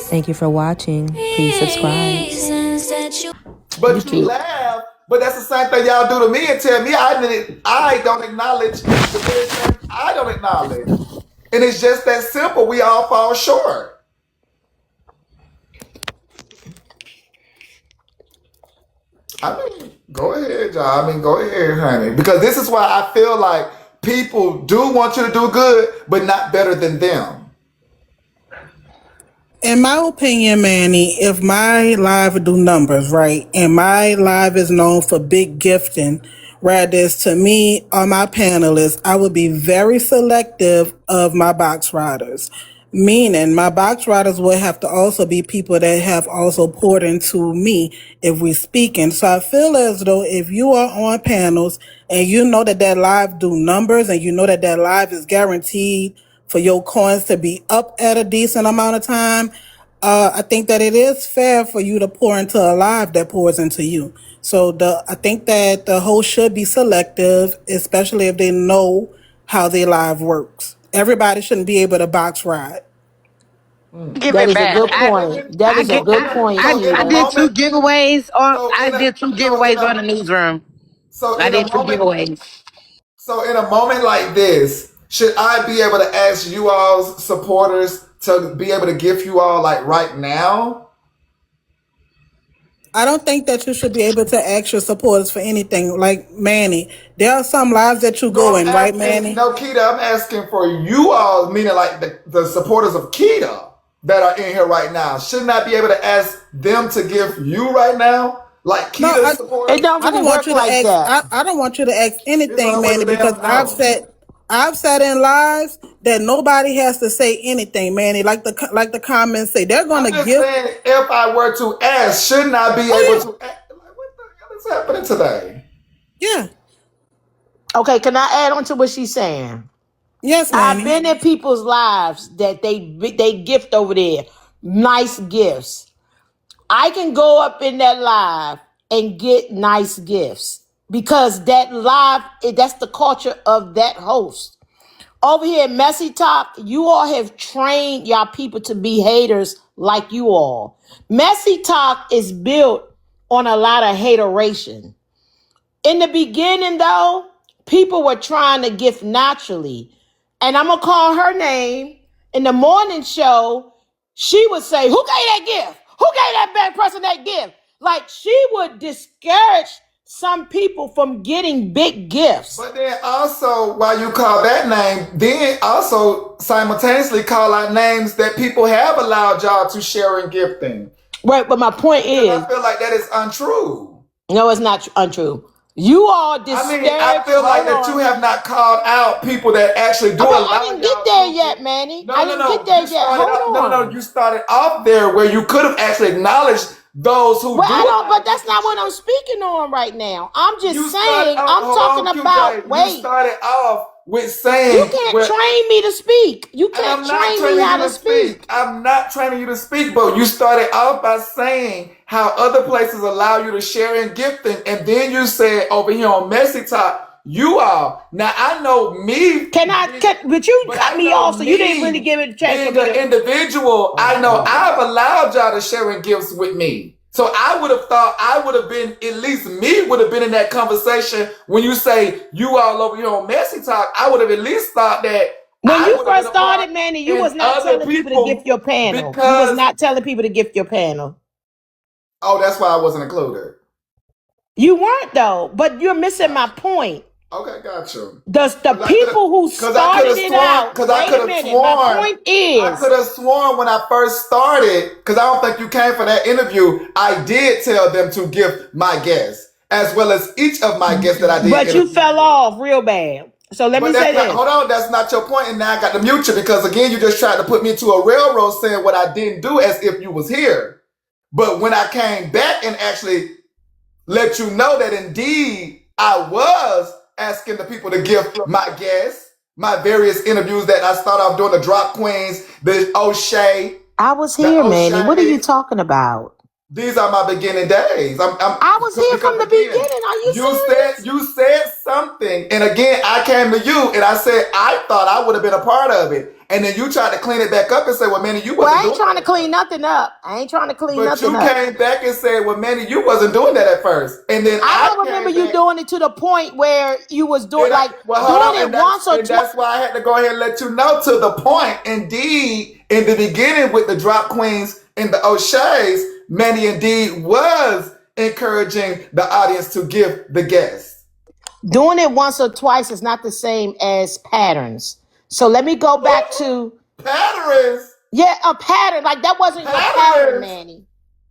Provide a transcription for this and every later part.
Thank you for watching. Please subscribe. But you laugh. But that's the same thing y'all do to me and tell me I don't acknowledge the very thing I don't acknowledge. And it's just that simple. We all fall short. I mean, go ahead, y'all. I mean, go ahead, honey. Because this is why I feel like people do want you to do good, but not better than them. In my opinion, Manny, if my live do numbers, right, and my live is known for big gifting, whereas to me or my panelists, I would be very selective of my box riders. Meaning my box riders would have to also be people that have also poured into me if we're speaking. So I feel as though if you are on panels and you know that that live do numbers and you know that that live is guaranteed for your coins to be up at a decent amount of time, I think that it is fair for you to pour into a live that pours into you. So I think that the host should be selective, especially if they know how their live works. Everybody shouldn't be able to box ride. Give That it is a back. good point. That is a good point, I In a Keita. did two moment, giveaways on so I in a did two so in giveaways on a the newsroom. so I in a did two moment giveaways. So in a moment like this, should I be able to ask you all's supporters to be able to gift you all like right now? I don't think that you should be able to ask your supporters for anything. Like Manny, there are some lives that you No, go I'm in, right, asking, Manny? no, Keita, I'm asking for you all, meaning like the supporters of Keita that are in here right now. Shouldn't I be able to ask them to give you right now? Like No, Keita's It supporters? don't I really don't want work you to like ask. that. I don't want you to ask It's anything, always Manny, a because damn no. I've sat in lives that nobody has to say anything, Manny. Like the comments say, they're I'm gonna just give. saying, if I were to ask, shouldn't I be able Oh to ask? Like, what the hell is happening today? yeah, yeah, Okay, can I add on to what she's saying? yes, I've Manny. been in people's lives that they gift over there, nice gifts. I can go up in that live and get nice gifts because that live, that's the culture of that host. Over here at Messy Talk, you all have trained y'all people to be haters like you all. Messy Talk is built on a lot of hateration. In the beginning, though, people were trying to gift naturally. And I'm going to call her name. In the morning show, she would say, who gave that gift? Who gave that bad person that gift? Like, she would discourage some people from getting big gifts. But then also, while you call that name, then also simultaneously call out names that people have allowed y'all to share in gifting. Right, but my point Because is, I feel like that is untrue. no, it's not untrue. You all I mean, I discourage, feel like hold that you on. have not called out people that actually do Okay, I allow didn't get y'all there to yet, gift. Manny. No, I no, didn't get no. there You yet. started Hold off. No, no, no. on. You started off there where you could have actually acknowledged those who Well, do I don't, allow but that's people not to what I'm share. speaking on right now. I'm You just started. saying, Oh, I'm hold talking on, about, QJ. You wait, started off with you saying can't where. train me to speak. You And can't I'm not train me training how you to to speak. speak. I'm not training you to speak, but you started off by saying how other places allow you to share in gifting, and then you said over here on Messy Talk, you are. Now I know me, But you but cut I me know off, so you didn't really me give it a chance for being me an to. individual. I know I've allowed y'all to share in gifts with me. So I would have thought I would have been, at least me would have been in that conversation when you say you all over here on Messy Talk. I would have at least thought that When I you would have been first a part started, Manny, you and was not other telling people to gift people your panel. You was because not telling people to gift your panel. oh, that's why I wasn't included. You weren't though, but you're missing my Gotcha. point. Okay, gotcha. The people who Because I could started have it sworn, out, because I wait could a have minute, my sworn, point I is, could have sworn when I first started, because I don't think you came for that interview, I did tell them to gift my guests, as well as each of my guests that I did but you interviews fell with. off real bad. So let me But say that's not, this. hold on, that's not your point, and now I got to mute you, because again, you just tried to put me to a railroad saying what I didn't do as if you was here. But when I came back and actually let you know that indeed I was asking the people to give my guests, my various interviews that I start off doing, the Drop Queens, the O'Shea, I was the here, Manny. What are you O'Shea. talking about? These are my beginning days. I was here from Because the again, beginning. Are you serious? you said something, and again I came to you and I said I thought I would have been a part of it, and then you tried to clean it back up and say, well, Manny, you Well, wasn't I ain't doing trying to that. clean nothing up. I ain't trying to clean But nothing you up. came back and said, well, Manny, you wasn't doing that at first. And then I don't remember you doing it to the point where you was doing doing it once or twice. That's why I had to go ahead and let you know to the point. Indeed, in the beginning with the Drop Queens and the O'Shea's, Manny indeed was encouraging the audience to give the guests. Doing it once or twice is not the same as patterns. So let me go back to patterns. Yeah, a pattern. Like that wasn't your pattern, Manny.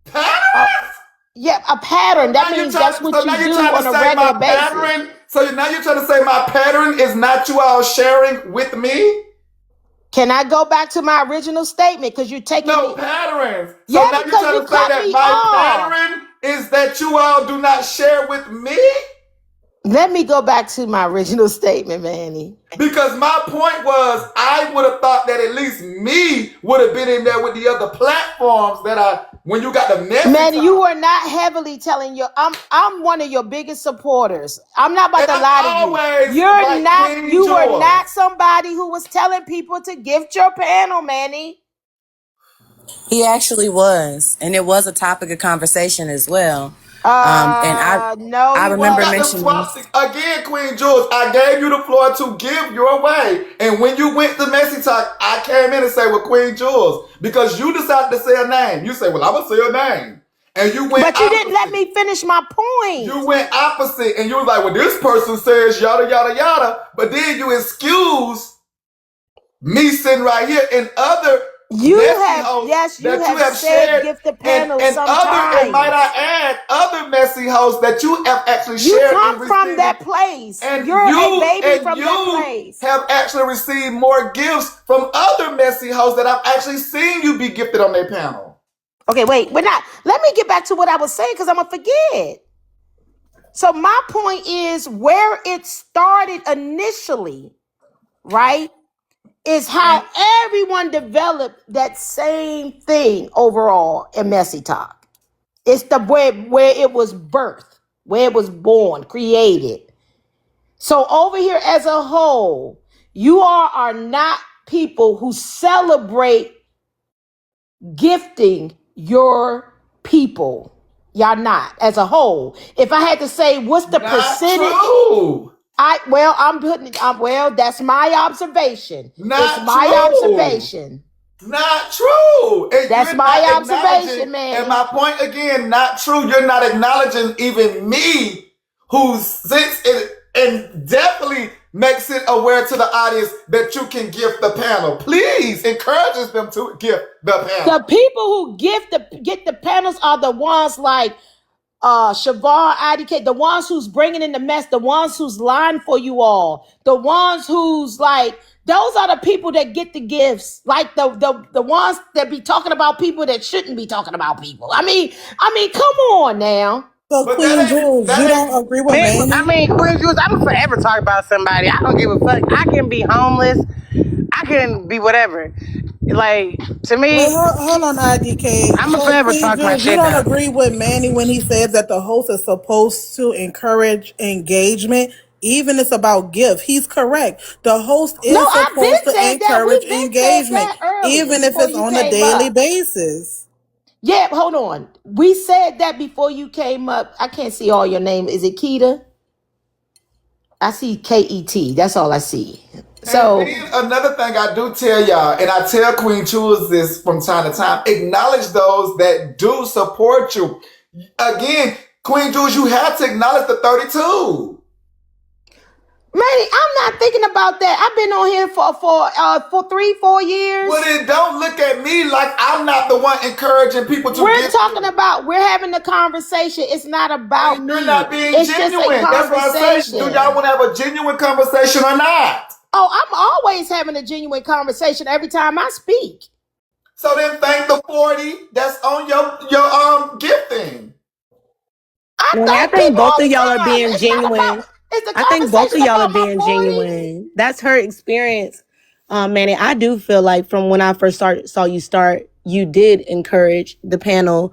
Patterns? Yeah, a pattern. That means that's what you do on a regular basis. So now you're trying to say my pattern is not you all sharing with me? Can I go back to my original statement? Because you're taking patterns. So yeah, now you're trying to say that my pattern is that you all do not share with me? Let me go back to my original statement, Manny. Because my point was, I would have thought that at least me would have been in there with the other platforms when you got the message. Manny, you were not heavily telling I'm one of your biggest supporters. I'm not about to lie to you. You were not somebody who was telling people to gift your panel, Manny. He actually was, and it was a topic of conversation as well. I remember mentioning again, Queen Jules. I gave you the floor to give your way, and when you went to Messy Talk, I came in and said, "Well, Queen Jules," because you decided to say a name. You say, "Well, I'm gonna say a name," and you went. But you didn't let me finish my point. You went opposite, and you were like, "Well, this person says yada yada yada," but then you excuse me sitting right here and other. You have said gift the panel sometimes. And might I add, other messy hosts that you have actually shared. You come from that place. And you're a baby from that place. Have actually received more gifts from other messy hosts that I've actually seen you be gifted on their panel. Okay, wait, we're not. Let me get back to what I was saying because I'm gonna forget. So my point is where it started initially, right? Is how everyone developed that same thing overall in Messy Talk. It's the where it was birthed, where it was born, created. So over here as a whole, you all are not people who celebrate gifting your people. Y'all not as a whole. If I had to say, what's the percentage? True. That's my observation. Not observation. Not true. That's my observation, man. And my point again, not true. You're not acknowledging even me, who sits and definitely makes it aware to the audience that you can gift the panel. Please encourages them to gift the panel. The people who get the panels are the ones like Shavar, IDK, the ones who's bringing in the mess, the ones who's lying for you all, the ones who's like, those are the people that get the gifts, like the ones that be talking about people that shouldn't be talking about people. I mean, come on now. So Queen Jules, you don't agree with Manny? I mean, Queen Jules, I don't forever talk about somebody. I don't give a fuck. I can be homeless. I can be whatever. Like, to me... Wait, hold on, IDK. I'm going to forever talk my shit. You don't agree with Manny when he says that the host is supposed to encourage engagement, even if it's about gift. He's correct. The host is supposed to encourage engagement, even if it's on a daily basis. Yeah, hold on. We said that before you came up. I can't see all your name. Is it Keita? I see KET. That's all I see. So another thing I do tell y'all, and I tell Queen Jules this from time to time, acknowledge those that do support you. Again, Queen Jules, you have to acknowledge the 32. Manny, I'm not thinking about that. I've been on here for 3-4 years. Well, then don't look at me like I'm not the one encouraging people to. We're having the conversation. It's not about me. You're not being genuine. That's what I say. Do y'all want to have a genuine conversation or not? Oh, I'm always having a genuine conversation every time I speak. So then thank the 40 that's on your gifting. I think both of y'all are being genuine. I think both of y'all are being genuine. That's her experience, Manny. I do feel like from when I first saw you start, you did encourage the panel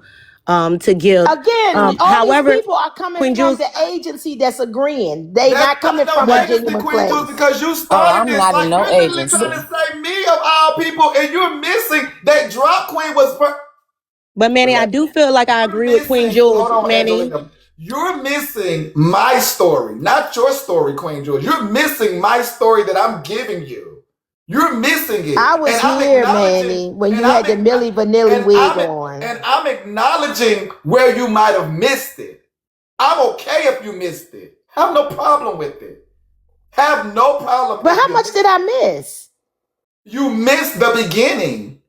to give. Again, all However, these people are coming Queen from Jules, the agency that's agreeing. They That's not coming not from no a agency, genuine Queen Jules, place. because you Oh, started I'm this. not in Like, no you're literally trying agency. to say me of all people, and you're missing that drop queen was. but Manny, I do feel like I You're agree with Queen missing. Hold Jules, on, Manny. Angelina. You're missing my story, not your story, Queen Jules. You're missing my story that I'm giving you. You're missing it, I was and I'm here, acknowledging. Manny, when And you had the Milli Vanilli wig and on. I'm acknowledging where you might have missed it. I'm okay if you missed it. Have no problem with it. Have no problem. But if how you much missed did I miss? You missed the beginning.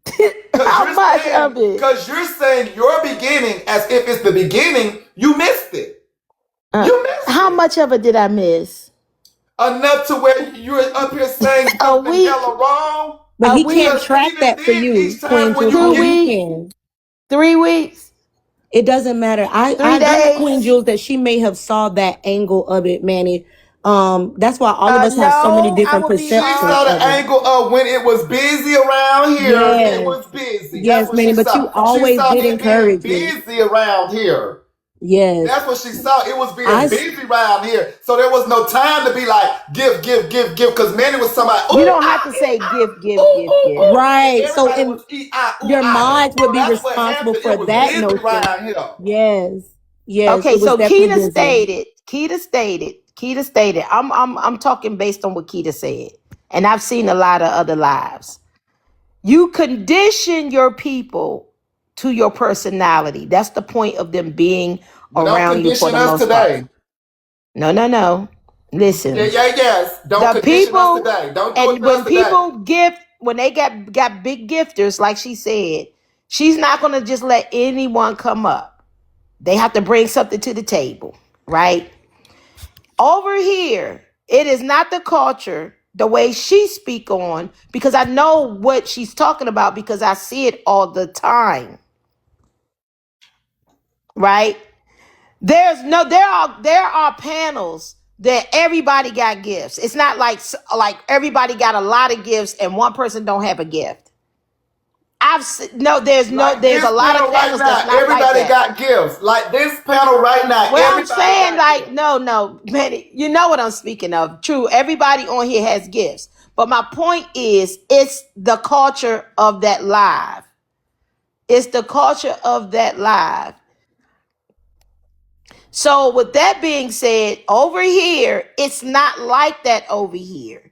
How much of it? Because you're saying your beginning as if it's the beginning. You missed it. You missed How it. much of it did I miss? Enough to where you're up here saying A something week? hella wrong. But A he week? can't Because track even that for then, you, each time Queen when Jules. you Two Only get, you weeks? can. 3 weeks? It doesn't matter. I 3 agree with Queen days? Jules that she may have saw that angle of it, Manny. That's why all of us have so many No, I different would be she perceptions saw lying. the of it. angle of when it was busy around here, it Yes, was busy. That's yes, what she Manny. But saw. you She always saw did it being encourage me. busy around here. Yes, That's what she saw. It was being I. busy around here. So there was no time to be like, give, give, give, give. Because Manny was talking about, You ooh, don't have ah, to ee, say gift, ah, gift, ooh, gift, ooh, gift. ooh. And Right. So, everybody in was ooh, your ah. minds would So be that's what responsible happened. for It was that busy notion. around here. Yes, yes, Okay, it was so definitely busy. Keita stated. I'm talking based on what Keita said. And I've seen a lot of other lives. You condition your people to your personality. That's the point of them being But don't around you for condition the us most part. today. No. Yeah, Listen. yeah, yes. Don't The condition us people, today. Don't do it and to us when today. people gift, when they got big gifters, like she said, she's not gonna just let anyone come up. They have to bring something to the table, right? Over here, it is not the culture the way she speak on, because I know what she's talking about because I see it all the time, right? There are panels that everybody got gifts. It's not like everybody got a lot of gifts and one person don't have a gift. Like there's a this lot of panel right panels that's now, not like everybody that. got gifts. Like this panel right now, Well, I'm everybody saying, got like, gifts. no, man, you know what I'm speaking of. True, everybody on here has gifts. But my point is, it's the culture of that live. It's the culture of that live. So, with that being said, over here, it's not like that over here.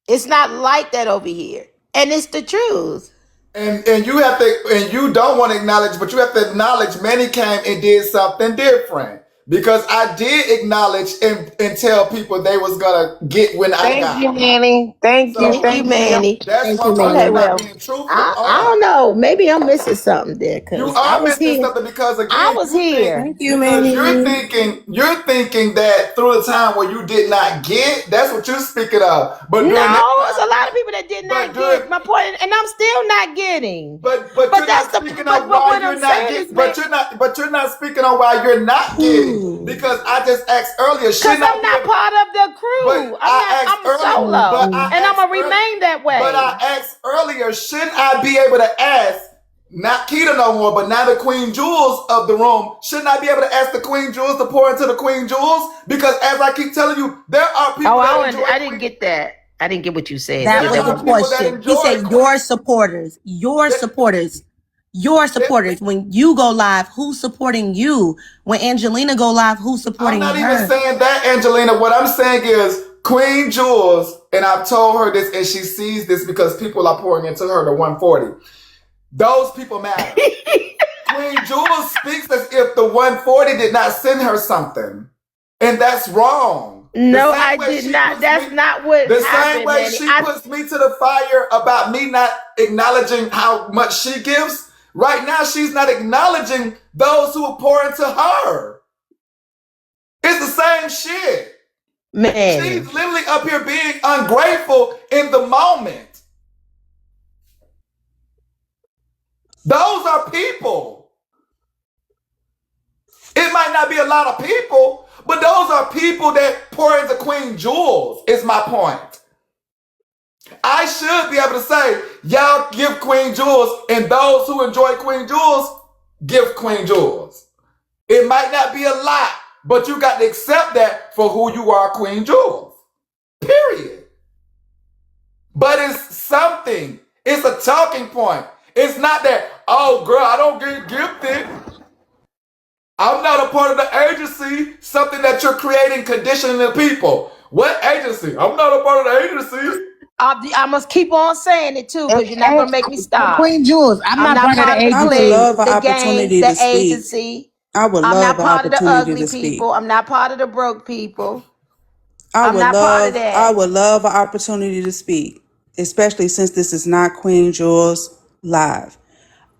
It's not like that over here. And it's the truth. And you have to, and you don't want to acknowledge, but you have to acknowledge Manny came and did something different. Because I did acknowledge and tell people they was gonna get when I Thank you, got. Manny. Thank you, So Thank you, thank you, Manny. that's thank what you, I'm talking Okay, Manny. about well, being truthful I on. don't know. Maybe I'm missing something there You because I are was missing here. something because I again, was you think here. Thank you, because Manny. you're thinking that through the time where you did not get, that's what you're speaking of. But No, during this there's time, a lot of people that did but not during get my point, and I'm still not getting. but But you're that's not the speaking but on but why what I'm you're not saying is, getting, man, but you're not speaking on why you're not getting because I just asked earlier, because shouldn't I I'm be not able? part of the But crew. I asked I'm earlier, solo, and I'm gonna earlier, remain that but I way. asked earlier, shouldn't I be able to ask? Not Keita no more, but now the Queen Jewels of the room. Shouldn't I be able to ask the Queen Jewels to pour into the Queen Jewels? Because as I keep telling you, there are people Oh, that enjoy I didn't Queen. get that. I didn't get what you said. That There was the are people that question. He enjoy said Queen. your supporters, your That, supporters, your that, supporters. When you go live, who's supporting you? When Angelina go live, who's I'm supporting not even her? saying that, Angelina. What I'm saying is Queen Jewels, and I've told her this, and she sees this because people are pouring into her the 140. Those people matter. Queen Jewels speaks as if the 140 did not send her something. And that's wrong. No, I did not. That's not what The same happened, way Manny. she puts me to the fire about me not acknowledging how much she gives, right now she's not acknowledging those who pour into her. It's the same shit. Manny. She's literally up here being ungrateful in the moment. Those are people. It might not be a lot of people, but those are people that pour into Queen Jewels, is my point. I should be able to say, y'all give Queen Jewels, and those who enjoy Queen Jewels, gift Queen Jules. It might not be a lot, but you got to accept that for who you are, Queen Jules. Period. But it's something. It's a talking point. It's not that, oh, girl, I don't get gifted. I'm not a part of the agency, something that you're creating, conditioning the people. What agency? I'm not a part of the agency. I must keep on saying it too, because you're not gonna make me stop. Queen Jules, I'm not part of the The I would agency. clique, love an the gang, opportunity the to speak. agency. I would I'm love not an part of the opportunity ugly to speak. people. I'm not part of the broke people. I I'm would not part of love I that. would love an opportunity to speak, especially since this is not Queen Jules live.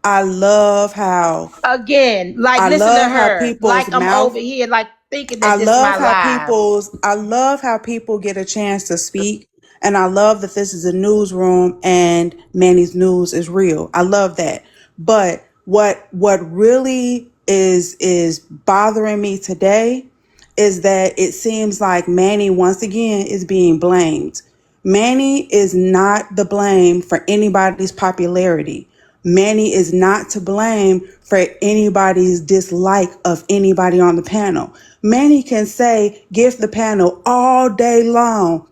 I love how Again, like I listen to love how her. Like people's I'm over mouth here, like thinking I that this is love my how life. people get a chance to speak, and I love that this is a newsroom and Manny's news is real. I love that. But what really is bothering me today is that it seems like Manny once again is being blamed. Manny is not the blame for anybody's popularity. Manny is not to blame for anybody's dislike of anybody on the panel. Manny can say, gift the panel all day long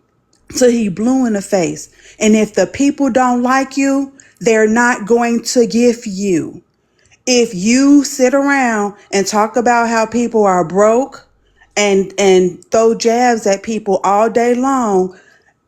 till he blue in the face. And if the people don't like you, they're not going to gift you. If you sit around and talk about how people are broke and throw jabs at people all day long,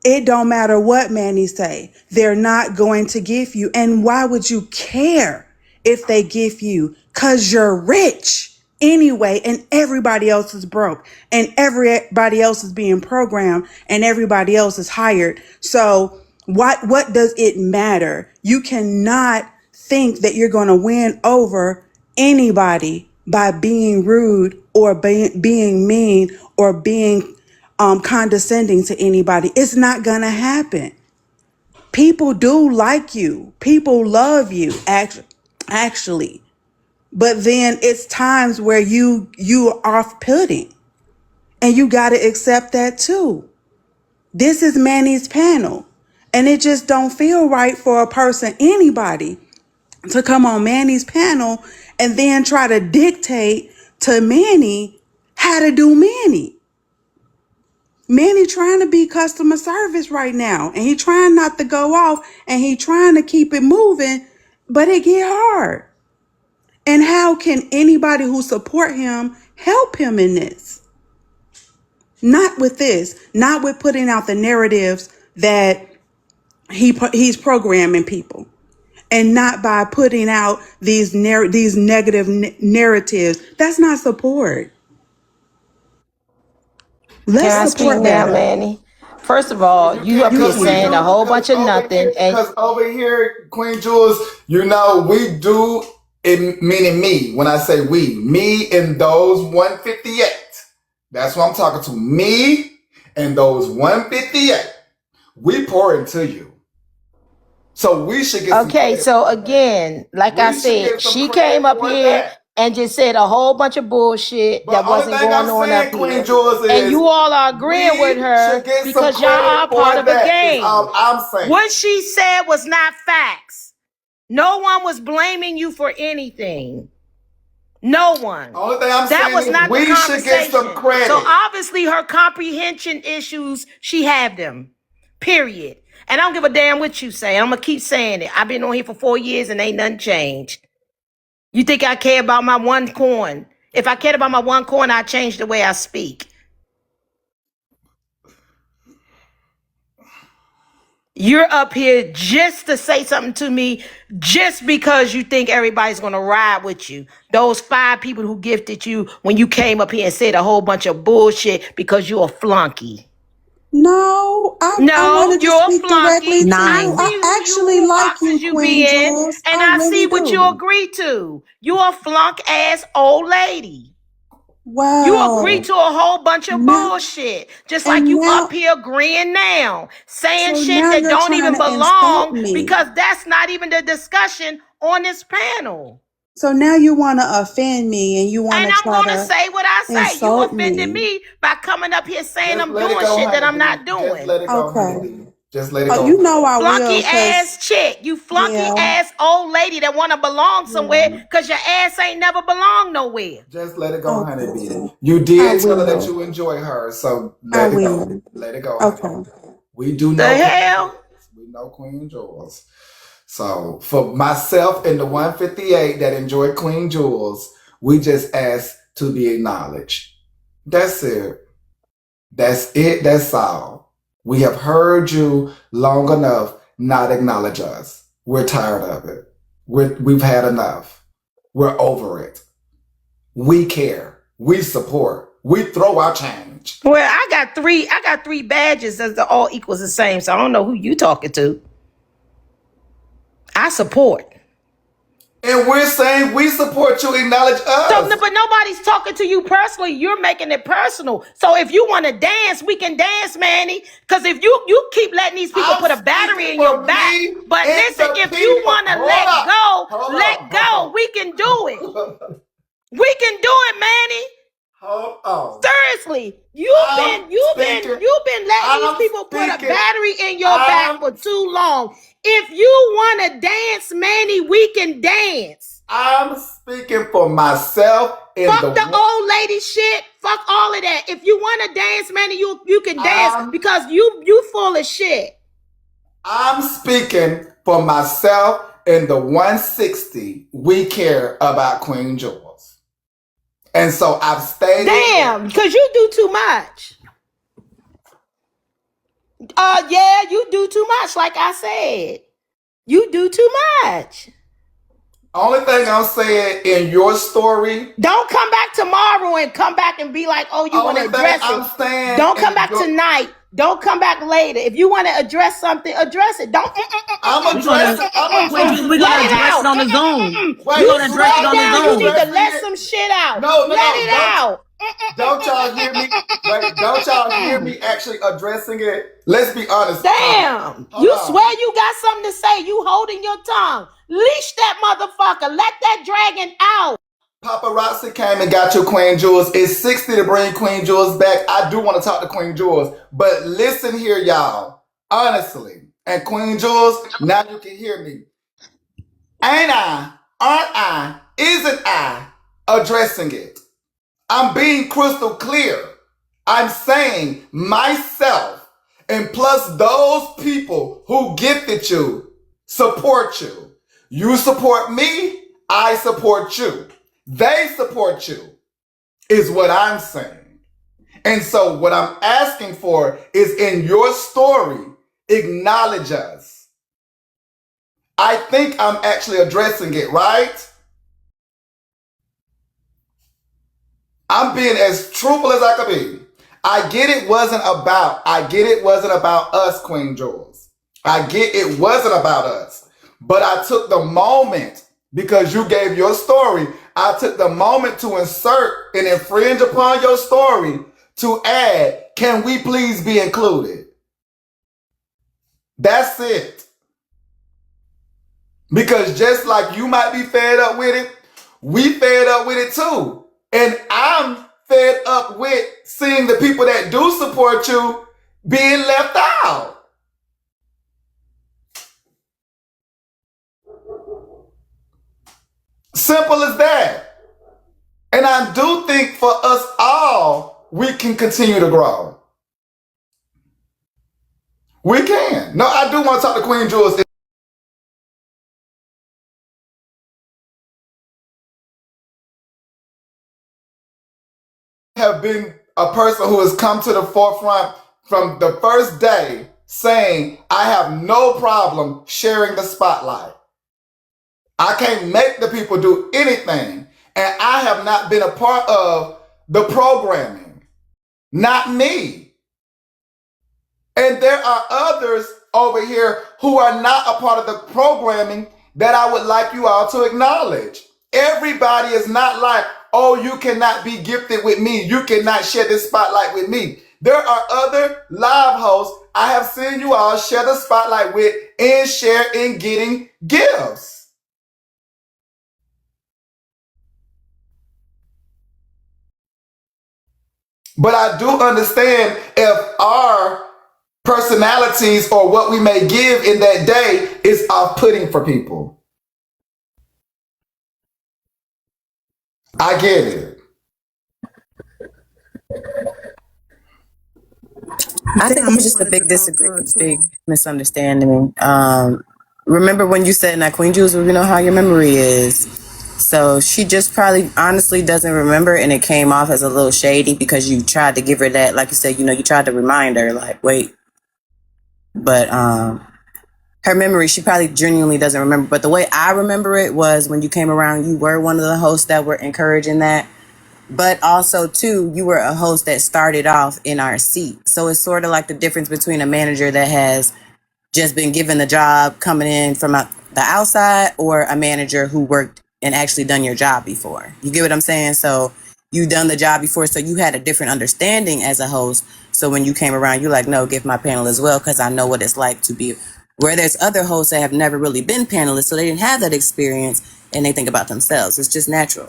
it don't matter what Manny say. They're not going to give you. And why would you care if they give you? Cause you're rich anyway, and everybody else is broke, and everybody else is being programmed, and everybody else is hired. So what does it matter? You cannot think that you're going to win over anybody by being rude or being mean or being condescending to anybody. It's not going to happen. People do like you. People love you, actually. But then it's times where you are off-putting, and you got to accept that too. This is Manny's panel, and it just don't feel right for a person, anybody, to come on Manny's panel and then try to dictate to Manny how to do Manny. Manny trying to be customer service right now, and he trying not to go off, and he trying to keep it moving, but it get hard. And how can anybody who support him help him in this? Not with this, not with putting out the narratives that he's programming people, and not by putting out these negative narratives. That's not support. Can Let's I speak support now, better. Manny? First of all, You you can't, up here because we saying a do, whole bunch of nothing, and because over here, Queen Jules, you know, we do, it, meaning me, when I say we, me and those 158. That's what I'm talking to. Me and those 158. We pour into you. So we should get some okay, credit so for that. again, like I We should said, get some she came credit up for here that. and just said a whole bunch of bullshit But that only wasn't thing going I'm on up saying, Queen here. Jules, And is you all are agreeing with we her should get some because y'all are credit a part for of a that, is all game. I'm saying. What she said was not facts. No one was blaming you for anything. No one. Only thing I'm That saying was is not the we should get some conversation. credit. So obviously her comprehension issues, she have them. Period. And I don't give a damn what you say. I'm gonna keep saying it. I've been on here for 4 years and ain't nothing changed. You think I care about my one coin? If I cared about my one coin, I'd change the way I speak. You're up here just to say something to me just because you think everybody's going to ride with you. Those 5 people who gifted you when you came up here and said a whole bunch of bullshit because you're a flunky. No, I No, wanted to you're a speak directly flunky. to I you. 9. I see actually who like you, boxes you Queen be in, Jules. and I I see really what you do. agree to. You're a flunk ass old lady. You agree Wow. to a whole bunch of Now bullshit. Just like and you up now, here agreeing now, saying so shit now that you're don't trying even to insult belong me. because that's not even the discussion on this panel. So now you want to offend me and you want And to I'm try going to to say what I say. You insult offended me. me by coming up here saying Just I'm let it doing go, shit that honey I'm bee. not Just doing. let it go, honey Okay. bee. Just let it go. You know I Flunky will, cause ass chick. You flunky yeah, ass old lady that want to belong somewhere yeah. because your ass ain't never belonged nowhere. Just let it go, honey bee. Okay, You I did tell her that will. you enjoy her, so I let it go. will. Let it go, honey. Okay. We do The know Queen hell? Jules. We know Queen Jules. So for myself and the 158 that enjoy Queen Jules, we just ask to be acknowledged. That's it. That's it. That's all. We have heard you long enough not acknowledge us. We're tired of it. We've had enough. We're over it. We care. We support. We throw our change. Well, I got three badges as the all equals the same. So I don't know who you talking to. I support. And we're saying we support you, acknowledge us. But nobody's talking to you personally. You're making it personal. So if you want to dance, we can dance, Manny. Because if you keep letting these people I'm put a battery speaking in your for back. me But and listen, the if you people. want to Hold up. let go, we can do it. We can do it, Manny. Hold on. Seriously, you've been letting these I'm people put a speaking. battery in your back I'm for too long. If you want to dance, Manny, we can dance. I'm speaking for myself and Fuck the old lady shit. Fuck all of that. If you want to dance, Manny, you can dance because you full of shit. I'm speaking for myself and the 160. We care about Queen Jules. And so I've stated. Damn, because you do too much. Yeah, you do too much, like I said. You do too much. Only thing I'm saying in your story. Don't come back tomorrow and come back and be like, oh, you want to address it. Don't come back tonight. Don't come back later. If you want to address something, address it. Don't. I'm addressing. We're gonna address it on the Zoom. Wait, We're gonna address it on the Down, you Zoom. need to let some shit out. No, let it out. Don't y'all hear me? Wait, don't y'all hear me actually addressing it? Let's be honest. Damn. You swear you got something to say. You holding your tongue. Leash that motherfucker. Let that dragon out. Paparazzi came and got your Queen Jules. It's 60 to bring Queen Jules back. I do want to talk to Queen Jules. But listen here, y'all. Honestly. And Queen Jules, now you can hear me. Ain't I? Aren't I? Isn't I addressing it? I'm being crystal clear. I'm saying myself and plus those people who gifted you support you. You support me, I support you. They support you, is what I'm saying. And so what I'm asking for is in your story, acknowledge us. I think I'm actually addressing it, right? I'm being as truthful as I could be. I get it wasn't about us, Queen Jules. I get it wasn't about us. But I took the moment, because you gave your story, I took the moment to insert and infringe upon your story to add, can we please be included? That's it. Because just like you might be fed up with it, we fed up with it too. And I'm fed up with seeing the people that do support you being left out. Simple as that. And I do think for us all, we can continue to grow. We can. No, I do want to talk to Queen Jules. Have been a person who has come to the forefront from the first day saying, I have no problem sharing the spotlight. I can't make the people do anything. And I have not been a part of the programming. Not me. And there are others over here who are not a part of the programming that I would like you all to acknowledge. Everybody is not like, oh, you cannot be gifted with me. You cannot share this spotlight with me. There are other live hosts I have seen you all share the spotlight with and share in getting gifts. But I do understand if our personalities or what we may give in that day is off-putting for people. I get it. I think it's just a big disagreement, big misunderstanding. Remember when you said that Queen Jules, you know how your memory is. So she just probably honestly doesn't remember, and it came off as a little shady because you tried to give her that, like you said, you tried to remind her, like, wait. But her memory, she probably genuinely doesn't remember. But the way I remember it was when you came around, you were one of the hosts that were encouraging that. But also, too, you were a host that started off in our seat. So it's sort of like the difference between a manager that has just been given the job coming in from the outside or a manager who worked and actually done your job before. You get what I'm saying? So you done the job before, so you had a different understanding as a host. So when you came around, you're like, no, give my panel as well, because I know what it's like to be. Where there's other hosts that have never really been panelists, so they didn't have that experience, and they think about themselves. It's just natural,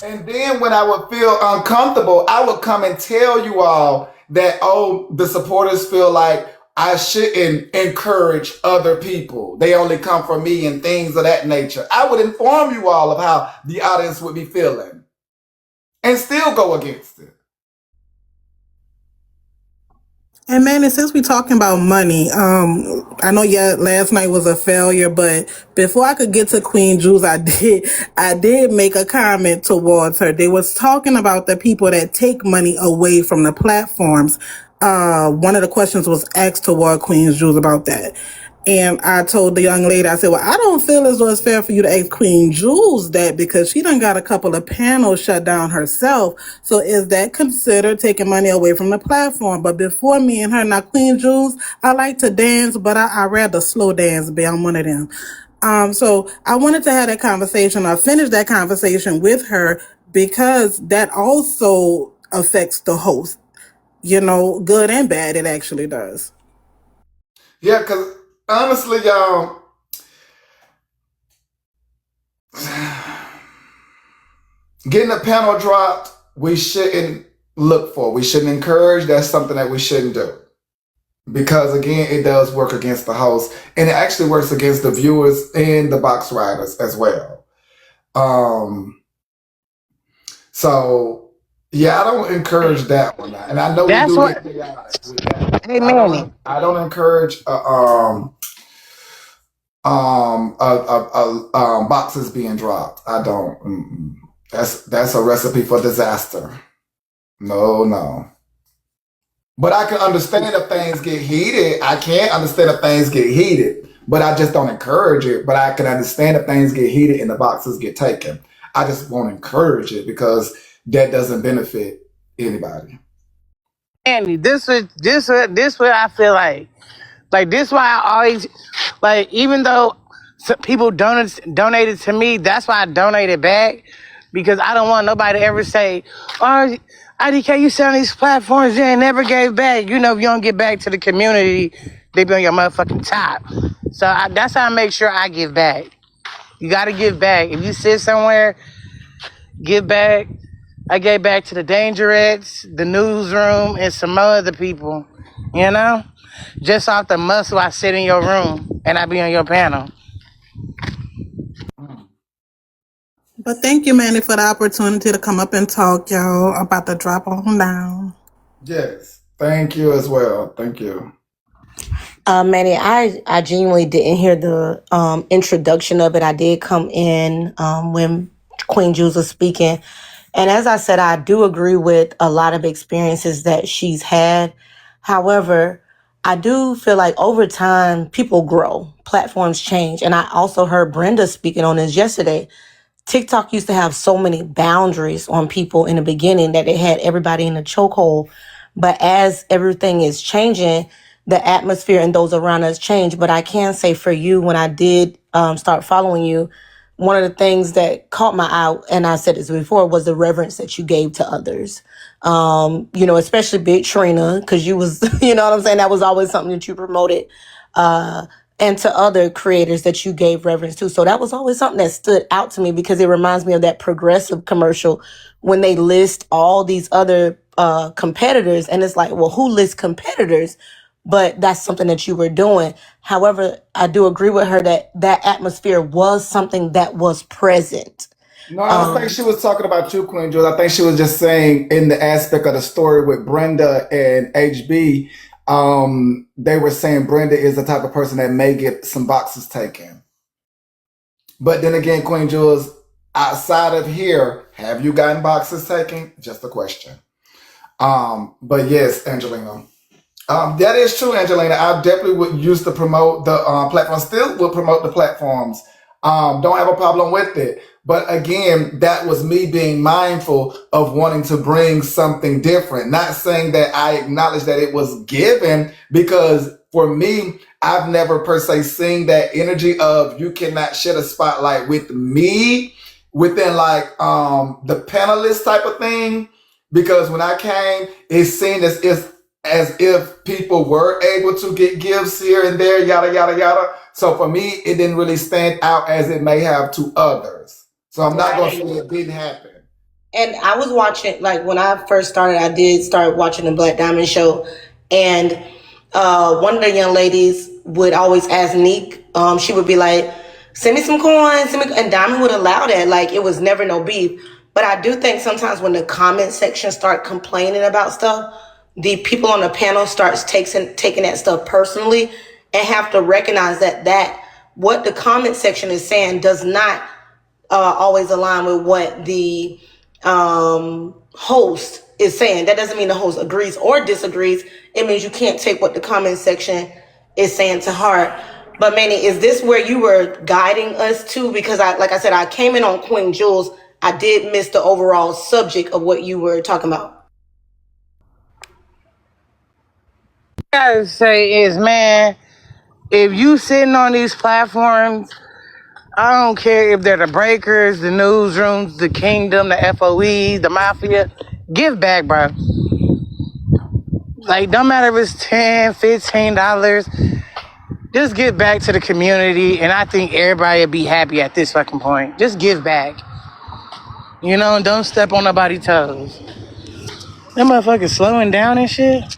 And then when I would feel uncomfortable, I would come and tell you all that, oh, the supporters feel like I shouldn't encourage other people. They only come for me and things of that nature. I would inform you all of how the audience would be feeling and still go against it. And Manny, since we talking about money, I know last night was a failure, but before I could get to Queen Jules, I did make a comment towards her. They was talking about the people that take money away from the platforms. One of the questions was asked toward Queen Jules about that. And I told the young lady, I said, well, I don't feel as though it's fair for you to ask Queen Jules that because she done got a couple of panels shut down herself. So is that considered taking money away from the platform? But before me and her, now Queen Jules, I like to dance, but I rather slow dance, be I'm one of them. So I wanted to have that conversation or finish that conversation with her because that also affects the host, good and bad. It actually does. Yeah, because honestly, y'all, getting a panel dropped, we shouldn't look for. We shouldn't encourage. That's something that we shouldn't do. Because again, it does work against the host, and it actually works against the viewers and the box riders as well. So yeah, I don't encourage that one, and I know we That's do what. get chaotic with that. Hey, Manny. I don't encourage boxes being dropped. I don't. That's a recipe for disaster. No. But I can understand if things get heated. I can't understand if things get heated, but I just don't encourage it. But I can understand if things get heated and the boxes get taken. I just won't encourage it because that doesn't benefit anybody. Manny, what I feel like this why I always like even though people donated to me, that's why I donated back because I don't want nobody to ever say, "Oh, IDK, you sit on these platforms, you ain't never gave back." If you don't get back to the community, they be on your motherfucking top. So that's how I make sure I give back. You got to give back. If you sit somewhere, give back. I gave back to the Dangerettes, the newsroom, and some other people. Just off the muscle, I sit in your room and I be on your panel. But thank you, Manny, for the opportunity to come up and talk, y'all, about the drop on down. Yes. Thank you as well. Thank you. Manny, I genuinely didn't hear the introduction of it. I did come in when Queen Jules was speaking. And as I said, I do agree with a lot of experiences that she's had. However, I do feel like over time, people grow, platforms change. And I also heard Brenda speaking on this yesterday. TikTok used to have so many boundaries on people in the beginning that it had everybody in a chokehold. But as everything is changing, the atmosphere and those around us change. But I can say for you, when I did start following you, one of the things that caught my eye, and I said this before, was the reverence that you gave to others. Especially Big Trina, because you was, you know what I'm saying? That was always something that you promoted. And to other creators that you gave reverence to. So that was always something that stood out to me because it reminds me of that Progressive commercial when they list all these other competitors. And it's like, well, who lists competitors? but that's something that you were doing. However, I do agree with her that that atmosphere was something that was present. No, I don't think she was talking about you, Queen Jules. I think she was just saying in the aspect of the story with Brenda and HB, they were saying Brenda is the type of person that may get some boxes taken. But then again, Queen Jules, outside of here, have you gotten boxes taken? Just a question. But yes, Angelina. That is true, Angelina. I definitely would use to promote the platform. Still will promote the platforms. Don't have a problem with it. But again, that was me being mindful of wanting to bring something different. Not saying that I acknowledge that it was given, because for me, I've never per se seen that energy of you cannot shed a spotlight with me within like the panelist type of thing. Because when I came, it seemed as if people were able to get gifts here and there, yada, yada, yada. So for me, it didn't really stand out as it may have to others. So I'm not going to say it didn't happen. And I was watching, like when I first started, I did start watching the Black Diamond Show. And one of the young ladies would always ask Neek, she would be like, send me some coins. And Diamond would allow that. Like it was never no beef. But I do think sometimes when the comment section start complaining about stuff, the people on the panel starts taking that stuff personally, and have to recognize that what the comment section is saying does not always align with what the host is saying. That doesn't mean the host agrees or disagrees. It means you can't take what the comment section is saying to heart. But Manny, is this where you were guiding us to? Because like I said, I came in on Queen Jules. I did miss the overall subject of what you were talking about. I gotta say is, man, if you sitting on these platforms, I don't care if they're the breakers, the newsrooms, the kingdom, the FOE, the mafia, give back, bro. Like, don't matter if it's $10, $15, just give back to the community, and I think everybody would be happy at this fucking point. Just give back. You know, and don't step on nobody's toes. That motherfucker's slowing down and shit.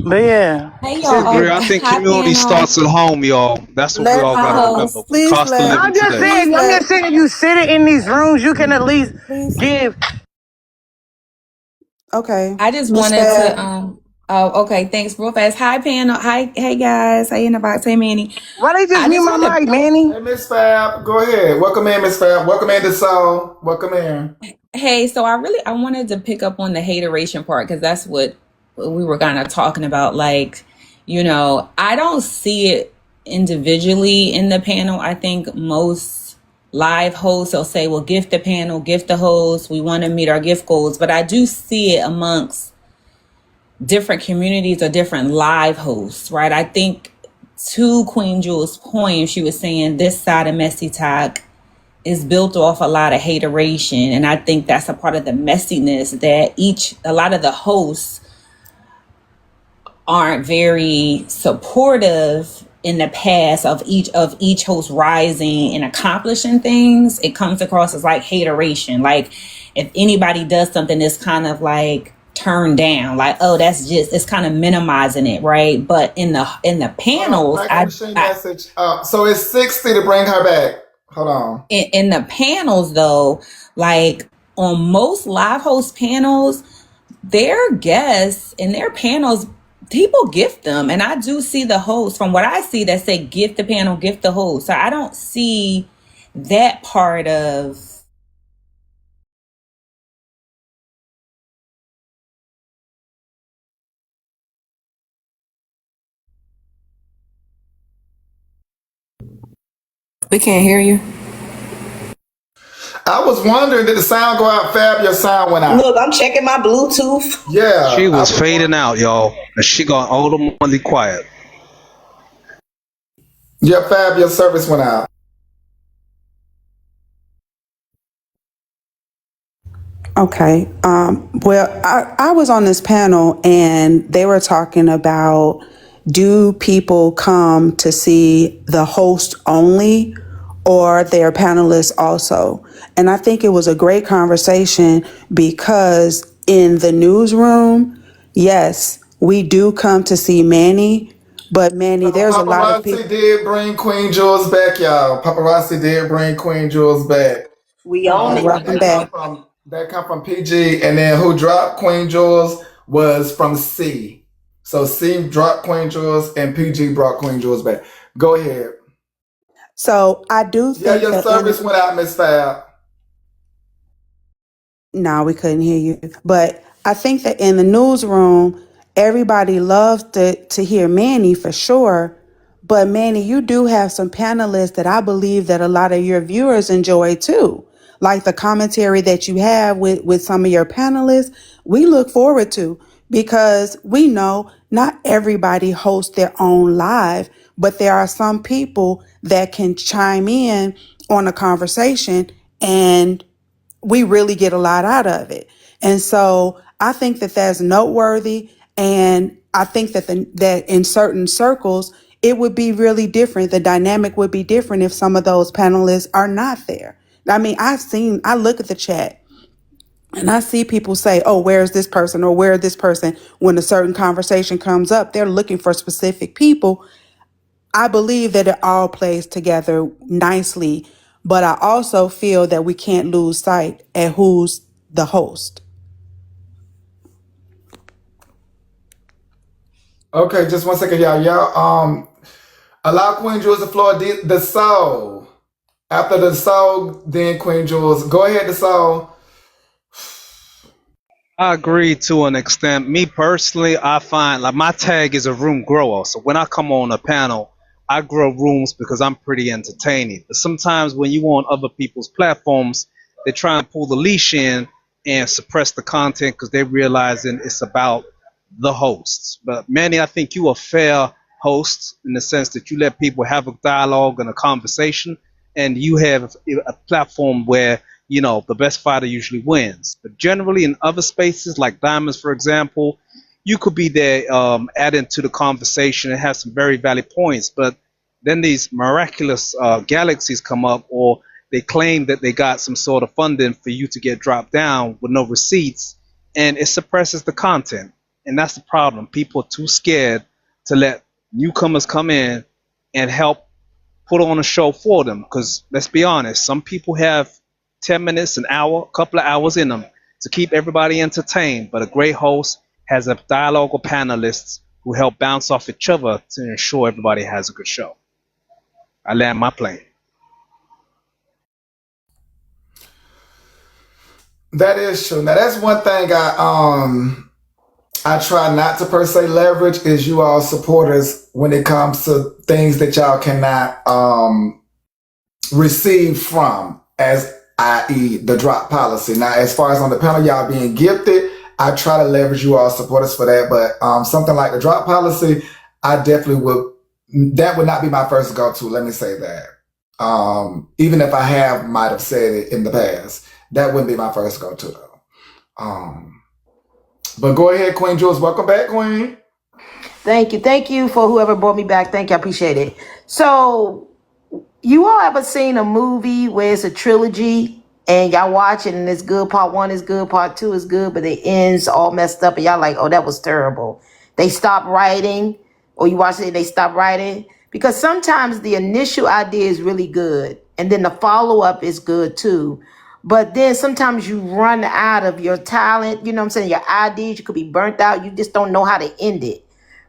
But yeah. Hey Just y'all, give. I think hi community panel. starts at home, y'all. That's what we Let all got to remember. Co-host. We please cost of let living I'm just today. saying, if you sit in these rooms, you can at least please. give. Okay, I just Miss wanted Fab. to oh okay, thanks real fast. Hi panel. Hi, hey guys. Hey in the box. Hey Manny. Why they just I mute just my wanted mic, Manny? Hey, Miss Fab, go ahead. Welcome in, Miss Fab. Welcome in, the soul. Welcome in. hey, so I wanted to pick up on the hateration part because that's what we were kind of talking about. Like, I don't see it individually in the panel. I think most live hosts will say, well, gift the panel, gift the host. We want to meet our gift goals. But I do see it amongst different communities or different live hosts, right? I think to Queen Jewel's point, she was saying this side of Messy Talk is built off a lot of hateration. And I think that's a part of the messiness that a lot of the hosts aren't very supportive in the past of each host rising and accomplishing things. It comes across as like hateration. Like if anybody does something that's kind of like turned down, like, oh, that's just, it's kind of minimizing it, right? But in the panels, Message. So it's 60 to bring her back. Hold on. in the panels though, like on most live host panels, their guests and their panels, people gift them. And I do see the host from what I see that say gift the panel, gift the host. So I don't see that part of. We can't hear you. I was wondering, did the sound go out? Fab, your sound went out. Look, I'm checking my Bluetooth. Yeah. She was fading out, y'all. And she got all the money quiet. Yeah, Fab, your service went out. Okay. Well, I was on this panel and they were talking about, do people come to see the host only or their panelists also? And I think it was a great conversation because in the newsroom, yes, We do come to see Manny, but Manny, there's a lot of Paparazzi people. did bring Queen Jules back, y'all. Paparazzi did bring Queen Jules back. We own it. Welcome back. That come from PG, and then who dropped Queen Jules was from C. So C dropped Queen Jules, and PG brought Queen Jules back. Go ahead. So I do Yeah, think your that service went out, Miss Fab. no, we couldn't hear you. But I think that in the newsroom, everybody loves to hear Manny for sure. But Manny, you do have some panelists that I believe that a lot of your viewers enjoy too. Like the commentary that you have with some of your panelists, we look forward to because we know not everybody hosts their own live, but there are some people that can chime in on a conversation and we really get a lot out of it. And so I think that that's noteworthy. And I think that that in certain circles, it would be really different. The dynamic would be different if some of those panelists are not there. I mean, I look at the chat and I see people say, oh, where's this person or where this person? When a certain conversation comes up, they're looking for specific people. I believe that it all plays together nicely, but I also feel that we can't lose sight at who's the host. Okay, just 1 second, y'all. Allow Queen Jules the floor. The soul. After the soul, then Queen Jules. Go ahead, the soul. I agree to an extent. Me personally, I find like my tag is a room grower. So when I come on a panel, I grow rooms because I'm pretty entertaining. But sometimes when you on other people's platforms, they try and pull the leash in and suppress the content because they're realizing it's about the hosts. But Manny, I think you are a fair host in the sense that you let people have a dialogue and a conversation, and you have a platform where the best fighter usually wins. But generally, in other spaces like Diamonds, for example, you could be there adding to the conversation and have some very valid points. But then these miraculous galaxies come up, or they claim that they got some sort of funding for you to get dropped down with no receipts, and it suppresses the content. And that's the problem. People are too scared to let newcomers come in and help put on a show for them. Because let's be honest, some people have 10 minutes, an hour, a couple of hours in them to keep everybody entertained. But a great host has a dialogue of panelists who help bounce off each other to ensure everybody has a good show. I land my plane. That is true. Now that's one thing I try not to per se leverage is you all supporters when it comes to things that y'all cannot receive from, as i.e. the drop policy. Now, as far as on the panel, y'all being gifted, I try to leverage you all supporters for that. But something like the drop policy, I definitely that would not be my first go-to. Let me say that. Even if I might have said it in the past, that wouldn't be my first go-to though. But go ahead, Queen Jules. Welcome back, Queen. Thank you. Thank you for whoever brought me back. Thank you. I appreciate it. So, you all ever seen a movie where it's a trilogy and y'all watch it and it's good? Part one is good, part two is good, but it ends all messed up and y'all like, oh, that was terrible. They stop writing, or you watch it and they stop writing. Because sometimes the initial idea is really good and then the follow-up is good too. But then sometimes you run out of your talent, you know what I'm saying? Your ideas, you could be burnt out. You just don't know how to end it,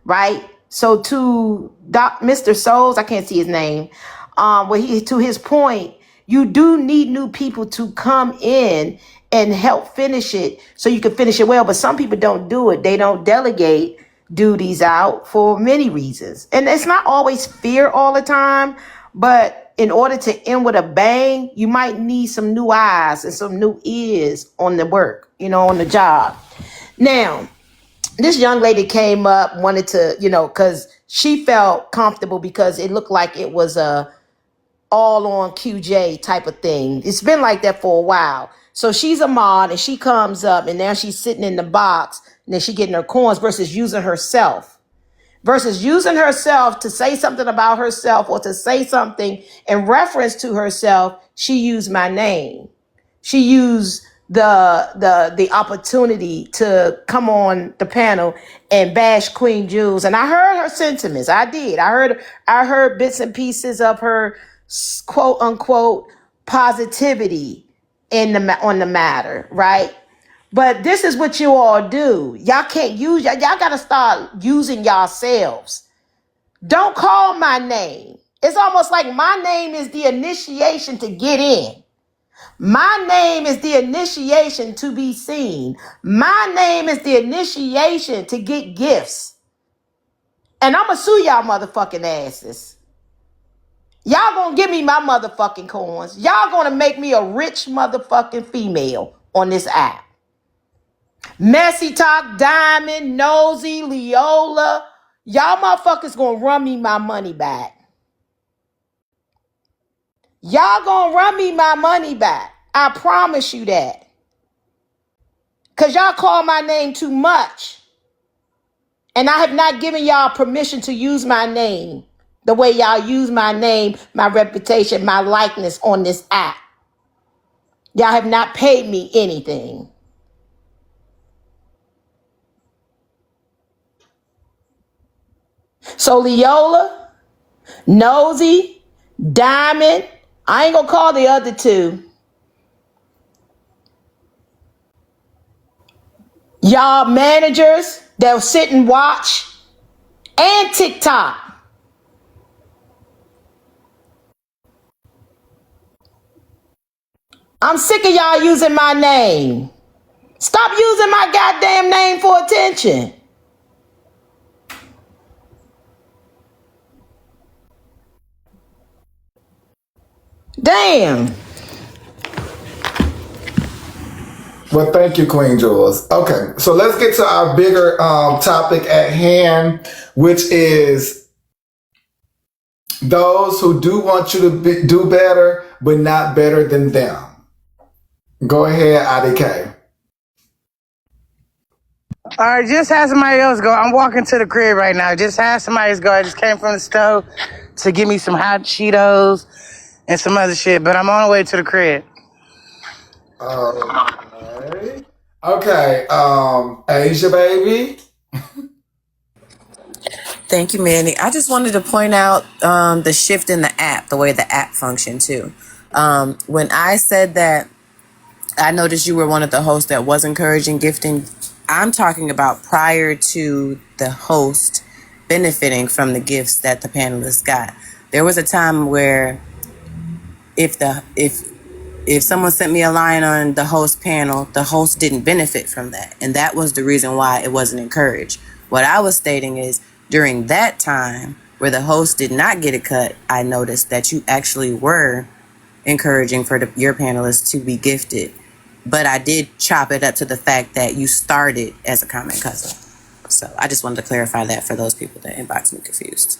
right? So to Mr. Souls, I can't see his name, to his point, you do need new people to come in and help finish it so you can finish it well. But some people don't do it. They don't delegate duties out for many reasons. And it's not always fear all the time, but in order to end with a bang, you might need some new eyes and some new ears on the work, on the job. Now, this young lady came up, wanted to, because she felt comfortable because it looked like it was a all on QJ type of thing. It's been like that for a while. So she's a mod and she comes up and now she's sitting in the box and then she getting her coins versus using herself. To say something about herself or to say something in reference to herself, she used my name. She used the opportunity to come on the panel and bash Queen Jules, and I heard her sentiments. I did. I heard bits and pieces of her quote unquote positivity on the matter, right? But this is what you all do. Y'all can't use y'all got to start using yourselves. Don't call my name. It's almost like my name is the initiation to get in. My name is the initiation to be seen. My name is the initiation to get gifts. And I'm going to sue y'all motherfucking asses. Y'all going to give me my motherfucking coins. Y'all going to make me a rich motherfucking female on this app. Messy Talk, Diamond, Nosy, Leola. Y'all motherfuckers going to run me my money back. Y'all going to run me my money back. I promise you that. Because y'all call my name too much. And I have not given y'all permission to use my name the way y'all use my name, my reputation, my likeness on this app. Y'all have not paid me anything. So Leola, Nosy, Diamond, I ain't gonna call the other two. Y'all managers that'll sit and watch, and TikTok. I'm sick of y'all using my name. Stop using my goddamn name for attention. Damn. Well, thank you, Queen Jules. Okay, so let's get to our bigger topic at hand, which is those who do want you to do better, but not better than them. Go ahead, IDK. All right, just have somebody else go. I'm walking to the crib right now. Just have somebody else go. I just came from the stove to give me some hot Cheetos and some other shit, but I'm on the way to the crib. Okay. Okay. Asia, baby. Thank you, Manny. I just wanted to point out the shift in the app, the way the app functioned too. When I said that I noticed you were one of the hosts that was encouraging gifting, I'm talking about prior to the host benefiting from the gifts that the panelists got. There was a time where if someone sent me a line on the host panel, the host didn't benefit from that. And that was the reason why it wasn't encouraged. What I was stating is during that time where the host did not get a cut, I noticed that you actually were encouraging for your panelists to be gifted. But I did chop it up to the fact that you started as a common cousin. So I just wanted to clarify that for those people that inbox me confused.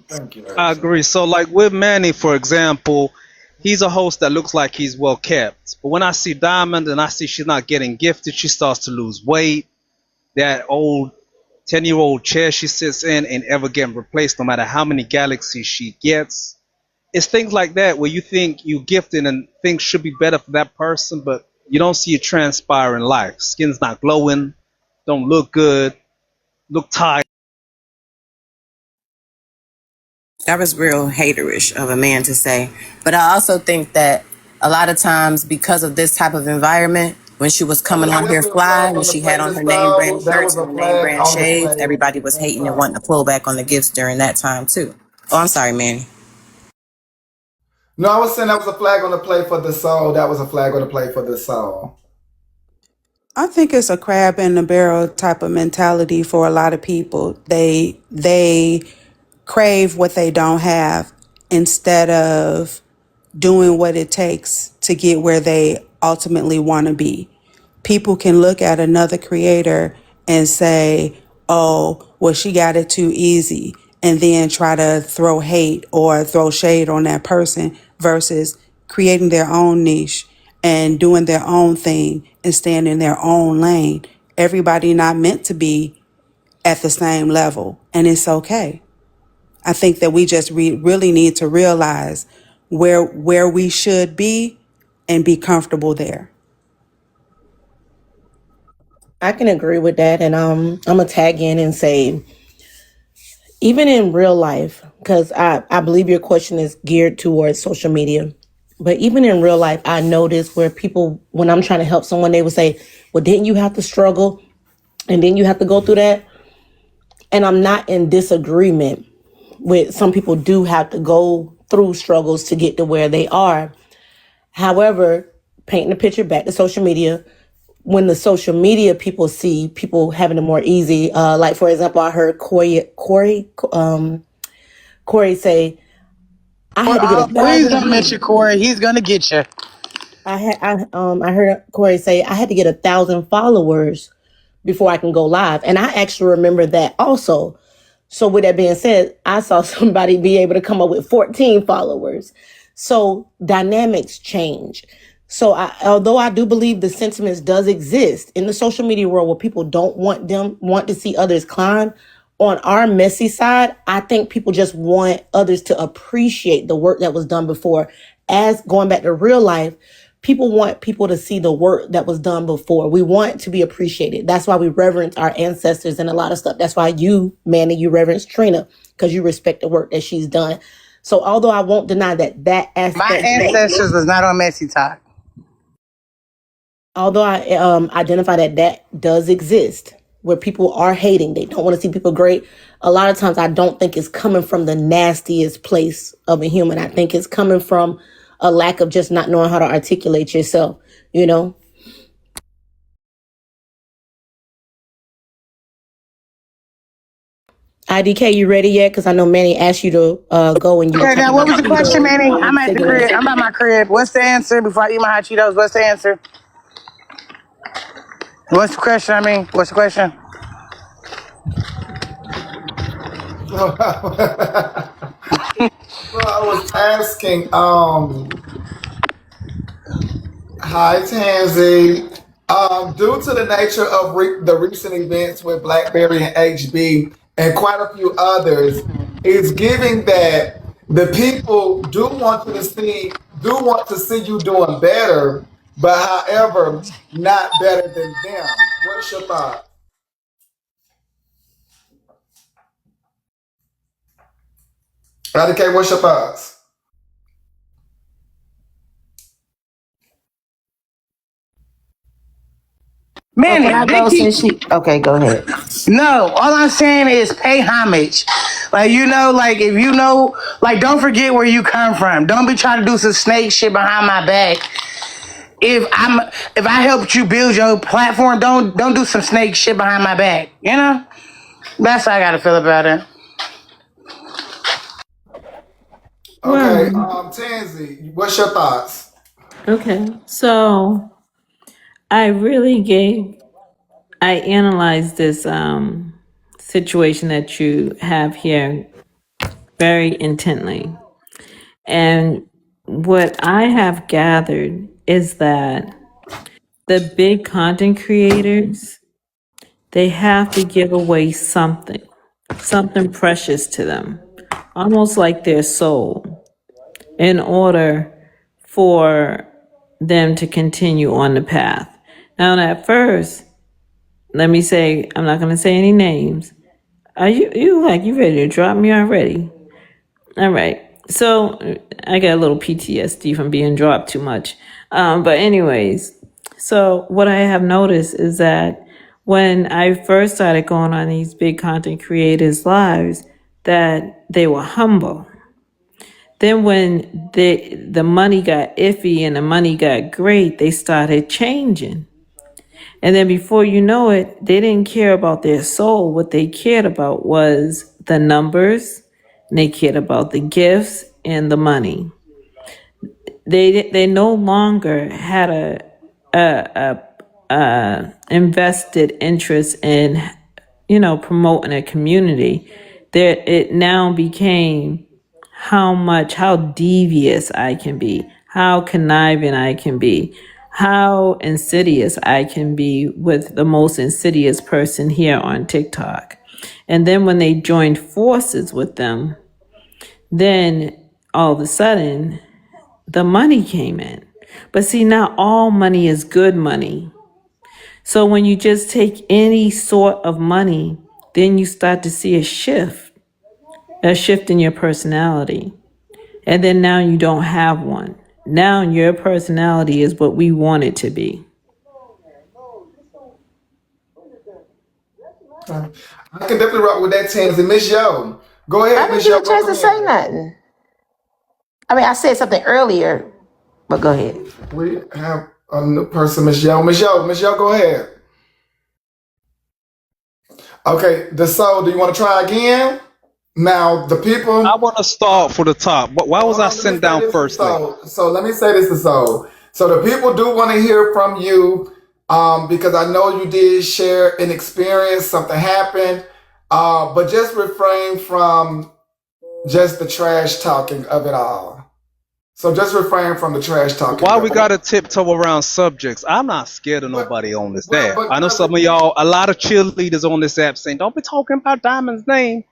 Thank you, I Asia. agree. So, like with Manny, for example, he's a host that looks like he's well kept. But when I see Diamond and I see she's not getting gifted, she starts to lose weight. That old 10-year-old chair she sits in ain't ever getting replaced no matter how many galaxies she gets. It's things like that where you think you gifted and things should be better for that person, but you don't see it transpire in life. Skin's not glowing, don't look good, look tired. That was real haterish of a man to say. But I also think that a lot of times because of this type of environment, when she was That coming was on here definitely a flag fly, when on the she play, had on Miss her name Style. brand That shirts was and a her name flag brand on the shades, play, everybody was Miss hating and wanting to Style. pull back on the gifts during that time too. Oh, I'm sorry, Manny. No, I was saying that was a flag on the play for the soul. That was a flag on the play for the soul. I think it's a crab in the barrel type of mentality for a lot of people. They crave what they don't have instead of doing what it takes to get where they ultimately want to be. People can look at another creator and say, oh, well, she got it too easy, and then try to throw hate or throw shade on that person versus creating their own niche and doing their own thing and staying in their own lane. Everybody not meant to be at the same level, and it's okay. I think that we just really need to realize where we should be and be comfortable there. I can agree with that, and I'm gonna tag in and say, even in real life, because I believe your question is geared towards social media, but even in real life, I notice where people, when I'm trying to help someone, they would say, "Well, didn't you have to struggle, and then you have to go through that?" And I'm not in disagreement with some people do have to go through struggles to get to where they are. However, painting the picture back to social media, when the social media people see people having it more easy, like for example, I heard Corey say, I had to get a Please thousand don't views. mention Corey. He's gonna get you. I heard Corey say I had to get 1,000 followers before I can go live. And I actually remember that also. So with that being said, I saw somebody be able to come up with 14 followers. So dynamics change. So although I do believe the sentiments does exist in the social media world where people don't want to see others climb, on our messy side, I think people just want others to appreciate the work that was done before. As going back to real life, people want people to see the work that was done before. We want to be appreciated. That's why we reverence our ancestors and a lot of stuff. That's why you, Manny, you reverence Trina, because you respect the work that she's done. So although I won't deny that My aspect, ancestors was not on Messy Talk. although I identify that does exist, where people are hating, they don't want to see people great. A lot of times, I don't think it's coming from the nastiest place of a human. I think it's coming from a lack of just not knowing how to articulate yourself. You know, IDK, you ready yet? Because I know Manny asked you to go, and you were Okay, now talking what about was the question, speedos Manny? and I'm at the crib. cigarettes. I'm at my crib. What's the answer before I eat my hot Cheetos? What's the answer? What's the question? What's the question? So I was asking, hi Tansy. Due to the nature of the recent events with BlackBerry and HB and quite a few others, is giving that the people do want to see you doing better, but however, not better than them. What's your thought? Radicate, what's your thoughts? Oh, can Manny, I they go keep. since she? Okay, go ahead. No, all I'm saying is pay homage. Like, like if like don't forget where you come from. Don't be trying to do some snake shit behind my back. If I helped you build your platform, don't do some snake shit behind my back. That's how I gotta feel about it. Okay, Well, Tansy, what's your thoughts? okay. So I really I analyzed this situation that you have here very intently. And what I have gathered is that the big content creators, they have to give away something precious to them, almost like their soul, in order for them to continue on the path. Now, at first, let me say, I'm not going to say any names. Are you ready to drop me already? All right. So I got a little PTSD from being dropped too much. But anyways, so what I have noticed is that when I first started going on these big content creators' lives, that they were humble. Then when the money got iffy and the money got great, they started changing. And then before you know it, they didn't care about their soul. What they cared about was the numbers, and they cared about the gifts and the money. They no longer had a invested interest in promoting a community. There it now became how devious I can be, how conniving I can be, how insidious I can be with the most insidious person here on TikTok. And then when they joined forces with them, then all of a sudden the money came in. But see, not all money is good money. So when you just take any sort of money, then you start to see a shift in your personality. And then now you don't have one. Now your personality is what we want it to be. I can definitely rock with that, Tansy. Miss Yo. Go I ahead, didn't Miss get Yo. a chance Welcome to say in. nothing. I mean, I said something earlier, but go ahead. We have a new person, Miss Yo. Miss Yo, go ahead. Okay, the soul, do you want to try again? Now, the I people, want to start for the top. But why was hold I on, let me sent say down this to firstly? soul. So let me say this to soul. So the people do want to hear from you because I know you did share an experience, something happened, but just refrain from just the trash talking of it all. So just refrain from the trash talking Why of we it all. gotta tiptoe around subjects? I'm not scared of But, nobody on this well, app. but I know brother, some of y'all, a lot of cheerleaders on this app saying, "Don't be talking about Diamond's name."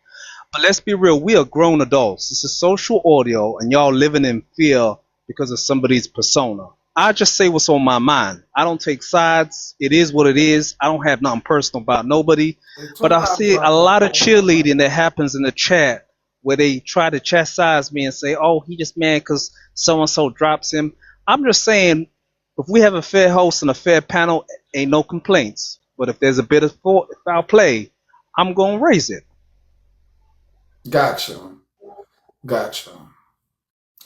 But let's be real, we are grown adults. This is social audio, and y'all living in fear because of somebody's persona. I just say what's on my mind. I don't take sides. It is what it is. I don't have nothing personal about nobody. it's But too I loud, see a brother. lot of cheerleading that happens in the chat where they try to chastise me and say, "Oh, he just mad because so and so drops him." I'm just saying, if we have a fair host and a fair panel, ain't no complaints. But if there's a bit of foul play, I'm gonna raise it. Gotcha. Gotcha.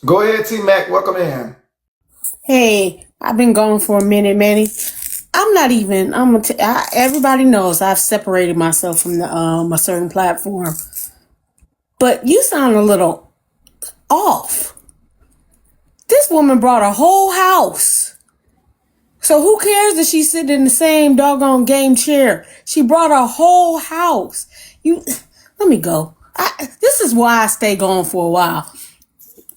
Go ahead, T Mac. Welcome in. Hey, I've been gone for a minute, Manny. I'm not even. Everybody knows I've separated myself from the a certain platform, but you sound a little off. This woman brought a whole house. So who cares if she's sitting in the same doggone game chair? She brought a whole house. You, let me go. This is why I stay gone for a while.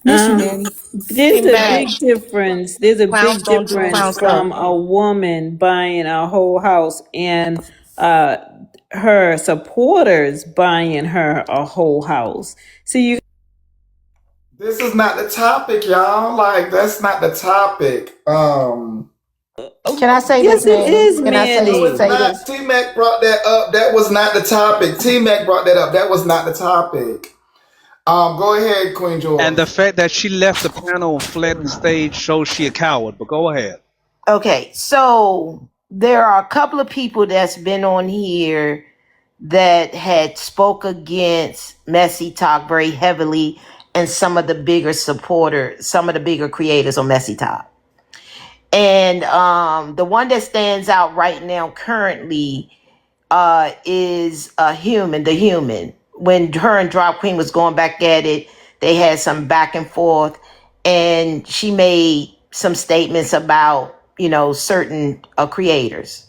Miss you, Um, Manny. there's a T-Mac, big difference. There's a clowns big gonna do difference clown stuff. from a woman buying a whole house and uh, her supporters buying her a whole house. So you This is not the topic, y'all. Like, that's not the topic. Can I say yes, this, it Manny? is, Can I No, it's Manny. say not. this? T Mac brought that up. That was not the topic. T Mac brought that up. That was not the topic. Go ahead, Queen And the Jules. fact that she left the panel and fled the stage shows she a coward. But go ahead. Okay, so there are a couple of people that's been on here that had spoke against Messy Talk very heavily, and some of the bigger supporters, some of the bigger creators on Messy Talk. And the one that stands out right now currently is the human. When her and Drop Queen was going back at it, they had some back and forth, and she made some statements about, certain creators.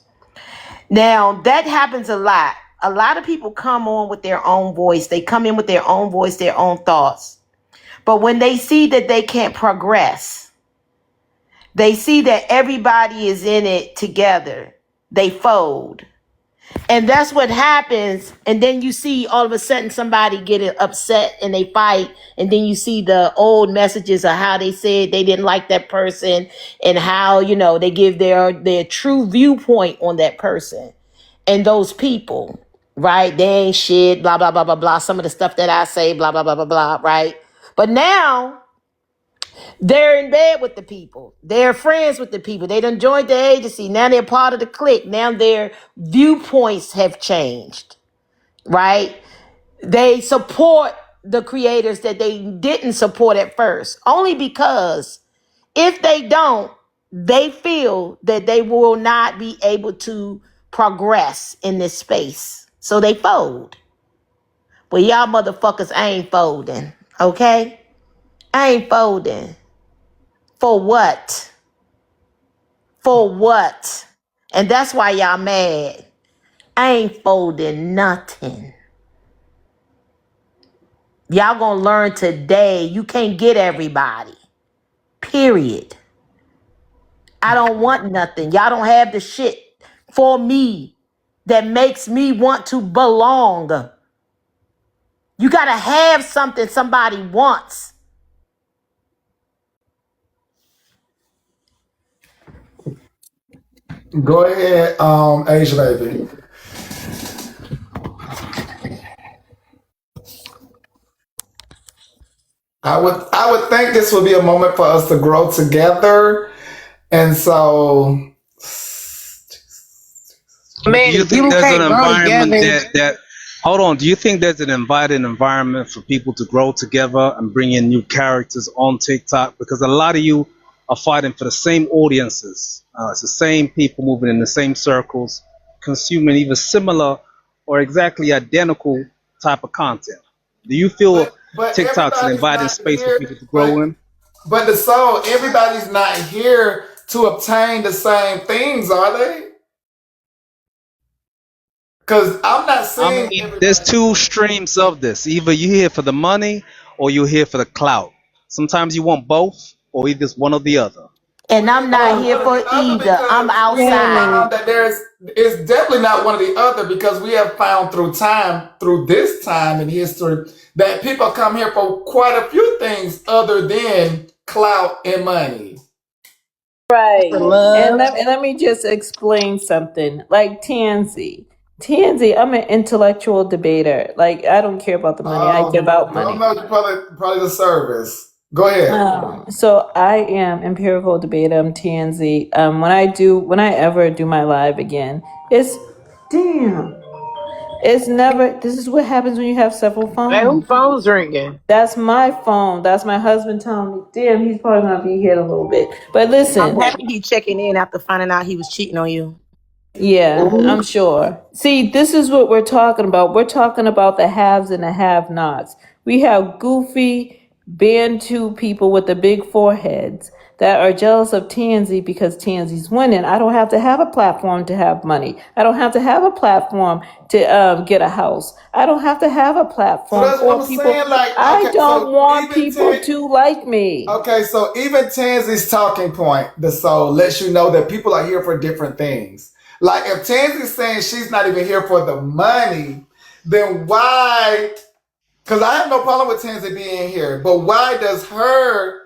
Now that happens a lot. A lot of people come on with their own voice. They come in with their own voice, their own thoughts. But when they see that they can't progress, they see that everybody is in it together, they fold. And that's what happens. And then you see all of a sudden somebody get upset and they fight. And then you see the old messages of how they said they didn't like that person and how, they give their true viewpoint on that person and those people, right? They ain't shit, blah, blah, blah, blah, blah. Some of the stuff that I say, blah, blah, blah, blah, blah, right? But now they're in bed with the people. They're friends with the people. They done joined the agency. Now they're part of the clique. Now their viewpoints have changed, right? They support the creators that they didn't support at first, only because if they don't, they feel that they will not be able to progress in this space. So they fold. Well, y'all motherfuckers ain't folding, okay? I ain't folding. For what? For what? And that's why y'all mad. I ain't folding nothing. Y'all gonna learn today. You can't get everybody. Period. I don't want nothing. Y'all don't have the shit for me that makes me want to belong. You gotta have something somebody wants. Go ahead, Asia baby. I would think this would be a moment for us to grow together. And so Do you Man, think people there's an can't grow environment together. that hold on, do you think there's an inviting environment for people to grow together and bring in new characters on TikTok? Because a lot of you are fighting for the same audiences. It's the same people moving in the same circles, consuming either similar or exactly identical type of content. Do you feel but TikTok's an everybody's inviting not space for here. people to grow in? But the soul, everybody's not here to obtain the same things, are they? Because I'm not I seeing mean, there's everybody. two streams of this. Either you're here for the money or you're here for the clout. Sometimes you want both, or either it's one or the other. And I'm Or not Um, here one or for the other either. I'm because we have outside. found that it's definitely not one or the other because we have found through this time in history, that people come here for quite a few things other than clout and money. For Right. love. And let me just explain something. Like Tansy. Tansy, I'm an intellectual debater. Like, I don't care about the money. I give out Don't money. know, you probably the service. Go ahead. So I am empirical debater. I'm TNZ. When I ever do my live again, it's damn. It's never. This is what happens when you have several Hey, who phones. phone's ringing? That's my phone. That's my husband telling me, "Damn, he's probably gonna be here in a little bit." But I'm listen, happy he checking in after finding out he was cheating on you. yeah, I'm sure. See, this is what we're talking about. We're talking about the haves and the have-nots. We have goofy Bantu people with the big foreheads that are jealous of Tansy because Tansy's winning. I don't have to have a platform to have money. I don't have to have a platform to get a house. I don't have to have a So platform that's what for I'm people. saying. Like, I okay, don't so want even people Tan, to like me. okay, so even Tansy's talking point, the soul lets you know that people are here for different things. Like, if Tansy's saying she's not even here for the money, then why? Because I have no problem with Tansy being here, but why does her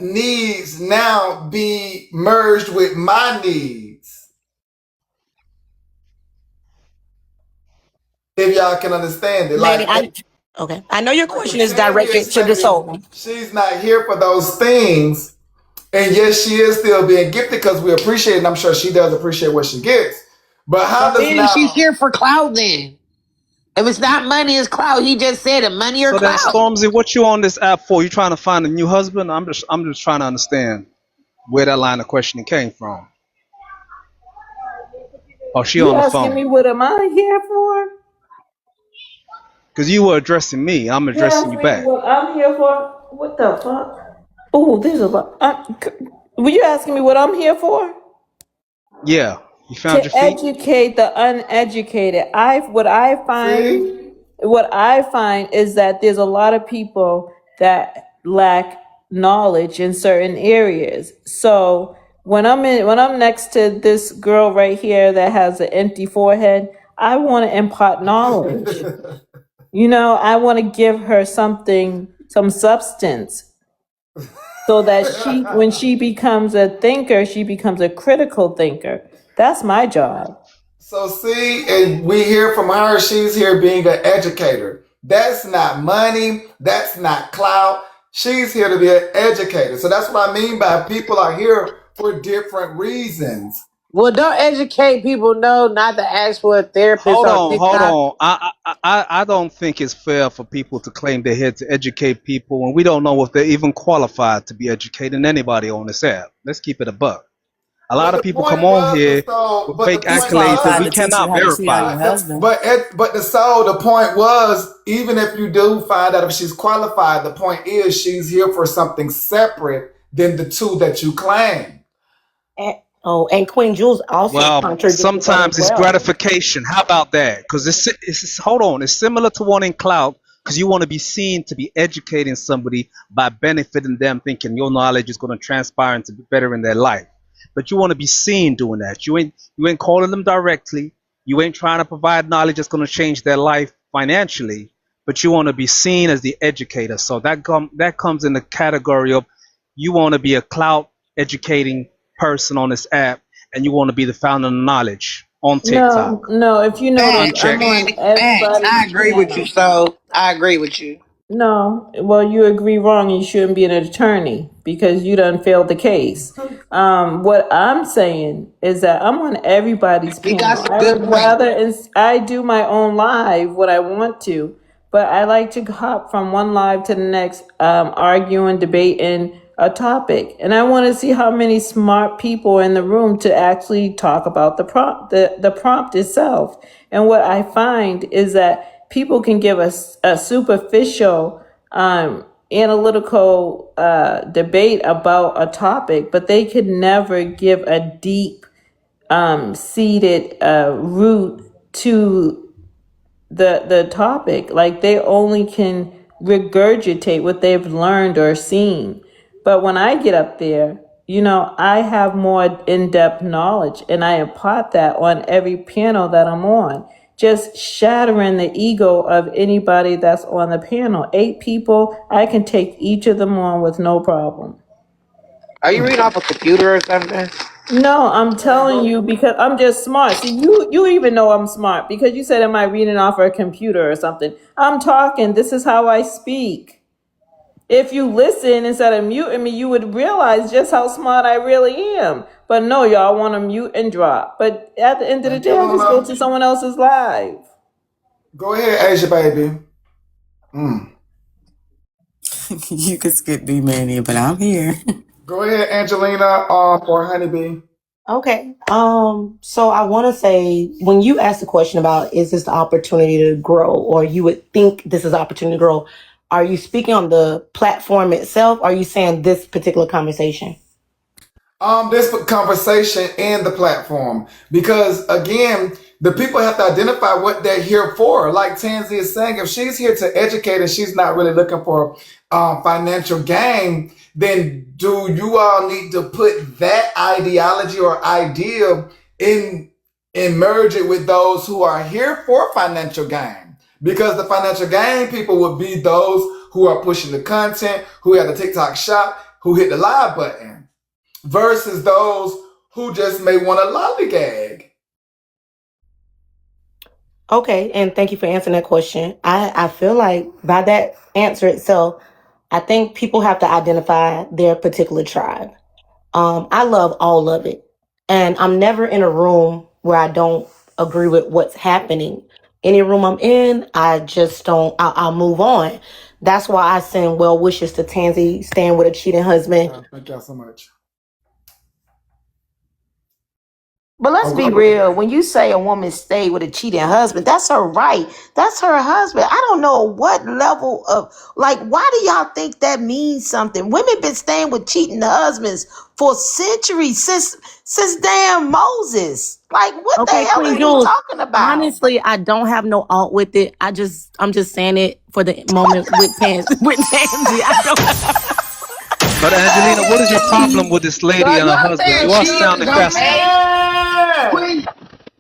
needs now be merged with my needs? If y'all can understand it, Manny, like I know your if question is Tansy is directed to the saying soul. she's not here for those things, and yes, she is still being gifted because we appreciate it, and I'm sure she does appreciate what she gets. But how But does then she's now? here for clout then. If it's not money, it's clout. He just said it, money or So then, clout. Stormzy, what you on this app for? You trying to find a new husband? I'm just trying to understand where that line of questioning came from. Oh, she You on the asking phone. me what am I here for? Because you were addressing me, I'm You addressing ask you me back. what I'm here for? What the fuck? Oh, there's a lot. Were you asking me what I'm here for? Yeah, you To found your feet. educate the uneducated. See, What I find is that there's a lot of people that lack knowledge in certain areas. So when I'm next to this girl right here that has an empty forehead, I want to impart knowledge. You know, I want to give her something, some substance, so that when she becomes a thinker, she becomes a critical thinker. That's my job. so see, and we hear from her, she's here being an educator. That's not money, that's not clout. She's here to be an educator. So that's what I mean by people are here for different reasons. Well, don't educate people know not to ask for a therapist Hold on on, hold TikTok. on. I don't think it's fair for people to claim they're here to educate people when we don't know if they're even qualified to be educating anybody on this app. Let's keep it a buck. A lot But of the people come point on was the here soul. with But the fake He's point accolades that qualified we to was. teach you cannot how to cheat on verify. your husband. But the soul. The point was, even if you do find out if she's qualified, the point is she's here for something separate than the two that you claim. And Queen Jules also Well, contradicted that as sometimes it's well. gratification. How about that? Because hold on, it's similar to wanting clout because you want to be seen to be educating somebody by benefiting them, thinking your knowledge is going to transpire into bettering their life. But you want to be seen doing that. You ain't calling them directly. You ain't trying to provide knowledge that's going to change their life financially. But you want to be seen as the educator. So that comes in the category of you want to be a clout educating person on this app and you want to be the fountain of knowledge on TikTok. No. If you notice, Facts, I'm on facts. everybody's I agree with you, panel. so I agree with you. No, well, you agree wrong. You shouldn't be an attorney because you done failed the case. What I'm saying is that I'm on everybody's He got panel. some I good would points. rather, I do my own live when I want to, but I like to hop from one live to the next, arguing, debating a topic, and I want to see how many smart people are in the room to actually talk about the prompt itself. And what I find is that people can give us a superficial, analytical, debate about a topic, but they could never give a deep, seated, root to the topic. Like they only can regurgitate what they've learned or seen. But when I get up there, I have more in-depth knowledge and I impart that on every panel that I'm on, just shattering the ego of anybody that's on the panel. 8 people, I can take each of them on with no problem. Are you reading off a computer or something? No, I'm Man, telling go. you because I'm just smart. See, you even know I'm smart because you said, "Am I reading off a computer or something?" I'm talking. This is how I speak. If you listen instead of muting me, you would realize just how smart I really am. But no, y'all want to mute and drop. But at the end of the Thank you, day, I just go Luna. to someone else's live. Go ahead, Asia, baby. You could skip me, Manny, but I'm here. Go ahead, Angelina, or Honeybee. Okay. So I want to say when you asked the question about is this the opportunity to grow, or you would think this is the opportunity to grow, are you speaking on the platform itself? Or are you saying this particular conversation? This conversation and the platform, because again, the people have to identify what they're here for. Like Tansy is saying, if she's here to educate and she's not really looking for financial gain, then do you all need to put that ideology or idea in and merge it with those who are here for financial gain? Because the financial gain people would be those who are pushing the content, who have the TikTok shop, who hit the live button, versus those who just may want a lollygag. Okay, and thank you for answering that question. I feel like by that answer itself, I think people have to identify their particular tribe. I love all of it. And I'm never in a room where I don't agree with what's happening. Any room I'm in, I just don't, I'll move on. That's why I send well wishes to Tansy staying with a cheating husband. Thank y'all so much. But let's be real. When you say a woman stay with a cheating husband, that's her right. That's her husband. I don't know what level of, like, why do y'all think that means something? Women been staying with cheating husbands for centuries, since damn Moses. Like, what the Okay, hell Queen are we Jules. talking about? Honestly, I don't have no alt with it. I'm just saying it for the moment with with Tansy. I don't. But Angelina, what is your problem with this lady Girl, and you her out husband? there You are cheating, sounding don't fascinated. pay. Man! Queen,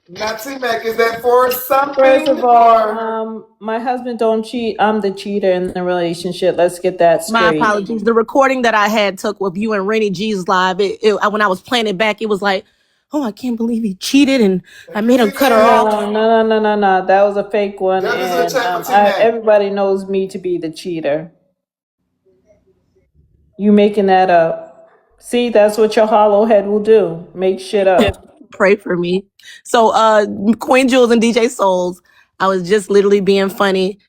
Now, T-Mac, is that for First something of all, or? my husband don't cheat. I'm the cheater in the relationship. Let's get that My straight. apologies. The recording that I had took with you and Rennie G's live, when I was playing it back, it was like, oh, I can't believe he cheated and I Thank you, made him cut her T-Mac. off. No. That was a fake one, Judges in the and chat for T-Mac. everybody knows me to be the cheater. You making that up? See, that's what your hollow head will do. Make shit up. Pray for me. So, Queen Jules and DJ Souls, I was just literally being funny.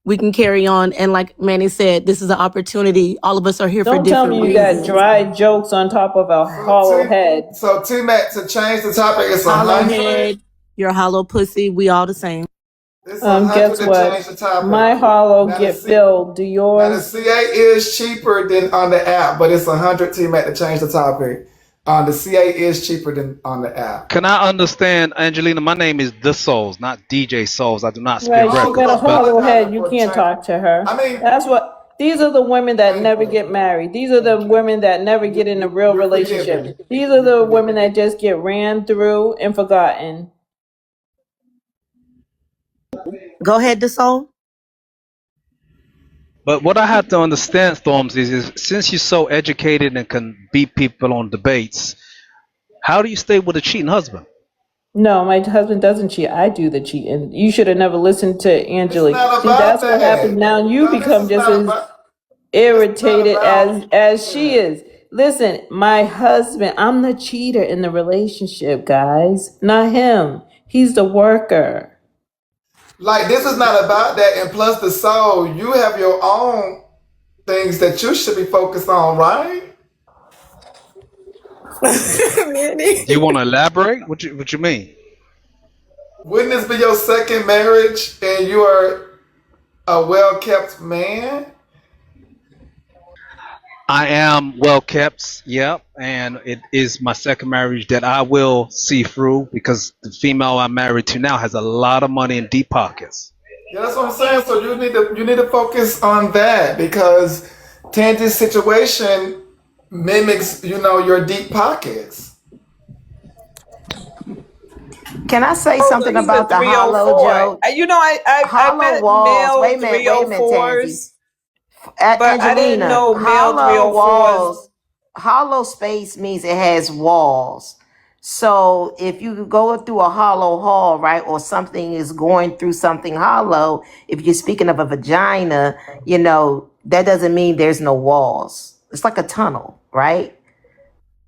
We can carry on. And like Manny said, this is an opportunity. All of us are here for Don't tell different me you got reasons. dry jokes on top of a So, hollow head. T-Mac, to change the topic, it's Hollow 100. head, you're hollow pussy. We all the same. It's 100 Guess to change the what? topic. My hollow Now the get C, filled. Do now the yours? CA is cheaper than on the app, but it's 100 T-Mac to change the topic. The CA is cheaper than on the app. Can I understand, Angelina? My name is The Souls, not DJ Souls. I do not spin Right, she We got a records. But hollow head. apologize You for can't change. talk to her. I mean, That's what. These are the women that thank never you. get married. These are the Thank you. women that never get in a real You're relationship. forgiven. These are You're the women forgiven. that just get ran through and forgotten. Go ahead, DeSoul. what I have to understand, Storms, is since you're so educated and can beat people on debates, How do you stay with a cheating husband? No, my husband doesn't cheat. I do the cheating. You should have never listened to It's Angela. not See, about that's what happens that. now. You No, this become is just not as about. It's not irritated about. as she Yeah. is. Listen, my husband, I'm the cheater in the relationship, guys, not him. He's the worker. Like this is not about that. And plus, the soul, you have your own things that you should be focused on, right? Manny. Do you want to elaborate? What you mean? Wouldn't this be your second marriage and you are a well kept man? I am well kept, yep, and it is my second marriage that I will see through because the female I'm married to now has a lot of money in deep pockets. Yeah, that's what I'm saying. So you need to focus on that because Tandy's situation mimics, your deep pockets. Can I say Oh, so something he's a about the hollow 304. Joe? You know, I Hollow met walls. male Wait a minute, Tansy. 304s, but I didn't Angelina, know male hollow 304s. walls, hollow space means it has walls. So if you go through a hollow hall, right, or something is going through something hollow, if you're speaking of a vagina, that doesn't mean there's no walls. It's like a tunnel, right?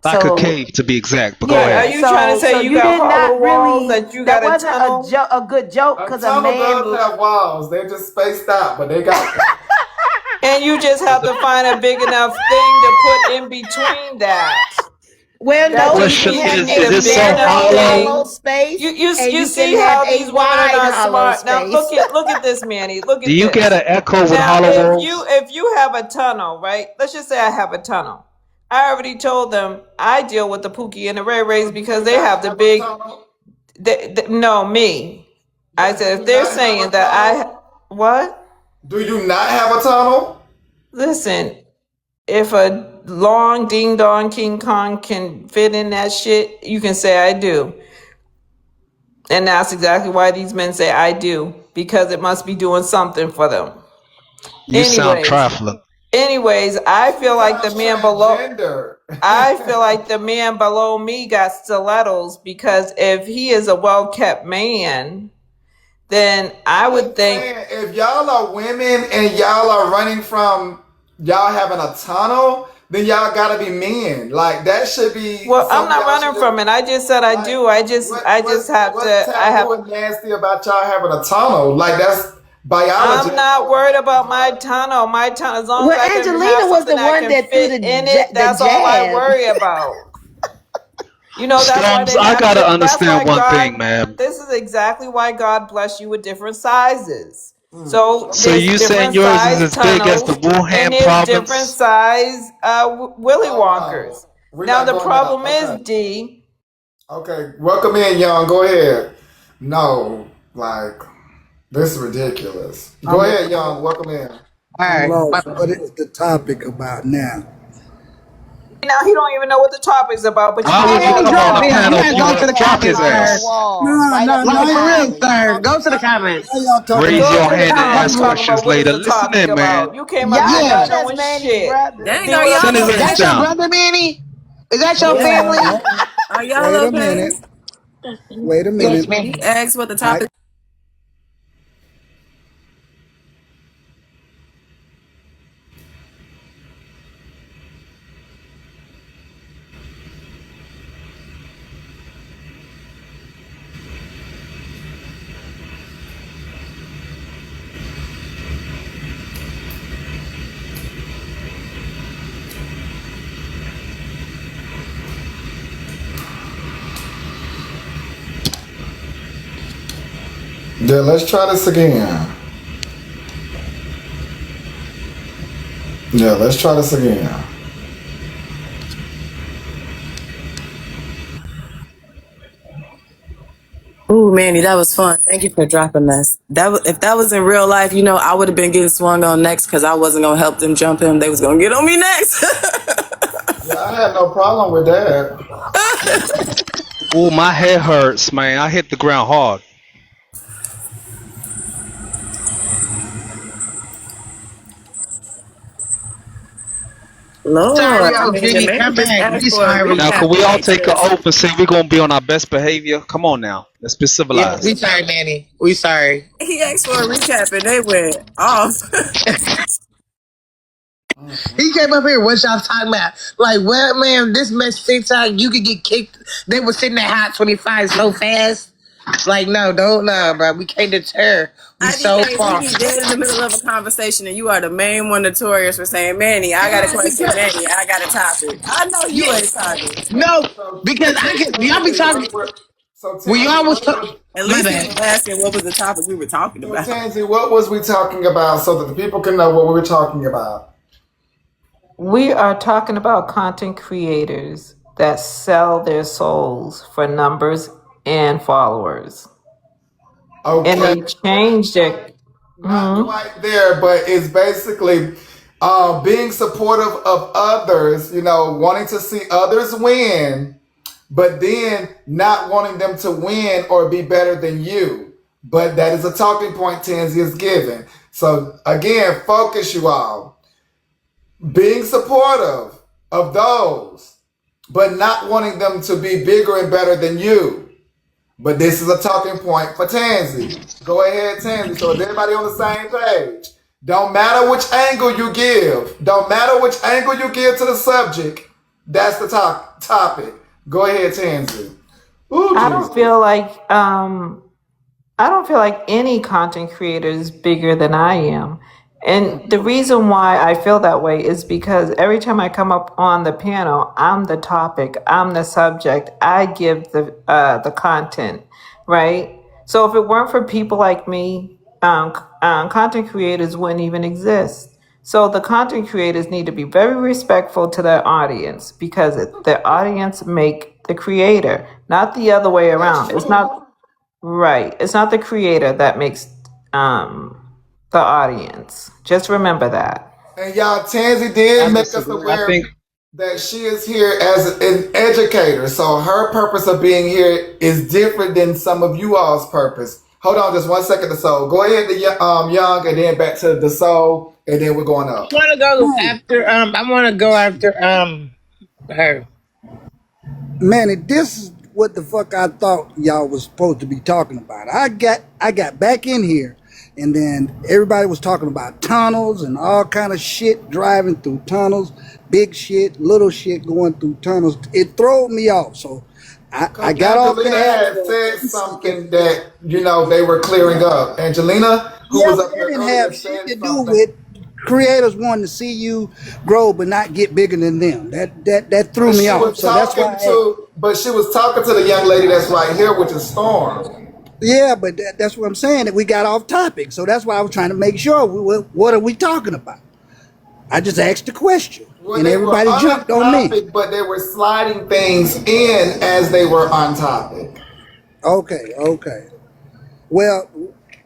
Like a So cave to be exact, but go But are yeah, ahead. you trying to so say you you got did hollow not walls, really. that you That got a wasn't tunnel? a good joke A because a tunnel man. does have walls. They're just spaced out, but they got them. And you just have to find a big enough thing to put in between that. Well, The no, That you just can question means have you is: need a Is a it big so enough narrow hollow? hollow thing. space, and You you can see have how a these women wide are hollow smart. Now space. look at this, Manny. Look Do at you get this. an echo with Now hollow walls? if you have a tunnel, right? Let's just say I have a tunnel. I already told them I deal with the Pookie and the Ray Rays So do because you they not have the have a big. tunnel? No, me. I Yeah, do said if you they're not have saying a that tunnel? what? Do you not have a tunnel? Listen, if a long ding dong King Kong can fit in that shit, you can say I do. And that's exactly why these men say I do, because it must be doing something for them. You sound Anyways, trifling. I She feel like the sounds man below transgender. I feel like the man below me got stilettos because if he is a well kept man, then I I'm would just think. saying, if y'all are women and y'all are running from y'all having a tunnel, then y'all gotta be men. Like that should be Well, I'm something not y'all should running just from it. I just said I like. do. I just have What's to. I have. taboo and nasty about y'all having a tunnel? Like that's biology. I'm That's not not what worried humans about my are. tunnel. My tunnel, as long as Well, I can have Angelina was something the that one can that threw fit in it, the that's all I jab. worry about. That's why Storms, they I have gotta that's why understand one thing, God, man. this is exactly why God bless you with different sizes. So So there's you saying different yours is size as big as the tunnels and Wuhan there's different province? size Willy Oh Wonkers. no, we're Now not the going there. problem is Okay, D. okay. Welcome in, young. Go ahead. No, like this is ridiculous. Go I'm ahead, young. Welcome in. all I'm right. lost. What is the topic about now? Now he don't even know what the topic's about, but you Why can would you Let him ask come on drop the now. in. You panel if guys you go want to to the drop his comments Hollow first. ass? walls, No, right no, up the no. Like for Y'all, real, alley. sir. Go to the comments. now y'all talking Raise Go your to about the hand and comments, ask talk Like, about questions what is later. the Listen topic in, about. man. You came up here Y'all not know yeah. that's knowing Manny's shit. brother. Dang, See are what Send y'all I'm his okay? ass That's your down. brother, Manny? Is that your hold Yeah. family? on. Are y'all Wait a okay? minute. Wait a Yes, minute. He man. asked what the I topic. Yeah, let's try this again. Yeah, let's try this again. Ooh, Manny, that was fun. Thank you for dropping us. If that was in real life, I would have been getting swung on next because I wasn't gonna help them jump him. They was gonna get on me next. Yeah, I had no problem with that. Ooh, my head hurts, man. I hit the ground hard. Lord, Sorry, I yo, mean, the Jenny, man come just back. asked We for a sorry. Now, recap can we all tonight, take an sis. oath and say we're gonna be on our best behavior? Come on now, let's be Yeah, we civilized. sorry, Manny. We sorry. He asked for a recap and they went off. He came up here. What y'all talking about? Like, what, man? This mess TikTok, you could get kicked. They were sitting at Hot 25 so fast. Like, no, don't, no, bro. We can't deter. We so IDK, we far. be dead in the middle of a conversation, and you are the main one notorious for saying, Manny, I got a question. Manny, I got a topic. I know you Yeah. ain't talking. No, So, because I can, y'all be Tansy, talking. When Tansy, y'all was what talking, was At my least he was bad. asking what was the topic we were talking so about. Tansy, what was we talking about so that the people can know what we were talking about? We are talking about content creators that sell their souls for numbers and followers. And Okay, they change their. not Mhm. quite there, but it's basically being supportive of others. Wanting to see others win, but then not wanting them to win or be better than you. But that is a talking point Tansy is giving. So again, focus you all. Being supportive of those, but not wanting them to be bigger and better than you. But this is a talking point for Tansy. Go ahead, Tansy. So is everybody on the same page? Don't matter which angle you give. Don't matter which angle you give to the subject. That's the topic. Go ahead, Tansy. Ooh, I Jesus. don't feel like I don't feel like any content creator is bigger than I am. And the reason why I feel that way is because every time I come up on the panel, I'm the topic, I'm the subject, I give the content, right? So if it weren't for people like me, content creators wouldn't even exist. So the content creators need to be very respectful to their audience because the audience make the creator, not the other way That's around. It's true. not right. It's not the creator that makes the audience. Just remember that. And y'all, Tansy I did make us disagree. I aware think that she is here as an educator. So her purpose of being here is different than some of you all's purpose. Hold on just 1 second, the soul. Go ahead to Young and then back to the soul, and then we're going up. I want to go after, I want to go after, her. Manny, this is what the fuck I thought y'all was supposed to be talking about. I got back in here, and then everybody was talking about tunnels and all kind of shit, driving through tunnels, big shit, little shit going through tunnels. It threw me off, so I Because got off the Angelina app had for a said few seconds. something that, they were clearing up. Angelina, who Yeah, was but up that here didn't earlier, have shit said to do something. with creators wanting to see you grow but not get bigger than them. That threw But me she off. was So that's talking why I asked. to, but she was talking to the young lady that's right here, which is Storm. Yeah, but that's what I'm saying, that we got off topic. So that's why I was trying to make sure what are we talking about. I just asked the question, Well, and they were everybody on jumped on me. topic, but they were sliding things in as they were on topic. Okay, okay. Well,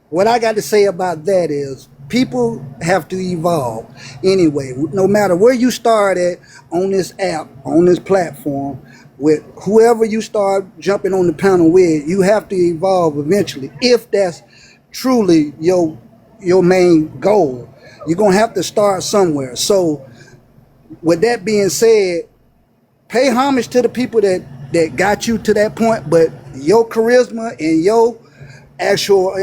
what I got to say about that is people have to evolve anyway. No matter where you start at on this app, on this platform, with whoever you start jumping on the panel with, you have to evolve eventually. If that's truly your main goal, you're gonna have to start somewhere. So, with that being said, pay homage to the people that got you to that point, but your charisma and your actual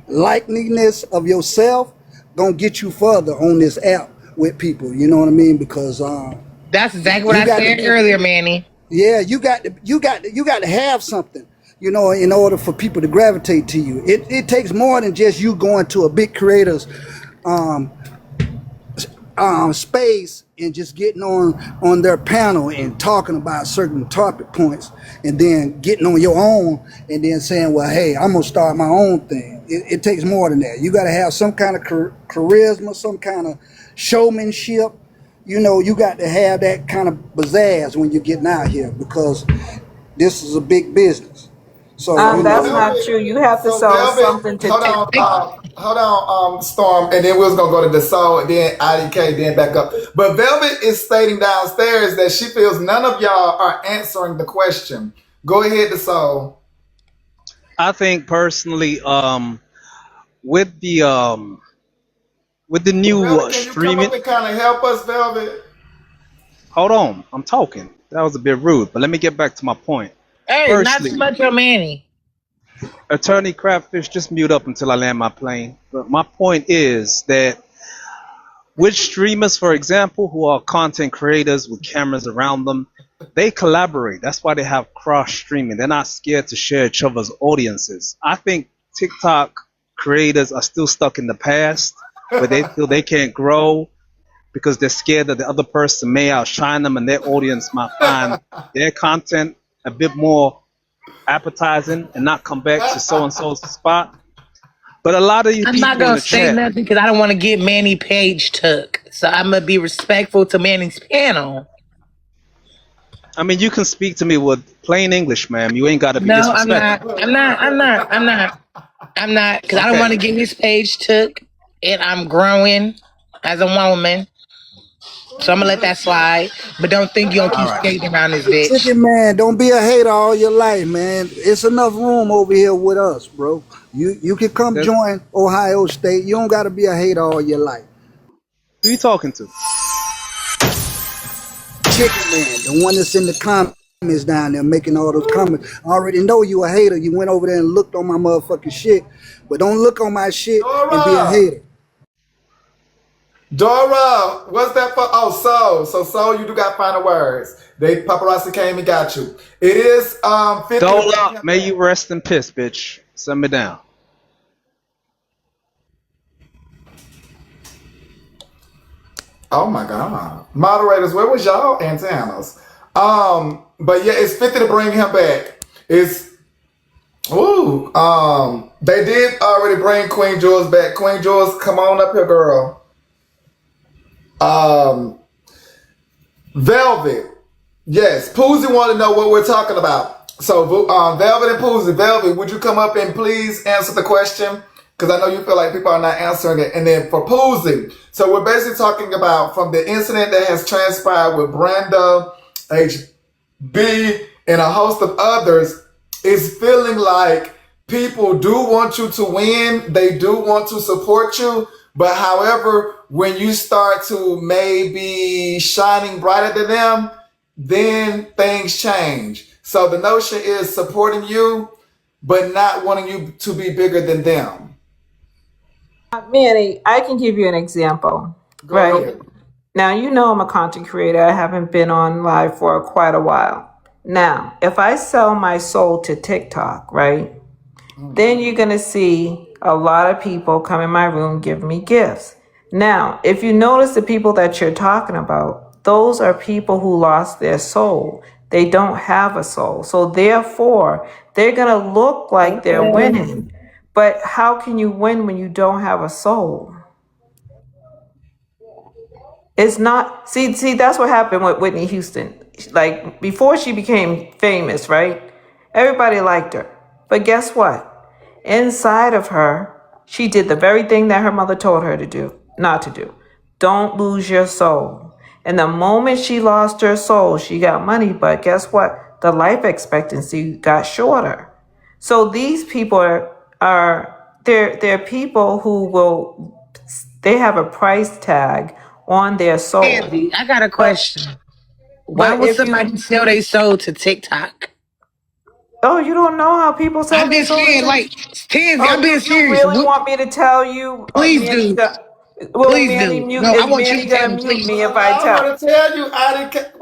likeliness of yourself gonna get you further on this app with people. You know what I mean? Because That's exactly what you I got said to, earlier, Manny. yeah, you got to have something. In order for people to gravitate to you, it takes more than just you going to a big creator's um, space and just getting on their panel and talking about certain topic points, and then getting on your own and then saying, well, hey, I'm gonna start my own thing. It takes more than that. You got to have some kind of charisma, some kind of showmanship. You got to have that kind of pizzazz when you're getting out here, because this is a big business. So So That's not Velvet, true. You have to so sell Velvet, something to take. hold on, Storm, and then we was gonna go to the soul, and then IDK, then back up. But Velvet is stating downstairs that she feels none of y'all are answering the question. Go ahead, the soul. I think personally, with the with the new Velvet, can you come up streaming. and kind of help us, Velvet? Hold on, I'm talking. That was a bit rude, but let me get back to my point. Hey, not too Firstly, much on Manny. Attorney Crabfish, just mute up until I land my plane. But my point is that with streamers, for example, who are content creators with cameras around them, they collaborate. That's why they have cross streaming. They're not scared to share each other's audiences. I think TikTok creators are still stuck in the past where they feel they can't grow because they're scared that the other person may outshine them and their audience might find their content a bit more appetizing and not come back to so and so's spot. But a lot of you I'm not people in gonna the say chat, nothing because I don't want to get Manny page took. So I'm gonna be respectful to Manny's panel. I mean, you can speak to me with plain English, ma'am. You ain't got to be No, I'm disrespectful. not. I'm not because I don't want to Okay. get his page took, and I'm growing as a woman, so I'm gonna let that slide. But don't think you gonna All keep right. skating around this Hey, bitch. Chicken Man, don't be a hater all your life, man. It's enough room over here with us, bro. You can come There's, join Ohio State. You don't got to be a hater all your life. who you talking to? Chicken Man, the one that's in the comments down there making all those comments. I already know you a hater. You went over there and looked on my motherfucking shit. But don't look on my shit and be a Dora, hater. Dora, what's that for? Oh, so you do got final words. They paparazzi came and got you. It is 50 to bring Dola, him may you back. rest in peace, bitch. Send me down. Oh my God. Moderators, where was y'all antennas? But yeah, it's 50 to bring him back. It's they did already bring Queen Jules back. Queen Jules, come on up here, girl. Um Velvet. Yes, Poozy want to know what we're talking about. So, Velvet and Poozy, Velvet, would you come up and please answer the question? Because I know you feel like people are not answering it. And then for Poozy, so we're basically talking about from the incident that has transpired with Brenda, HB, and a host of others, is feeling like people do want you to win. They do want to support you. But however, when you start to maybe shining brighter than them, then things change. So the notion is supporting you, but not wanting you to be bigger than them. Manny, I can give you an example, Go right? ahead. Now, you know I'm a content creator. I haven't been on live for quite a while. Now, if I sell my soul to TikTok, right, then you're going to see a lot of people come in my room give me gifts. Now, if you notice the people that you're talking about, those are people who lost their soul. They don't have a soul. So therefore, they're going to look like they're winning. But how can you win when you don't have a soul? It's not, see, that's what happened with Whitney Houston. Like before she became famous, right? Everybody liked her. But guess what? Inside of her, she did the very thing that her mother told her to do, not to do. Don't lose your soul. And the moment she lost her soul, she got money, but guess what? The life expectancy got shorter. So these people they're people who will, they have a price tag on their soul. Tansy, I got a But question. Why but would if you, somebody sell their soul to TikTok? oh, you don't know how people sell I'm their just soul saying, to, like, Tansy, oh, I'm being you serious. really want me to tell you, Please Manny? do. Will Please Manny do. mute? No, I Is want you Manny to tell gonna me, mute me please. if I Allow tell? her to tell you. I didn't.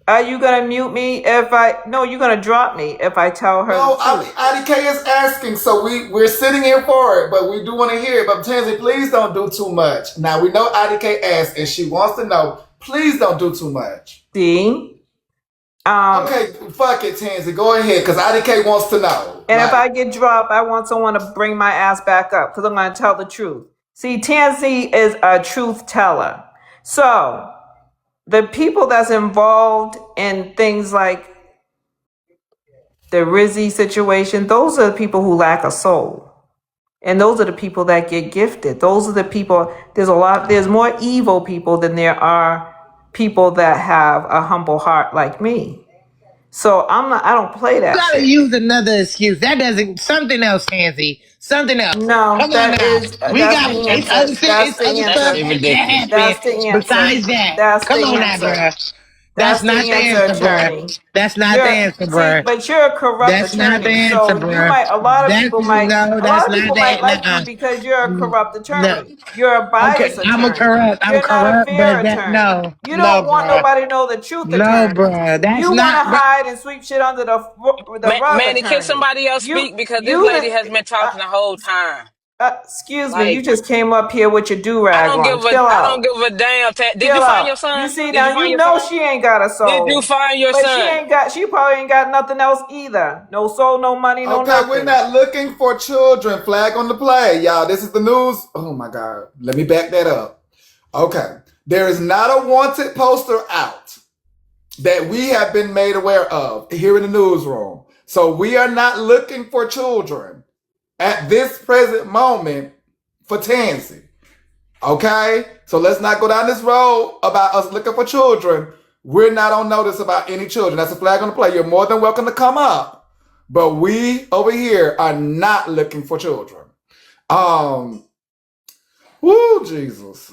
Are you gonna mute me if I? No, you're gonna drop me if I tell her the No, truth. IDK is asking, so we're sitting in for it, but we do want to hear it. But Tansy, please don't do too much. Now we know IDK asked, and she wants to know. Please don't do too much. See, Okay, fuck it, Tansy. Go ahead, because IDK wants to know. and if Like, I get dropped, I want someone to bring my ass back up because I'm gonna tell the truth. See, Tansy is a truth teller. So the people that's involved in things like the Rizzy situation, those are the people who lack a soul. And those are the people that get gifted. Those are the people, there's more evil people than there are people that have a humble heart like me. So I don't play You that gotta shit. use another excuse. That doesn't something else, Tansy. Something else. No, Come on now. We that's got the answer. That's it's the other That stuff answer. shit that ridiculous. happened That's the answer. besides that. That's Come the on now, answer. bruh. That's That's the not the answer, answer, bruh. attorney. That's not the answer, bruh. But you're a corrupt That's not the attorney. answer, So you bruh. might That's no, a that's lot of not people might that. like you Nuh-uh. because you're a corrupt No. attorney. You're a Okay, biased attorney. I'm You're not a corrupt, fair but that attorney. no, You no, don't want bruh. nobody to know the truth, No, attorney. bruh. That's You want not to hide and sweep shit under the rug, Manny, can attorney. somebody else You speak? Because this you lady has the been talking the whole time. excuse me. You Like, just came up here with your do rag on. Chill I don't out. give a damn. Did you Chill find your out. You son? see Did you now, find you your know son? she ain't got a Did you soul. find your But son? she probably ain't got nothing else either. No soul, no money, no Okay, we're nothing. not looking for children. Flag on the play, y'all. This is the news. Oh my God. Let me back that up. Okay. There is not a wanted poster out that we have been made aware of here in the newsroom. So we are not looking for children at this present moment for Tansy. Okay? So let's not go down this road about us looking for children. We're not on notice about any children. That's a flag on the play. You're more than welcome to come up. But we over here are not looking for children. Woo, Jesus.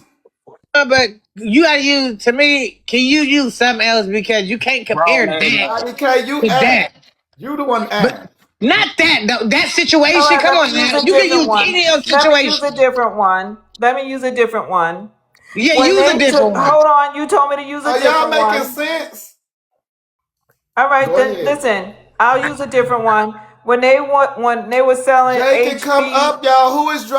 but you gotta use to me, can you use something else because you can't compare Grown ass that man. IDK, you to that. asked. You the one But asked. not that though. That All situation, right, come let on me use now. a You can different use one. any other Let me use situation. a different one. Let me use a different one. Yeah, When use a they took, different one. hold on, you told me to use a Are y'all different making one. sense? All right, Go then ahead. listen. I'll use a different one. When they were selling Jay can come HB, up, y'all. Who is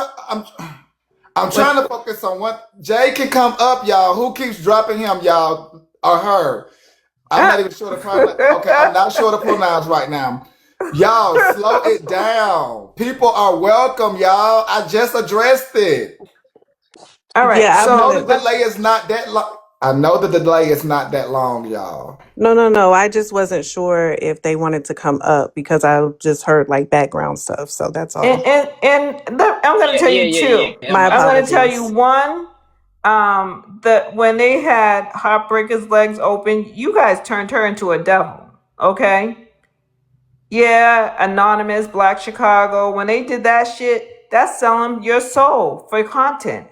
I'm when trying to focus on what Jay can come up, y'all. Who keeps dropping him, y'all, or her? I'm not even sure to pronounce. Okay, I'm not sure to pronounce right now. Y'all, slow it down. People are welcome, y'all. I just addressed it. all right, Yeah, I I'm know gonna. the delay is not that long. I know the delay is not that long, y'all. No, no, no. I just wasn't sure if they wanted to come up because I just heard like background stuff. So that's all. I'm going to tell you two. Yeah. My My I'm going bad. to tell you apologies. one. When they had Heartbreaker's legs open, you guys turned her into a devil. Okay. Yeah, Anonymous, Black Chicago. When they did that shit, that's selling your soul for content.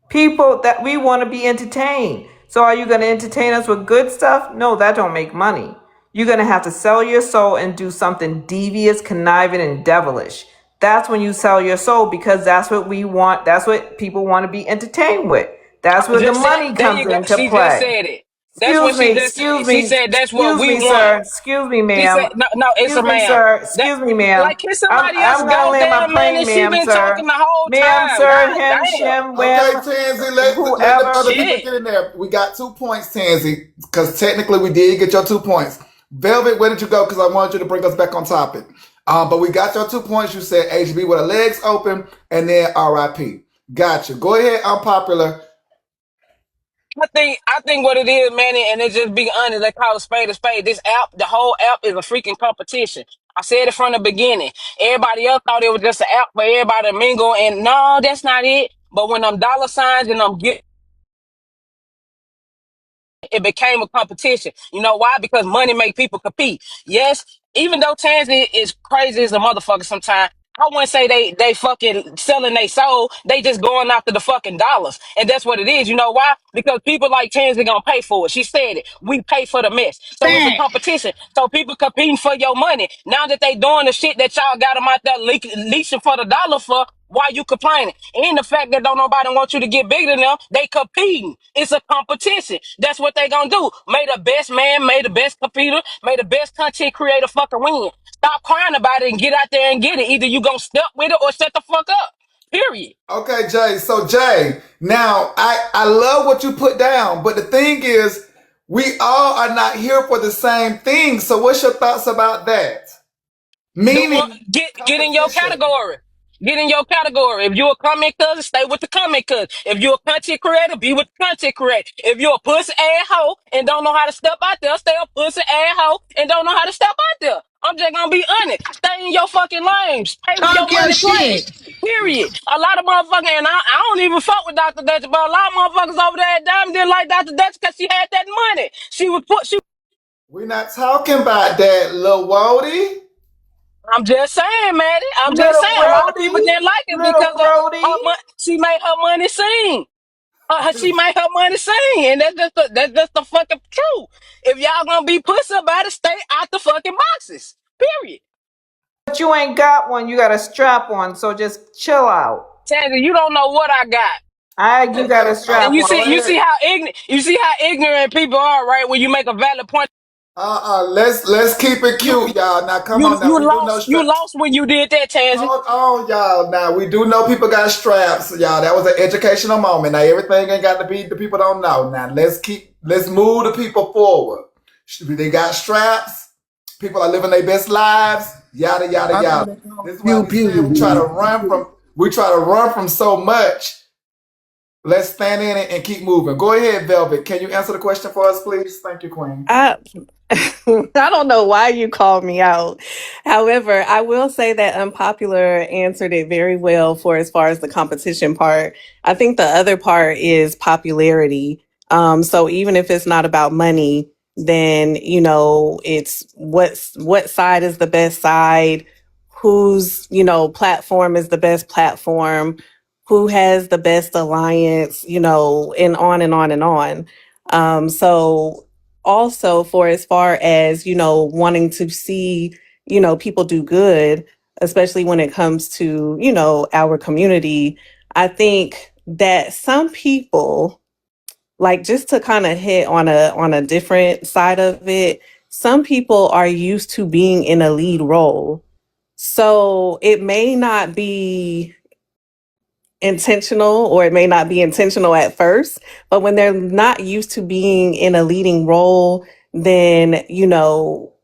People that we want to be entertained. So are you going to entertain us with good stuff? No, that don't make money. You're going to have to sell your soul and do something devious, conniving, and devilish. That's when you sell your soul because that's what we want. That's what people want to be entertained with. That's I where the just said, money there comes you go. into She just play. said it. That's what she just said. She said that's what Excuse we me, want. sir. Excuse me, She said, ma'am. no, no, it's a Excuse me, ma'am. sir. That, Excuse me, ma'am. like, can somebody else I'm go gonna land my there, man? And plane, she ma'am, been sir. talking the whole Ma'am, time. sir, God him, damn. shim, Okay, whim, Tansy, let the whoever. other people Shit. get in there. We got 2 points, Tansy, because technically we did get your 2 points. Velvet, where did you go? Because I wanted you to bring us back on topic. But we got your 2 points. You said HB with her legs open and then RIP. Got you. Go ahead, unpopular. I think what it is, Manny, and it just be honest, they call a spade a spade. This app, the whole app is a freaking competition. I said it from the beginning. Everybody else thought it was just an app for everybody to mingle, and no, that's not it. But when them dollar signs and them get it became a competition. You know why? Because money make people compete. Yes, even though Tansy is crazy as a motherfucker sometimes, I wouldn't say they fucking selling their soul. They just going after the fucking dollars. And that's what it is. You know why? Because people like Tansy gonna pay for it. She said it. We pay for the mess. So it's a Fact. competition. So people competing for your money. Now that they doing the shit that y'all got them out there leeching for the dollar for, why you complaining? And the fact that don't nobody want you to get bigger than them, they competing. It's a competition. That's what they gonna do. May the best man, may the best computer, may the best content creator fucking win. Stop crying about it and get out there and get it. Either you gonna step with it or shut the fuck up. Period. Okay, Jay. So, Jay, now I love what you put down, but the thing is, we all are not here for the same thing. So, what's your thoughts about that? The one Meaning get in your competition. category. Get in your category. If you a comment cousin, stay with the comment cousin. If you a content creator, be with the content creator. If you a pussy ass hoe and don't know how to step out there, stay a pussy ass hoe and don't know how to step out there. I'm just gonna be honest. Stay in your fucking lanes. Pay with your Talk your money, play. shit. Period. A lot of motherfuckers, and I don't even fuck with Dr. Dutch, but a lot of motherfuckers over there at Diamond didn't like Dr. Dutch because she had that money. She was put. She We're not talking about that, Lil Wody. I'm just saying, Maddie. I'm just Little saying. A lot of people Brody, didn't like it little because of her Brody. she made her money sing. She made her money sing, and that's the fucking truth. If y'all gonna be pussy about it, stay out the fucking boxes. Period. But you ain't got one. You got a strap on, so just chill out. Tansy, you don't know what I got. You got a And strap you on. see, Go you ahead. see how ignorant, people are, right? When you make a valid point, Let's keep it you cute, y'all. Now, come you on. Now, you we do know lost, you strap. lost when you did that, Tansy. Hold on, y'all. Now we do know people got straps, y'all. That was an educational moment. Now everything ain't got to be the people don't know. Now let's move the people forward. They got straps. People are living their best lives. Yada yada I know yada. they call This it is why pew we said pew, man. we try to run from so much. Let's stand in it and keep moving. Go ahead, Velvet. Can you answer the question for us, please? Thank you, Queen. I I don't know why you called me out. However, I will say that Unpopular answered it very well for as far as the competition part. I think the other part is popularity. So even if it's not about money, then it's what side is the best side, whose platform is the best platform, who has the best alliance, and on and on and on. So also for as far as wanting to see people do good, especially when it comes to our community, I think that some people, like, just to kind of hit on a different side of it, some people are used to being in a lead role, so it may not be intentional, or it may not be intentional at first, but when they're not used to being in a leading role, then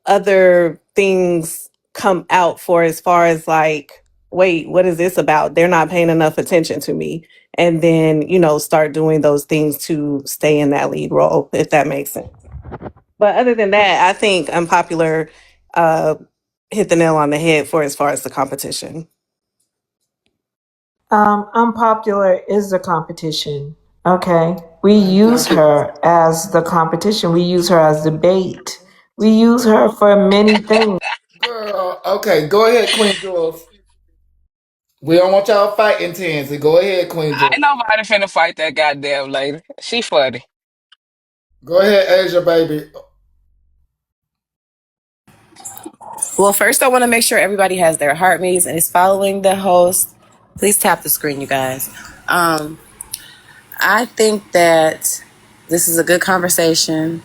other things come out, for as far as like, wait, what is this about? They're not paying enough attention to me. And then start doing those things to stay in that lead role, if that makes sense. But other than that, I think Unpopular uh hit the nail on the head for as far as the competition. Unpopular is the competition. Okay. We Thank use you. her as the competition. We use her as the bait. We use her for many things. Girl, okay, go ahead, Queen Jules. We don't want y'all fighting, Tansy. Go ahead, Queen Ain't Jules. nobody finna fight that goddamn lady. She funny. Go ahead, Asia, baby. Well, first, I want to make sure everybody has their heart meets and is following the host. Please tap the screen, you guys. Um, I think that this is a good conversation,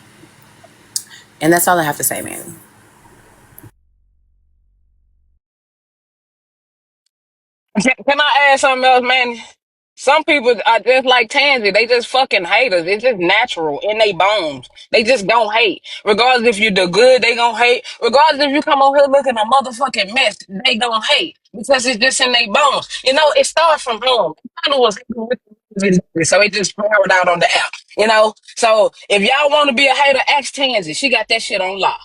and that's all I have to say, man. Can I add something else, man? Some people are just like Tansy. They just fucking haters. It's just natural in their bones. They just don't hate. Regardless if you do good, they gonna hate. Regardless if you come over here looking a motherfucking mess, they gonna hate. Because it's just in their bones. It starts from home. It kind of was so it just poured out on the app. So if y'all want to be a hater, ask Tansy. She got that shit on lock.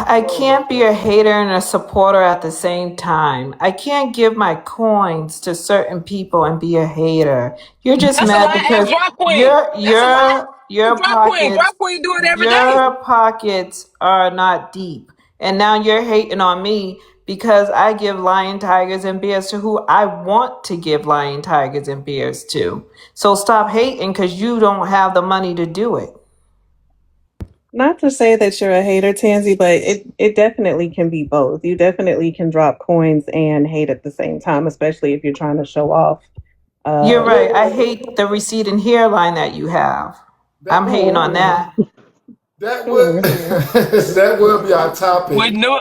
I Oh, can't be a hater and a supporter at the same time. I can't give my coins to certain people and be a hater. You're just That's a mad lie. Ask because Drop Queen. That's a lie. Ask Drop Queen. Drop Queen do it every day. your pockets are not deep. And now you're hating on me because I give lion, tigers, and bears to who I want to give lion, tigers, and bears to. So stop hating because you don't have the money to do it. Not to say that you're a hater, Tansy, but it definitely can be both. You definitely can drop coins and hate at the same time, especially if you're trying to show off. You're Uh, right. I hate the receding hairline that you have. that I'm hating on that. that would mhm. that will be our topic. We knew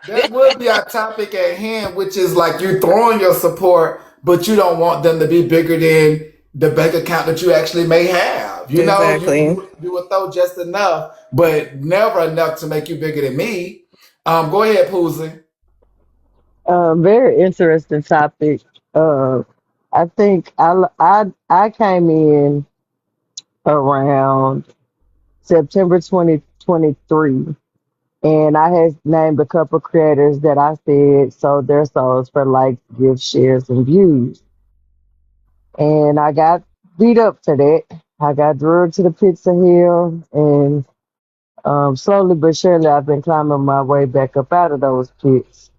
That would be our topic at hand, which is like you throwing your support, but you don't want them to be bigger than the bank account that you actually may have. Exactly. You would throw just enough, but never enough to make you bigger than me. Go ahead, Poozy. Very interesting topic. Uh, I think I came in around September 2023, and I had named a couple creators that I said sold their souls for likes, gifts, shares, and views, and I got beat up for that. I got drugged to the pits of hell, and slowly but surely, I've been climbing my way back up out of those pits.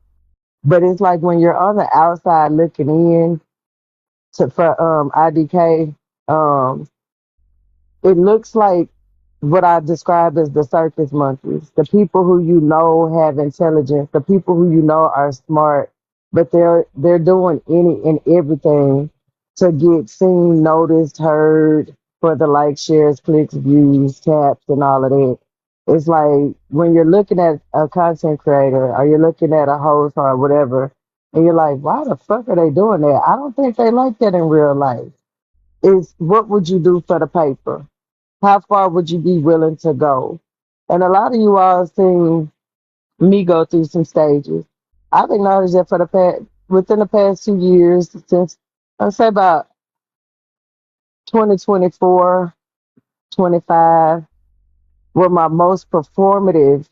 But it's like when you're on the outside looking in for IDK, um, it looks like what I describe as the circus monkeys, the people who you know have intelligence, the people who you know are smart, but they're doing any and everything to get seen, noticed, heard for the likes, shares, clicks, views, taps, and all of that. It's like when you're looking at a content creator or you're looking at a host or whatever, and you're like, why the fuck are they doing that? I don't think they like that in real life. Is what would you do for the paper? How far would you be willing to go? And a lot of you all seen me go through some stages. I've acknowledged that for the past within the past 2 years, since I'd say about 2024, 25, were my most performative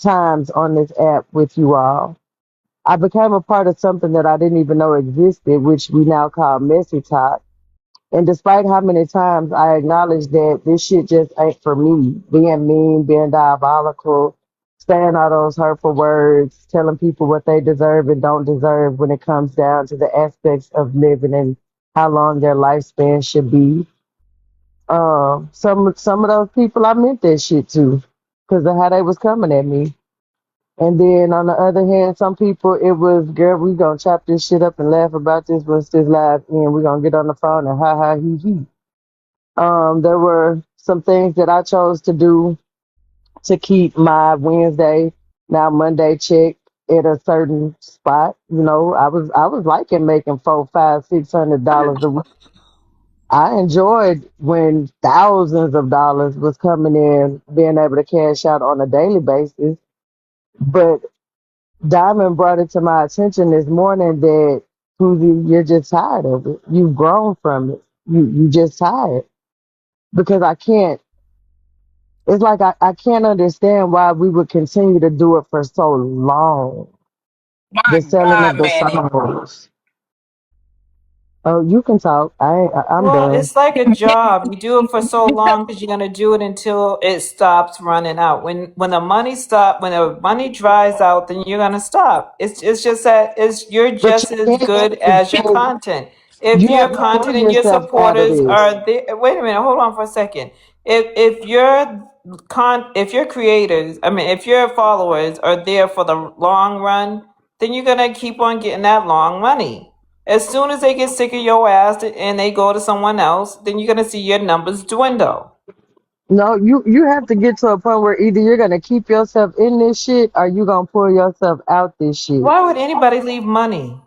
times on this app with you all. I became a part of something that I didn't even know existed, which we now call Messy Talk. And despite how many times I acknowledge that this shit just ain't for me, being mean, being diabolical, saying all those hurtful words, telling people what they deserve and don't deserve when it comes down to the aspects of living and how long their lifespan should be. Some of those people I meant that shit to because of how they was coming at me. And then on the other hand, some people it was, girl, we gonna chop this shit up and laugh about this once this live and we gonna get on the phone and ha ha he he. There were some things that I chose to do to keep my Wednesday, now Monday check at a certain spot. You know, I was liking making $400, $500, $600 a week. I enjoyed when thousands of dollars was coming in, being able to cash out on a daily basis. But Diamond brought it to my attention this morning that Susie, you're just tired of it. You've grown from it. You just tired because I can't. It's like I can't understand why we would continue to do it for so long. My The selling God, of the Manny. souls. Oh, you can talk. I'm Well, done. it's like a job. You do it for so long because you're gonna do it until it stops running out. When the money dries out, then you're gonna stop. It's just that it's you're But just you as good as your can't. content. If You your have to pull content and your yourself out of supporters this. are there, wait a minute, hold on for a second. If your creators, I mean, if your followers are there for the long run, then you're gonna keep on getting that long money. As soon as they get sick of your ass and they go to someone else, then you're gonna see your numbers dwindle. No, you have to get to a point where either you're gonna keep yourself in this shit or you gonna pull yourself out this shit. Why would anybody leave money?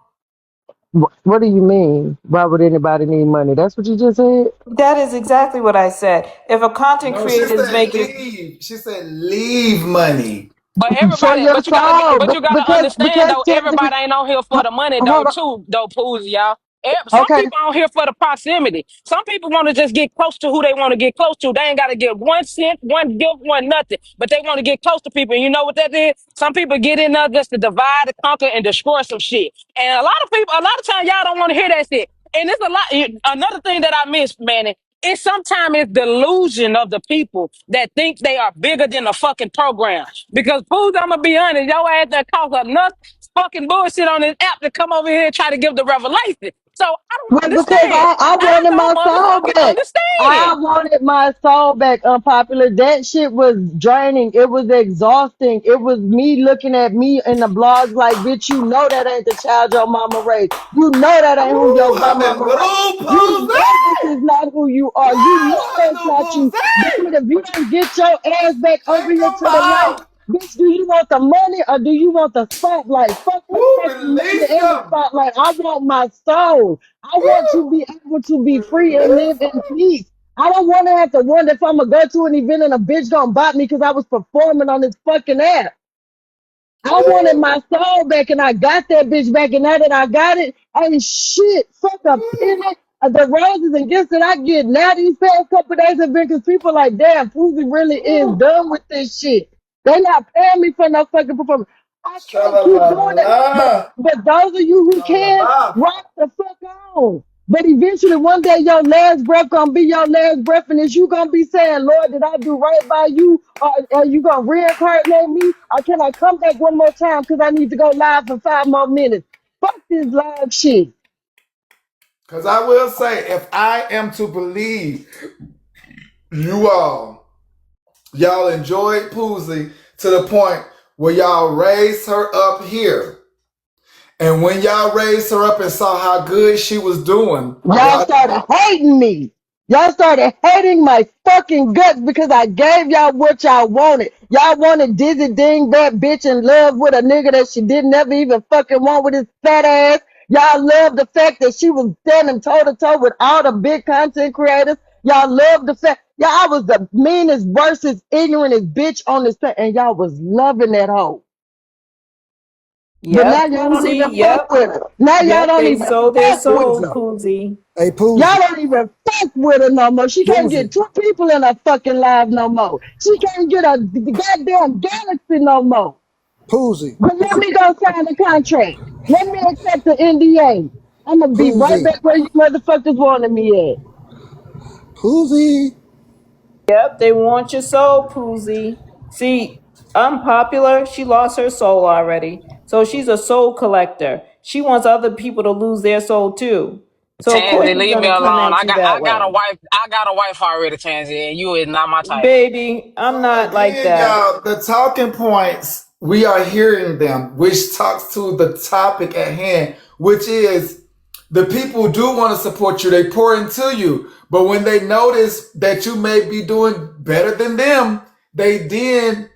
What do you mean? Why would anybody need money? That's what you just said. That is exactly what I said. If a content No, she creator is said making, leave. She said leave money. But For everybody, your soul, but you gotta understand because though, technically, everybody ain't on here for ho- the money though, hold on. too, though, Pools, y'all. Some Okay, people on here for the proximity. Some people want to just get close to who they want to get close to. They ain't got to get 1 cent, one gift, one nothing, but they want to get close to people. And you know what that is? Some people get in there just to divide, to conquer, and destroy some shit. And a lot of people, a lot of times, y'all don't want to hear that shit. And it's a lot. Another thing that I miss, man, it's sometimes it's delusion of the people that think they are bigger than the fucking program. Because fools, I'm gonna be honest, your ass that cause enough fucking bullshit on this app to come over here and try to give the revelation. So I don't well, because understand. I I wanted don't my soul motherfucking back. understand. I wanted my soul back. Unpopular. That shit was draining. It was exhausting. It was me looking at me in the blogs like, bitch, you know that ain't the child your mama raised. You know that ain't who your Ooh, grandmama raised. You hallelujah, know this is not who you are. You know Woo, that's not hallelujah, you. But if you don't get your ass back over take here them to the light, out. bitch, do you want the money or do you want the spotlight? Fuck the Woo, fucking money release and the them. spotlight. I want my soul. I want to Woo, be able to be free and release live in them. peace. I don't want to have to wonder if I'm gonna go to an event and a bitch gonna bot me because I was performing on this fucking app. I wanted Woo, my soul back and I got that bitch back and now that I got it, ain't shit. Fuck a woo. penny. The roses and gifts that I get now these past couple days have been because people like, damn, Fuzi really is Woo. done with this shit. They not paying me for no fucking performance. I can't keep doing that. Sha-la-la-la. But those of you who can, Sha-la-la. rock the fuck on. But eventually, one day, your last breath gonna be your last breath, and is you gonna be saying, "Lord, did I do right by you? Or are you gonna reincarnate me? Or can I come back one more time because I need to go live for 5 more minutes?" Fuck this live shit. Because I will say, if I am to believe you y'all enjoyed Poozy to the point where y'all raised her up here. And when y'all raised her up and saw how good she was doing, Y'all y'all started hating me. Y'all started hating my fucking guts because I gave y'all what y'all wanted. Y'all wanted Dizzy Dingbat bitch in love with a nigga that she didn't ever even fucking want with his fat ass. Y'all loved the fact that she was standing toe to toe with all the big content creators. Y'all loved the fact, yeah, I was the meanest, worstest, ignorantest bitch on this planet, and y'all was loving that hoe. But now Yep, y'all don't even Poozy. fuck Yep. with her. Now y'all Yep, don't they even sold their fuck with soul, her. Poozy. Hey, Y'all Poozy, don't even fuck with her no more. She can't get Poozy, two people in her fucking live no more. She can't get a goddamn galaxy no more. Poozy, But let me go sign the contract. Let me accept the NDA. I'm gonna be right Poozy, back where you motherfuckers wanted me at. Poozy. Yep, they want your soul, Poozy. See, unpopular, she lost her soul already. So she's a soul collector. She wants other people to lose their soul too. So of course Tansy, she's leave me gonna come alone. at you that I got a way. wife. I got a wife already, Tansy, and you is not my type. Baby, I'm So not like again, that. y'all, the talking points, we are hearing them, which talks to the topic at hand, which is the people do want to support you. They pour into you. But when they notice that you may be doing better than them, they then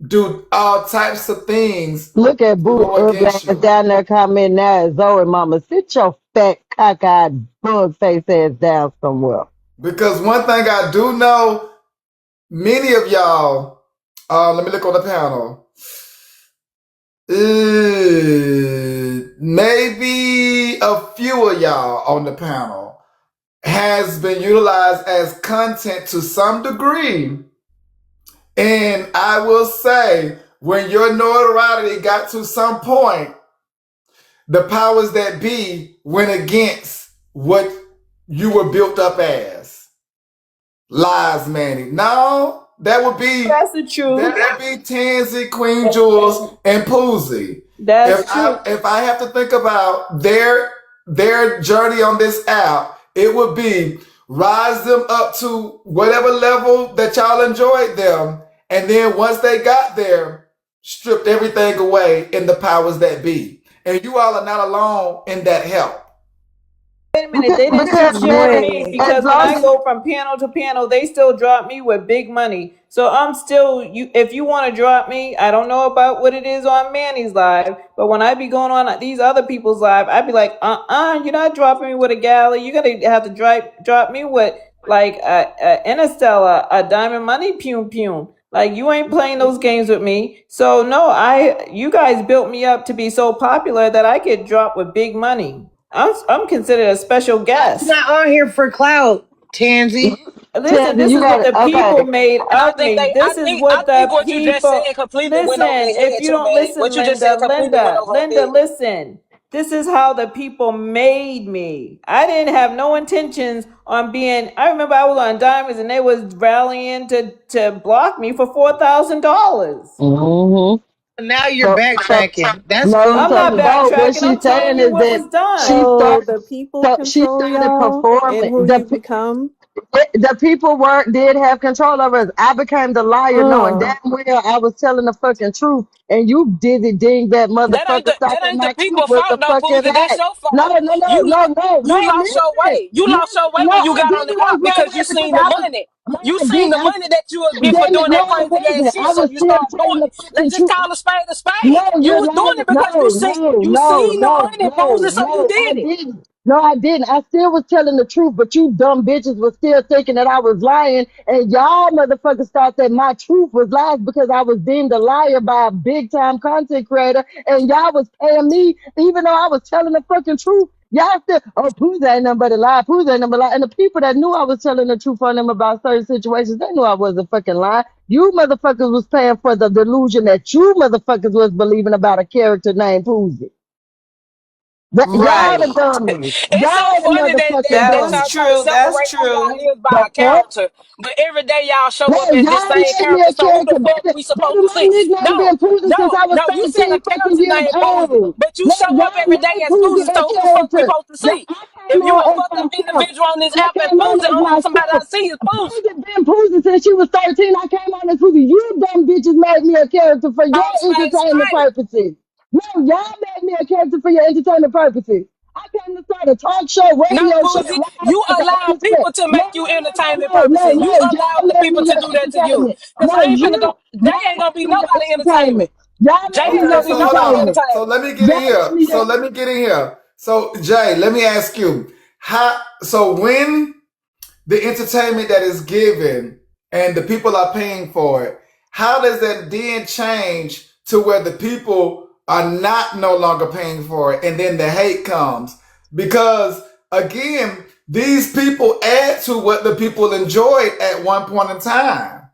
do all types of things Look at to Boo go ugly against ass you. down there commenting now at Zoe mama. Sit your fat cockeyed bug face ass down somewhere. Because one thing I do know, many of y'all, let me look on the panel. Maybe a few of y'all on the panel has been utilized as content to some degree. And I will say, when your notoriety got to some point, the powers that be went against what you were built up as. Lies, Manny. No, That's the truth. that would be Tansy, Queen Jules, and Poozy. That's true. If I have to think about their journey on this app, it would be rise them up to whatever level that y'all enjoyed them, and then once they got there, stripped everything away in the powers that be. And you all are not alone in that help. Wait a minute, they didn't do Because shit for Manny, me as because when long I as go from panel to panel, they still drop me with big money. So I'm still you. If you want to drop me, I don't know about what it is on Manny's live, but when I be going on these other people's live, I'd be like, you're not dropping me with a galley. You're gonna have to drop me with like a Interstellar, a Diamond Money, Pum Pum. Like you ain't playing those games with me. So no, you guys built me up to be so popular that I get dropped with big money. I'm considered a special You're guest. not on here for clout, Tansy. Listen, Tansy, this you is what got the it. people Okay. made And I of think me. This is I what think the what you just said people completely went over listen. their If head you too, don't Manny. What listen, you just said Linda, completely went Linda, over her Linda, head. listen. This is how the people made me. I didn't have no intentions on being. I remember I was on Diamonds and they was rallying to block me for $4,000. Mm-hmm. Now you're So backtracking. That's no, I'm cool. so not no. What backtracking. I'm she's telling saying you is what that was done. she So started. the people So she control started y'all and performing. who you become. The people were did have control over us. I became the liar, knowing Uh, damn well I was telling the fucking truth, and you dizzy ding that motherfucker thought That that ain't the my truth people was fault the though, fucking Pooja. That's lie. your No, fault. no, no, no, no, You no. lost your Listen, way. You lost your way no, when you I got on the didn't app lose my because you way because seen the I was. money. No, You I seen didn't. the money that you would get for Damn it, doing no, that I crazy ass wasn't. shit, I so was you still start telling doing the it. Let's fucking just truth. call a spade a No, spade. You you're was doing lying. it because No, no, you no, seen the no, money, no, Pooja, so you no, I did it. didn't. No, I didn't. I still was telling the truth, but you dumb bitches was still thinking that I was lying, and y'all motherfuckers thought that my truth was lies because I was deemed a liar by a big time content creator, and y'all was paying me even though I was telling the fucking truth. Y'all still, oh, Pooh ain't nothing but a lie. Pooh ain't nothing but a lie. And the people that knew I was telling the truth on them about certain situations, they knew I wasn't fucking lying. You motherfuckers was paying for the delusion that you motherfuckers was believing about a character named Pooh. Y'all the Right. dummies. It's so Y'all the funny motherfucking That that was y'all dummies. try to true. That's separate who true. y'all is by The a fuck? character, but every day y'all show up Hey, as this y'all same made me character. a So who the character, fuck baby. we Baby, supposed to my see? nickname No, been Pootie since no, I was no. You said 13 a fucking character years named Posey, old. but you No, show up y'all every day made as Pootie Posey. a So who the fuck we character. supposed to That see? I came If you a on as fucked up myself. individual on this I app as came on Posey, as only somebody I myself. see is Posey. Pootie been Pootie since she was 13. I came on as Pootie. You dumb bitches made me a character for your Cross face entertainment Spider. purposes. No, y'all made me a character for your entertainment purposes. I came to start a talk show, No, radio show, Poozy, live you like an allow entertainment. people to No, make you no, no, no, entertainment no, no, purposes. no. You allow Y'all other made people me to your do that to you. entertainment. Cause No, I ain't finna you, go. They y'all ain't gonna be made me nobody your entertainment. entertainment. Y'all Jay made ain't me Okay, gonna your be so hold nobody on. entertainment. So entertainment. let me get in Y'all made here. me So your let me get in here. So Jay, let me ask you, when the entertainment that is given and the people are paying for it, how does that then change to where the people are not no longer paying for it and then the hate comes? Because again, these people add to what the people enjoyed at one point in time.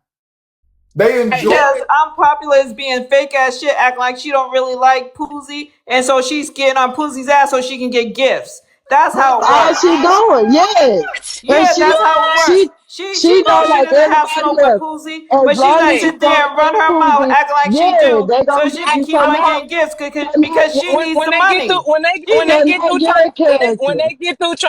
They Hey, enjoyed. Because Unpopular is being fake ass shit, acting like she don't really like Poozy, and so she's getting on Poozy's ass so she can get gifts. That's That's how it all she works. doing. Yes. what? And Yeah, that's how it works. she She she knows know she like doesn't have everybody smoke with else. Poozy, As but she's long gonna as Hey, she sit there and run celebrate her mouth, Pookie, acting like she yeah, do, they so gonna she give can you keep some on more. getting gifts So because she needs when the they get through money. she's a Nigerian when character.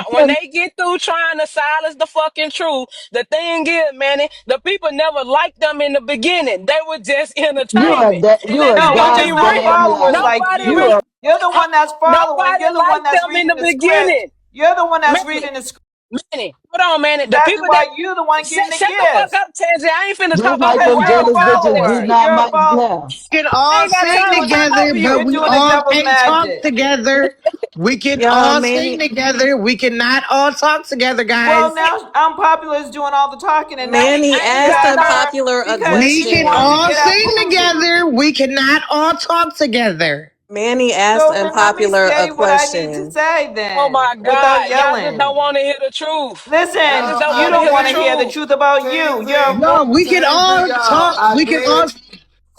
when they get through trying to silence the fucking truth, the thing is, man, the people never liked them in the beginning. They were just entertainment, and You let's a No, just we be just want goddamn real. followers lie. like Nobody You you. re- a You're the one that's following. nobody You're the one liked that's them in reading the the script. beginning. You're the one that's Manny, reading the script. Manny, hold on, Manny. The Exactly people that why you're the one getting the shut the fuck gifts. up, Tansy. I ain't finna talk just over like Because them nobody you're a else jealous talking bitches that follower. beating shit. out You're a Mike's follower. now. We can I all ain't got sing time to talk over together, but You're you. we doing the all devil's can't talk magic. together. We can Y'all, all sing Manny, together. We cannot all talk together, Well, guys. now Unpopular is doing all the talking, and now Manny you asked got her Unpopular a because We she can wants question. to all get at sing Poozy. together. We cannot all talk together. Manny asked So then let me Unpopular a say what I need to question. say Oh then, my without God, y'all just don't yelling. want to hear the truth. Y'all just Listen, don't you want to don't hear the want to hear the truth. truth about you. You're Tansy, a No, we can Tansy, all y'all. talk. We can all.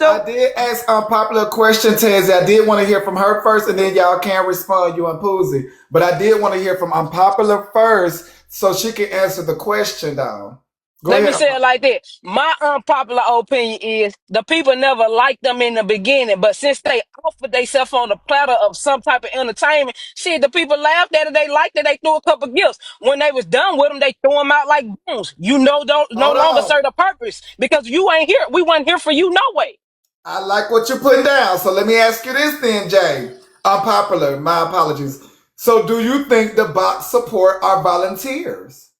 I so. did ask unpopular question, Tansy. I did want to hear from her first, and then y'all can respond, you and Poozy. But I did want to hear from unpopular first, so she can answer the question. Down. Go Let me ahead. say it like that. My unpopular opinion is the people never liked them in the beginning, but since they offered themselves on the platter of some type of entertainment, shit, the people laughed at it, they liked it, they threw a couple gifts. When they was done with them, they threw them out like bones. You know, don't no Hold longer on. serve the purpose because you ain't here. We weren't here for you no way. I like what you're putting down. So let me ask you this then, Jay. Unpopular. My apologies. So do you think the bots support our volunteers?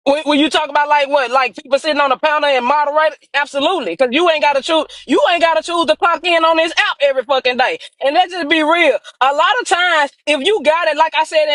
When you talk about like what, like people sitting on the counter and moderator, absolutely, because you ain't got to choose. You ain't got to choose to clock in on this app every fucking day. And let's just be real. A lot of times, if you got it, like I said,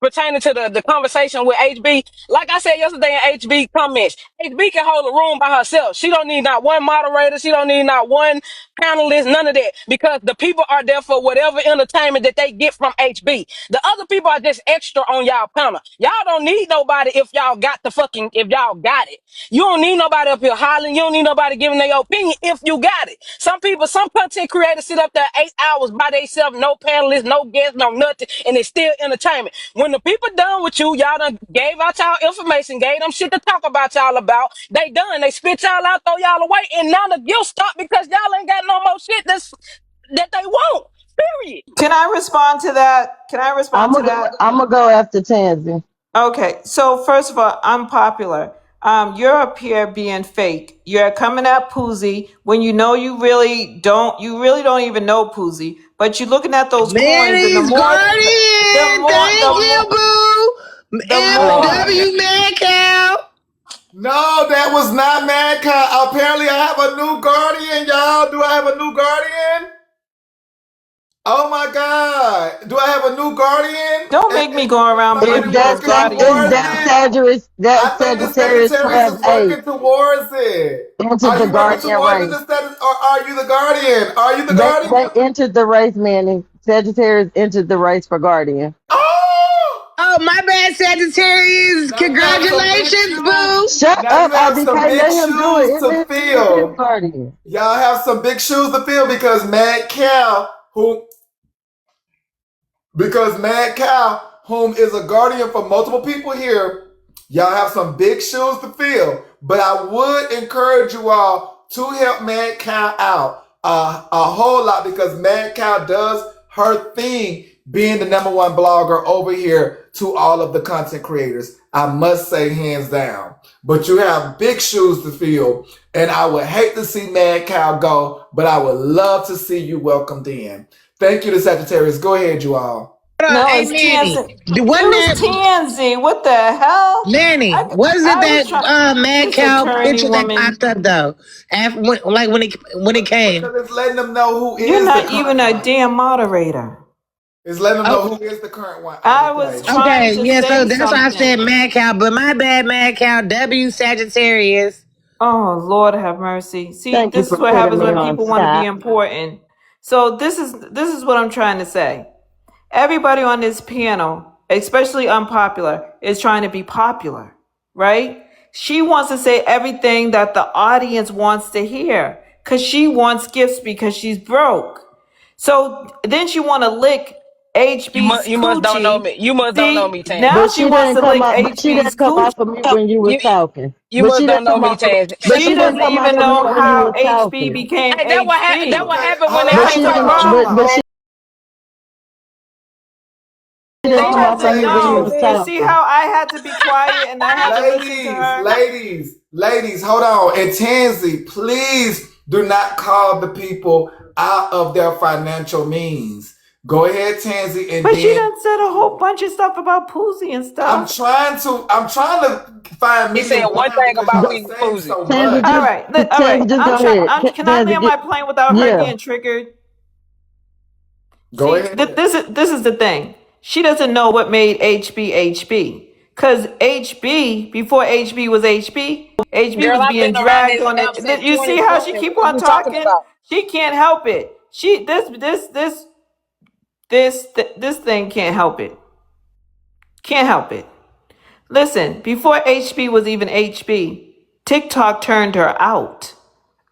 pertaining to the conversation with HB, like I said yesterday in HB comments, HB can hold a room by herself. She don't need not one moderator. She don't need not one panelist. None of that, because the people are there for whatever entertainment that they get from HB. The other people are just extra on y'all panel. Y'all don't need nobody if y'all got it. You don't need nobody up here hollering. You don't need nobody giving their opinion if you got it. Some content creators sit up there 8 hours by themselves, no panelists, no guests, no nothing, and it's still entertainment. When the people done with you, y'all done gave out y'all information, gave them shit to talk about y'all about. They done. They spit y'all out, throw y'all away, and now the guilt stop because y'all ain't got no more shit that they want. Period. Can I respond to that? Can I respond to that? I'm gonna go after Tansy. Okay, so first of all, unpopular. You're up here being fake. You're coming at Poozy when you know you really don't even know Poozy, but you're looking at those coins, and Manny's guardian. Thank you, boo. the more, FW man cow. No, that was not mankind. Apparently, I have a new guardian, y'all. Do I have a new guardian? Oh my God. Do I have a new guardian? don't make me go around Are being you people's working Is guardian. towards that it? Sagittarius? I That think the Sagittarius Sagittarius class is A working towards it. entered Are the you working Guardian towards it, race. the status, or are you the guardian? Are you the They guardian? entered the race, Manny. Sagittarius entered the race for Guardian. Oh! Oh, my bad, Sagittarius. Now you have some big Congratulations, shoes. boo. Shut Now you up, have some IBK. big Let him do shoes it. to It's his fill. Guardian. Y'all have some big shoes to fill because Mad Cow, who because Mad Cow, whom is a guardian for multiple people here, y'all have some big shoes to fill. But I would encourage you all to help Mad Cow out a whole lot, because Mad Cow does her thing being the #1 blogger over here to all of the content creators. I must say, hands down. But you have big shoes to fill, and I would hate to see Mad Cow go, but I would love to see you welcomed in. Thank you to Sagittarius. Go ahead, you all. No, Hey it's Manny, Tansy. It wasn't was that Tansy. What the hell? Manny? Was it I was that trying. Mad This Cow attorney picture that woman. popped up though? After when it came. Because it's letting them know who You're is the not even current a one. damn moderator. It's letting them Oh, know who is the current one on I the was page. trying okay, to yeah. So say that's why I said something. Mad Cow, but my bad, Mad Cow. W Sagittarius. Oh, Lord have mercy. See, Thank you this is for what putting happens me when on people want to be top. important. So this is what I'm trying to say. Everybody on this panel, especially unpopular, is trying to be popular, right? She wants to say everything that the audience wants to hear because she wants gifts because she's broke. So then she want to lick HB's You must don't know coochie. me. You must don't know See, me, now Tansy. But she she wants didn't to come lick up. But she HB's didn't come coochie. off of mute when you was You talking. you But must she don't didn't know come me, off of. Tansy. But Shut she She the didn't fuck doesn't up. come off even of know mute when you how was HB talking. became Hey, that HB. what Okay, happened when hold they on, But had she hold That's the talked didn't. on. about But problem. she didn't She come off Hold of on, doesn't mute when you know. was You ladies. see talking. how I had to be quiet and I had to listen to Ladies, her? ladies, ladies, hold on. And Tansy, please do not call the people out of their financial means. Go ahead, Tansy, and But she then done said a whole bunch of stuff about Poosie and stuff. I'm trying to find he said medium one ground thing because about y'all are me, saying Boozy. so Tansy, much. All just right, all right. Tansy, just I'm go trying. ahead. Can I Tansy, land get my plane without her yeah. getting triggered? Go See, ahead. this is the thing. She doesn't know what made HB HB. Cause HB before HB was HB Girl, was I've being been around dragged this on app it. since You see how she 2020. keep What is on you talking talking? about? She can't help it. She this thing can't help it. Can't help it. Listen, before HB was even HB, TikTok turned her out.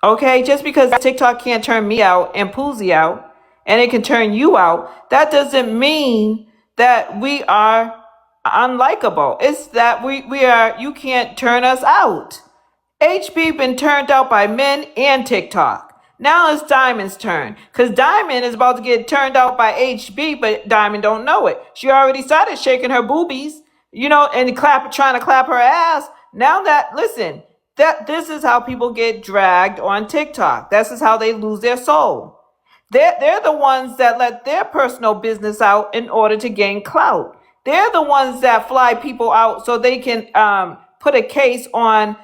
Okay? Just because TikTok can't turn me out and Poozy out, and it can turn you out, that doesn't mean that we are unlikable. It's that we are, you can't turn us out. HB been turned out by men and TikTok. Now it's Diamond's turn. Cause Diamond is about to get turned out by HB, but Diamond don't know it. She already started shaking her boobies, and trying to clap her ass. Now that listen, that this is how people get dragged on TikTok. This is how they lose their soul. They're the ones that let their personal business out in order to gain clout. They're the ones that fly people out so they can put a case on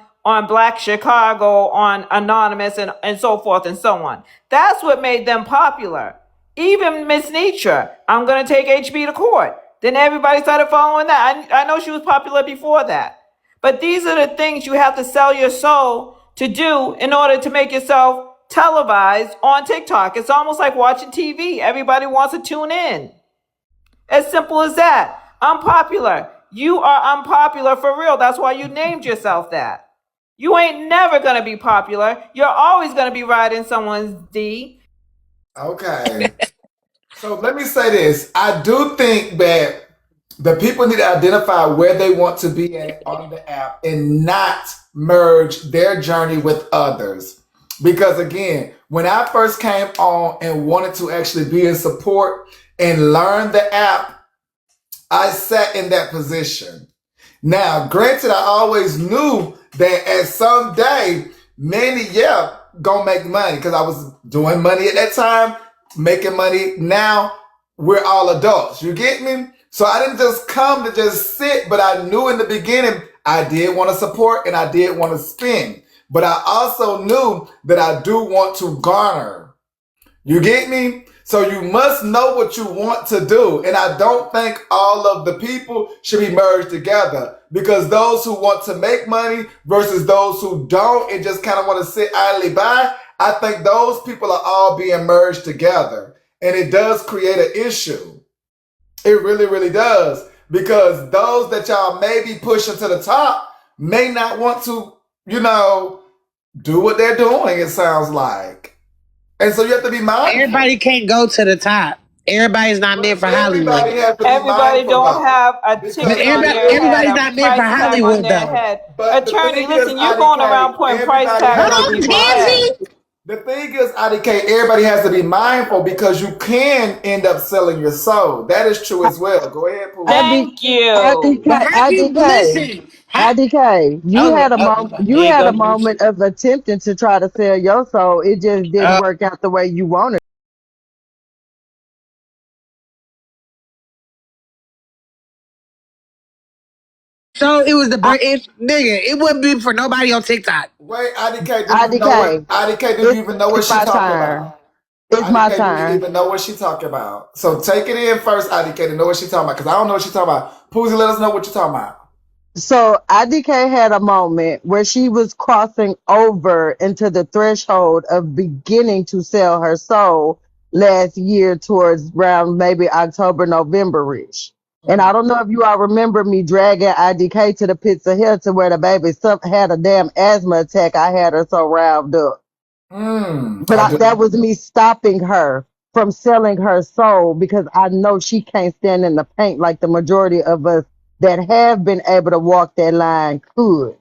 Black Chicago, on Anonymous, and so forth and so on. That's what made them popular. Even Miss Nietzsche, I'm going to take HB to court. Then everybody started following that. I know she was popular before that. But these are the things you have to sell your soul to do in order to make yourself televised on TikTok. It's almost like watching TV. Everybody wants to tune in. As simple as that. Unpopular. You are unpopular for real. That's why you named yourself that. You ain't never gonna be popular. You're always gonna be riding someone's D. Okay. So let me say this. I do think that the people need to identify where they want to be at on the app and not merge their journey with others. Because again, when I first came on and wanted to actually be in support and learn the app, I sat in that position. Now, granted, I always knew that at some day, Manny, yeah, gonna make money because I was doing money at that time, making money. Now we're all adults. You get me? So I didn't just come to just sit, but I knew in the beginning I did want to support and I did want to spend. But I also knew that I do want to garner. You get me? So you must know what you want to do. And I don't think all of the people should be merged together because those who want to make money versus those who don't and just kind of want to sit idly by, I think those people are all being merged together. And it does create an issue. It really, really does. Because those that y'all may be pushing to the top may not want to, do what they're doing, it sounds like. And so you have to be mindful. Everybody can't go to the top. Everybody's not But meant for everybody Hollywood. has to be Everybody mindful don't though, have a But because ticket on the their thing, head, everybody's a not meant for price tag on Hollywood their though. head. but the Attorney, thing is, listen, you're going around IDK, putting price everybody tags has on to Hold be on, people's head. Tansy. mindful. The thing is, IDK, everybody has to be mindful because you can end up selling your soul. That is true as well. Go ahead, Pooh. IDK, Thank you. But IDK, how you but IDK, listen? How IDK. okay, You there you had go, a Mooch. moment of attempting to try to sell your soul. It just didn't work out the way you wanted. So it was the I, nigga. It wouldn't be for nobody on TikTok. Wait, IDK, do you know what IDK. IDK? Do you It's even know what it's she my talking turn. about? It's my IDK, do you turn. even know what she talking about? So take it in first, IDK, to know what she talking about, because I don't know what she talking about. Poozy, let us know what you talking about. So IDK had a moment where she was crossing over into the threshold of beginning to sell her soul last year towards around maybe October, November-ish. And I don't know if you all remember me dragging IDK to the pits of hell to where the baby had a damn asthma attack. I had her so riled up. But I do. that was me stopping her from selling her soul because I know she can't stand in the paint like the majority of us that have been able to walk that line could.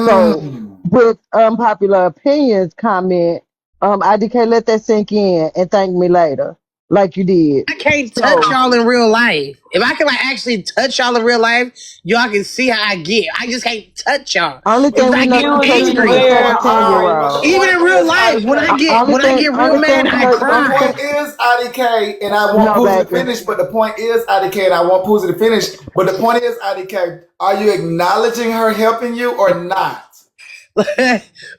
So Mm. with unpopular opinions comment, IDK let that sink in and thank me later, like you did. I can't touch So y'all in real life. If I can like actually touch y'all in real life, y'all can see how I get. I just can't touch y'all only But thing because we I know get you touching but is a the angry. Where point, 17-year but the old. Even point in real is, life, IDK. Only when I thing, get real only mad, thing we I know, The only cry. thing, point is, IDK, and I want no, Poozy to baby. finish, but the point is, IDK, and I want Poozy to finish, but the point is, IDK, are you acknowledging her helping you or not?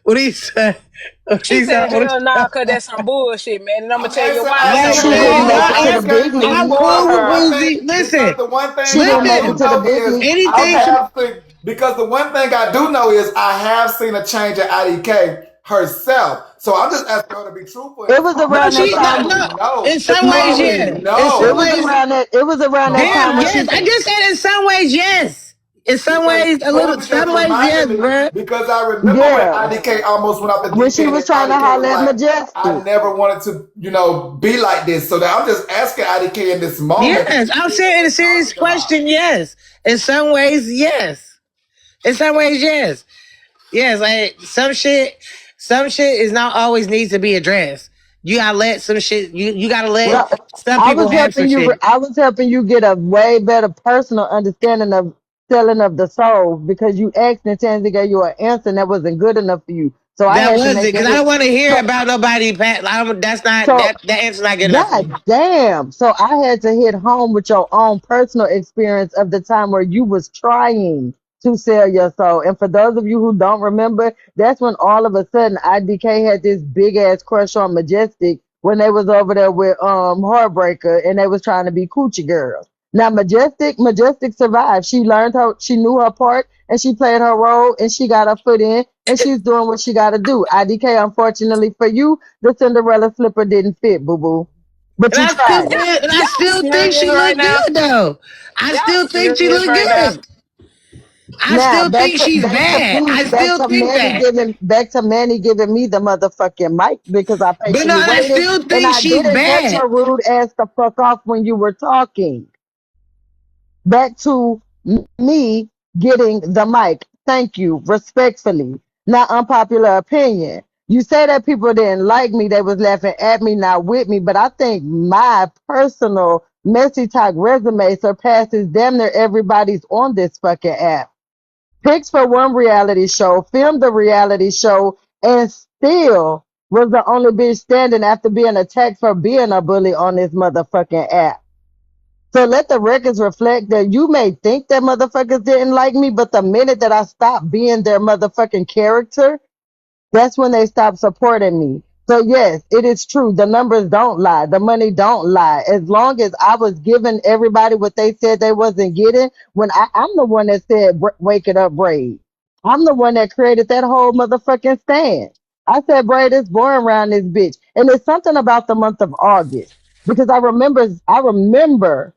What he said? What She he said? said, hell nah, cause that's some bullshit, man. And I'm gonna I'm tell you asking why it's some She Listen, IDK didn't bullshit, make because it y'all to the answer. big IDK, I'm league. cool because the with one thing, Boozy. Listen, because the one thing She that didn't I make it do listen. to the know big is league. I Anything. Okay. have seen, because the one thing I do know is I have seen a change in IDK herself. So I'm just asking her to be truthful in It this was moment No, around because that she I no time. already no. know. In some I ways, already yeah. Manny. In It some know. was ways, around that. It was around So that I'm time when yes. she. I asking just said in some ways, yes. In some because ways, a little. Pooja just Some ways, reminded yes, me bro. because I remember when Yeah, IDK almost went off the when deep she end was and trying to IDK holler was at like, I Majestic. never wanted to, be like this. So that I'm just asking IDK in this moment, Yes, do I'm you know saying what a I'm serious talking about? question. Yes. In some ways, yes. In some ways, yes. Yes, like some shit is not always needs to be addressed. You gotta let some shit. You gotta let Well, some I people was have some helping you. shit. I was helping you get a way better personal understanding of selling of the soul because you asked and Tansy gave you an answer and that wasn't good enough for you. So I That had to wasn't make because it I hit. don't want to hear So, about nobody. That's not so that answer's not good enough for me. God damn. So I had to hit home with your own personal experience of the time where you was trying to sell your soul. And for those of you who don't remember, that's when all of a sudden IDK had this big ass crush on Majestic when they was over there with Heartbreaker and they was trying to be coochie girls. Now Majestic survived. She knew her part and she played her role and she got her foot in and she's doing what she gotta do. IDK, unfortunately for you, the Cinderella slipper didn't fit, boo boo. But And you I still tried. think, and I Y'all still think serious she right looked now? good though. I Y'all still think she serious looked right now? good. I Now still think she's bad. I still think that. back to Manny giving me the motherfucking mic because I But no, patiently I waited still and think I she's didn't cut bad. your rude ass the fuck off when you were talking. Back to me getting the mic. Thank you, respectfully. Not unpopular opinion. You say that people didn't like me, they was laughing at me, not with me, but I think my personal messy talk resume surpasses damn near everybody's on this fucking app. Picks for one reality show, filmed the reality show, and still was the only bitch standing after being attacked for being a bully on this motherfucking app. So let the records reflect that you may think that motherfuckers didn't like me, but the minute that I stopped being their motherfucking character, that's when they stopped supporting me. So yes, it is true. The numbers don't lie. The money don't lie. As long as I was giving everybody what they said they wasn't getting, I'm the one that said wake it up, Braid. I'm the one that created that whole motherfucking stand. I said Braid is boring around this bitch, and it's something about the month of August because I remember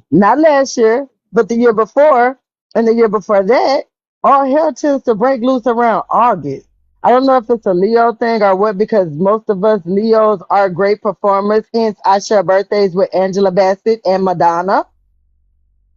not last year, but the year before, and the year before that, all hell tends to break loose around August. I don't know if it's a Leo thing or what, because most of us Leos are great performers. Hence, I share birthdays with Angela Bassett and Madonna.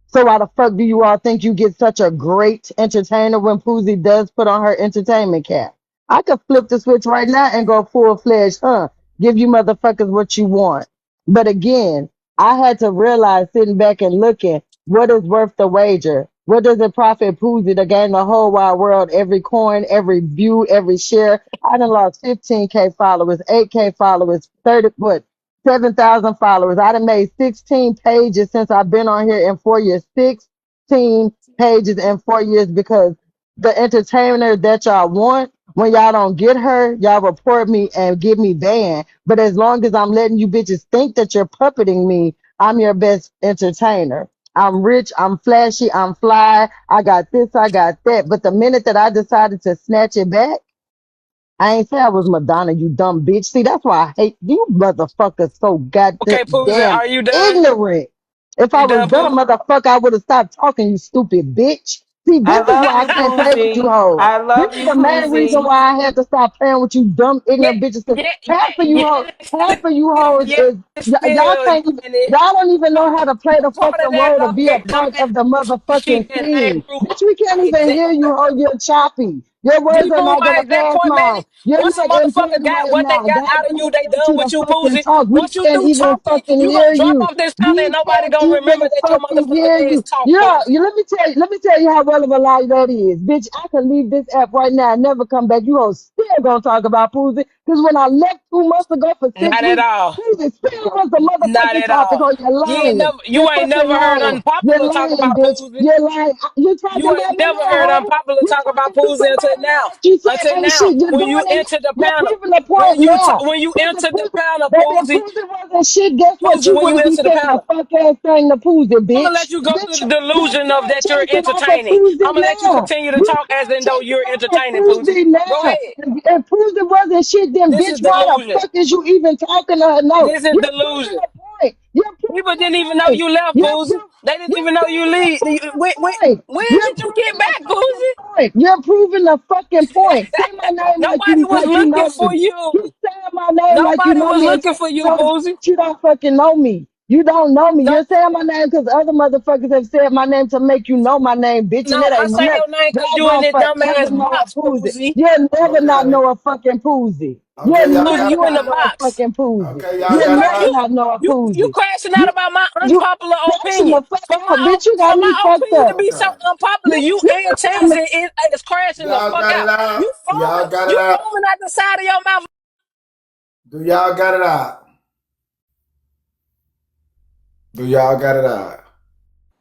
So why the fuck do you all think you get such a great entertainer when Poozie does put on her entertainment cap? I could flip the switch right now and go full fledged, huh? Give you motherfuckers what you want. But again, I had to realize sitting back and looking, what is worth the wager? What does it profit Poozie to gain the whole wide world, every coin, every view, every share? I done lost 15K followers, 8K followers, 30, what, 7,000 followers. I done made 16 pages since I've been on here in 4 years. 16 pages in 4 years, because the entertainer that y'all want, when y'all don't get her, y'all report me and get me banned. But as long as I'm letting you bitches think that you're puppeting me, I'm your best entertainer. I'm rich, I'm flashy, I'm fly, I got this, I got that. But the minute that I decided to snatch it back, I ain't say I was Madonna, you dumb bitch. See, that's why I hate you motherfuckers so Okay, Pooja, goddamn are you done? ignorant. If I You was done, dumb, Pooja? motherfucker, I would have stopped talking, you stupid bitch. See, I this is love why I you, can't play with you Poozie. hoes. I This love is you, the main reason Poozie. why I had to stop playing with you dumb, Yeah, ignorant bitches. Cause yeah, half of yeah, you hoes, yeah, half of you hoes yeah, is, y'all still, can't even, Yanni. y'all don't even know how to play the Part of fucking that role to be a part of the shit motherfucking that team. ain't true. Bitch, we can't even That, hear you, ho. You're choppy. Your do words you are know not why gonna is that pass point, mine. Manny? You're Once a not motherfucker important got right what they now. got God out of you, don't they want you done to with you, fucking Poozie. talk. We Once you can't through even talking, fucking you hear gonna drop you. off this panel and We nobody can't gonna remember even that your fucking motherfucking hear ass you. talk, Yeah, Poozie. let me tell you how well of a lie that is. Bitch, I can leave this app right now and never come back. You all still gonna talk about Poozie. Because when I left 2 months ago for six Not at weeks, all. Poozie still was the Not motherfucking at topic. all. Oh, you're lying. You You're ain't fucking never heard lying. You're unpopular talk lying, about bitch. Poozie. You're lying. You talking You about ain't me never now, heard ho? unpopular You're talk about talking to Poozie until somebody now. else. You say Until ain't now, shit. You're when you doing it. enter the You're panel, proving the point now. when you Cause if enter the Pussy, panel, baby, if Poozie, Pussy wasn't shit, guess what? Poozie, You when you wouldn't be enter the saying a panel, fuck ass thing to Pussy, I'm gonna bitch. let you go through Bitch, the guess delusion of what? that you're Take it off of entertaining. Pussy I'm gonna let you now. continue to You talk as can't in though take it you're off of entertaining, Poozie. Pussy Go now. ahead. If Pussy wasn't shit, then This is bitch, why the delusion. fuck is you even talking to her? No, This is you're proving delusion. the point. You're People proving the didn't even know point. you left, You're, Poozie. pro- They didn't you're even know you proving the leave. fucking point. When You're did you get proving the back, fucking Poozie? point. You're proving the fucking point. Say my name Nobody was like you looking know for me. you. Keep saying my name like you Nobody know was me and looking tell for these you, hoes Boozy. bitch you don't fucking know me. You don't know me. No, You're saying my name because other motherfuckers have said my name to make you know my name, bitch, and no, it I ain't say nothing. your name because Y'all you in gonna that forever dumbass know a box, poozy. Boozy. You'll never not Okay. know a fucking poozy. Okay, You'll y'all Boozy, never got it you in the not out. know a box. fucking poozy. Okay, y'all You You'll got it cra- never out. not know a you poozy. crashing out You about my you unpopular crashing opinion. the fuck out, bitch. You got For me my fucked opinion to up. be so Okay. unpopular, you and Listen, Tansy is crashing the Y'all fuck got it out. out. Y'all got it You out. foaming out the side of your mouth. Do y'all got it out? Do y'all got it out?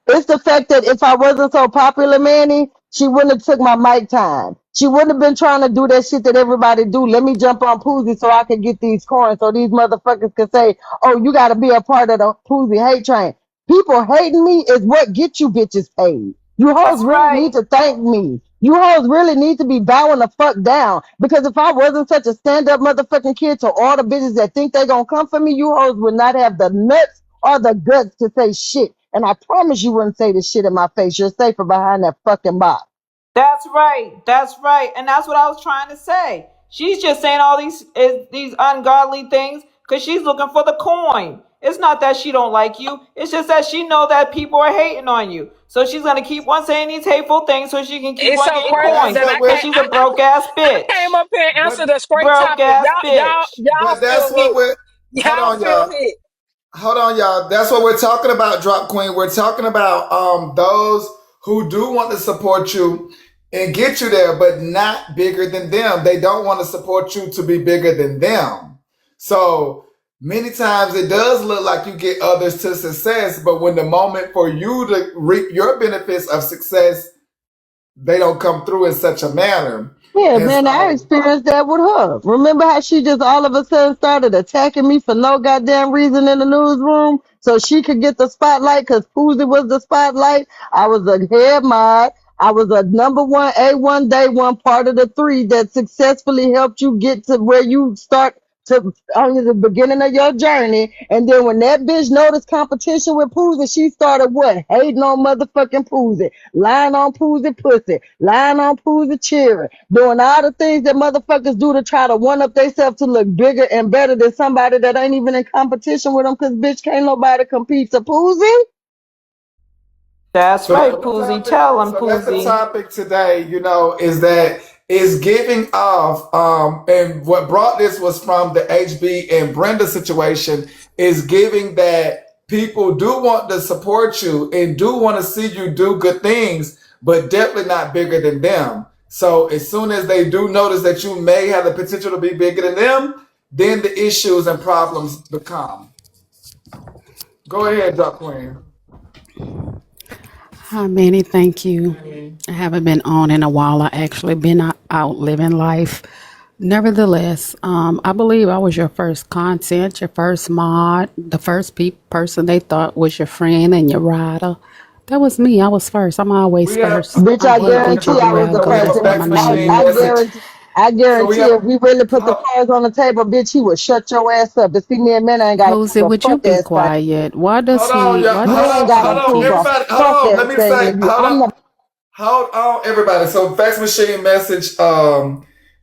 it's the fact that if I wasn't so popular, Manny, she wouldn't have took my mic time. She wouldn't have been trying to do that shit that everybody do. Let me jump on Poozy so I can get these coins so these motherfuckers can say, oh, you got to be a part of the Poozy hate train. People hating me is what gets you bitches paid. You That's hoes really right. need to thank me. You hoes really need to be bowing the fuck down. Because if I wasn't such a stand-up motherfucking kid to all the bitches that think they gonna come for me, you hoes would not have the nuts or the guts to say shit. And I promise you wouldn't say this shit in my face. You're safer behind that fucking box. That's right. That's right. And that's what I was trying to say. She's just saying all these ungodly things because she's looking for the coin. It's not that she don't like you. It's just that she know that people are hating on you. So she's gonna keep on saying these hateful things so she can keep It's on so getting But crazy that's coins. that what Because we're. she's a broke ass I came bitch. up here and answered But a straight Broke topic. ass bitch. Y'all but that's feel what hit. we're. Hold Y'all on, feel y'all. hit. Hold on, y'all. That's what we're talking about, Drop Queen. We're talking about those who do want to support you and get you there, but not bigger than them. They don't want to support you to be bigger than them. So many times it does look like you get others to success, but when the moment for you to reap your benefits of success, they don't come through in such a manner. Yeah, And man, I so experienced that with her. Remember how she just all of a sudden started attacking me for no goddamn reason in the newsroom so she could get the spotlight because Poozy was the spotlight? I was a head mod. I was a number one, A1 day one part of the three that successfully helped you get to where you start to on the beginning of your journey, and then when that bitch noticed competition with Poozy, she started what? Hating on motherfucking Poozy, lying on Poozy pussy, lying on Poozy cheering, doing all the things that motherfuckers do to try to one up themselves to look bigger and better than somebody that ain't even in competition with them, cause bitch can't nobody compete to Poozy. That's So that's right, the Poozy. topic. Tell him, So that's the Poozy. topic today. Is that is giving off. And what brought this was from the HB and Brenda situation. Is giving that people do want to support you and do want to see you do good things, but definitely not bigger than them. So as soon as they do notice that you may have the potential to be bigger than them, then the issues and problems become. Go ahead, Duck Queen. Hi, Manny. Thank you. I haven't been on in a while. I actually been out living life. Nevertheless, I believe I was your first content, your first mod, the first person they thought was your friend and your rider. That was me. I was first. I'm always We have first. Bitch, I I hate that guarantee you I was the so we have first. a radicalize And my fax I, machine I name. message. guarantee, I So we guarantee have if we really put the hold, cards on the table, bitch, he would shut your ass up. But see, me and man ain't got to Posey, prove a would you fuck be ass thing. quiet? Why does hold on, he? y'all. Why You does ain't he got to Hold think on, prove a he's? everybody. Hold fuck on. Let ass me thing say, to you. I'm the hold on, everybody. So fax machine message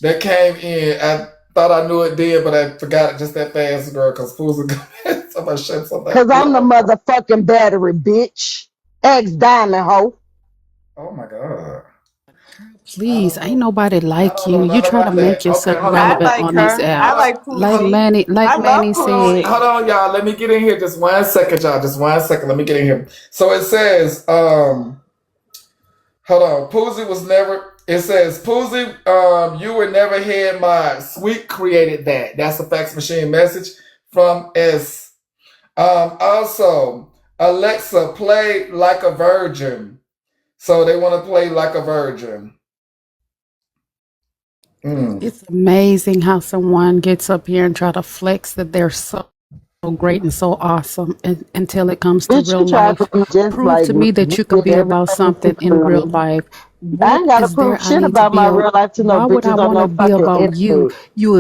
that came in. I thought I knew it did, but I forgot it just that fast, girl. Because fools are going. Somebody shut something. cause I'm the motherfucking battery, bitch. Ex diamond hoe. Oh my god. I Please, don't ain't know. nobody I like don't you. know You none try to about make that. Okay, yourself hold I on. relevant like on these her. I Hold apps. on. like Like Hold, Poozy. Manny, I like love Manny hold, said, Poozy. hold on, y'all. Let me get in here just 1 second, y'all. Just 1 second. Let me get in here. So it says, hold on. Poozy was never. It says Poozy, you were never here. My sweet created that. That's a fax machine message from S. Also, Alexa, play like a virgin. So they want to play like a virgin. Mm. it's amazing how someone gets up here and try to flex that they're so great and so awesome until it comes to Bitch, real you tried to life. be just Prove like to me. me that You you could did be about everything you something in real could. life. I What ain't gotta is there prove I shit need to about be my a real life to no why would I bitches on want to no be fucking about you? internet. You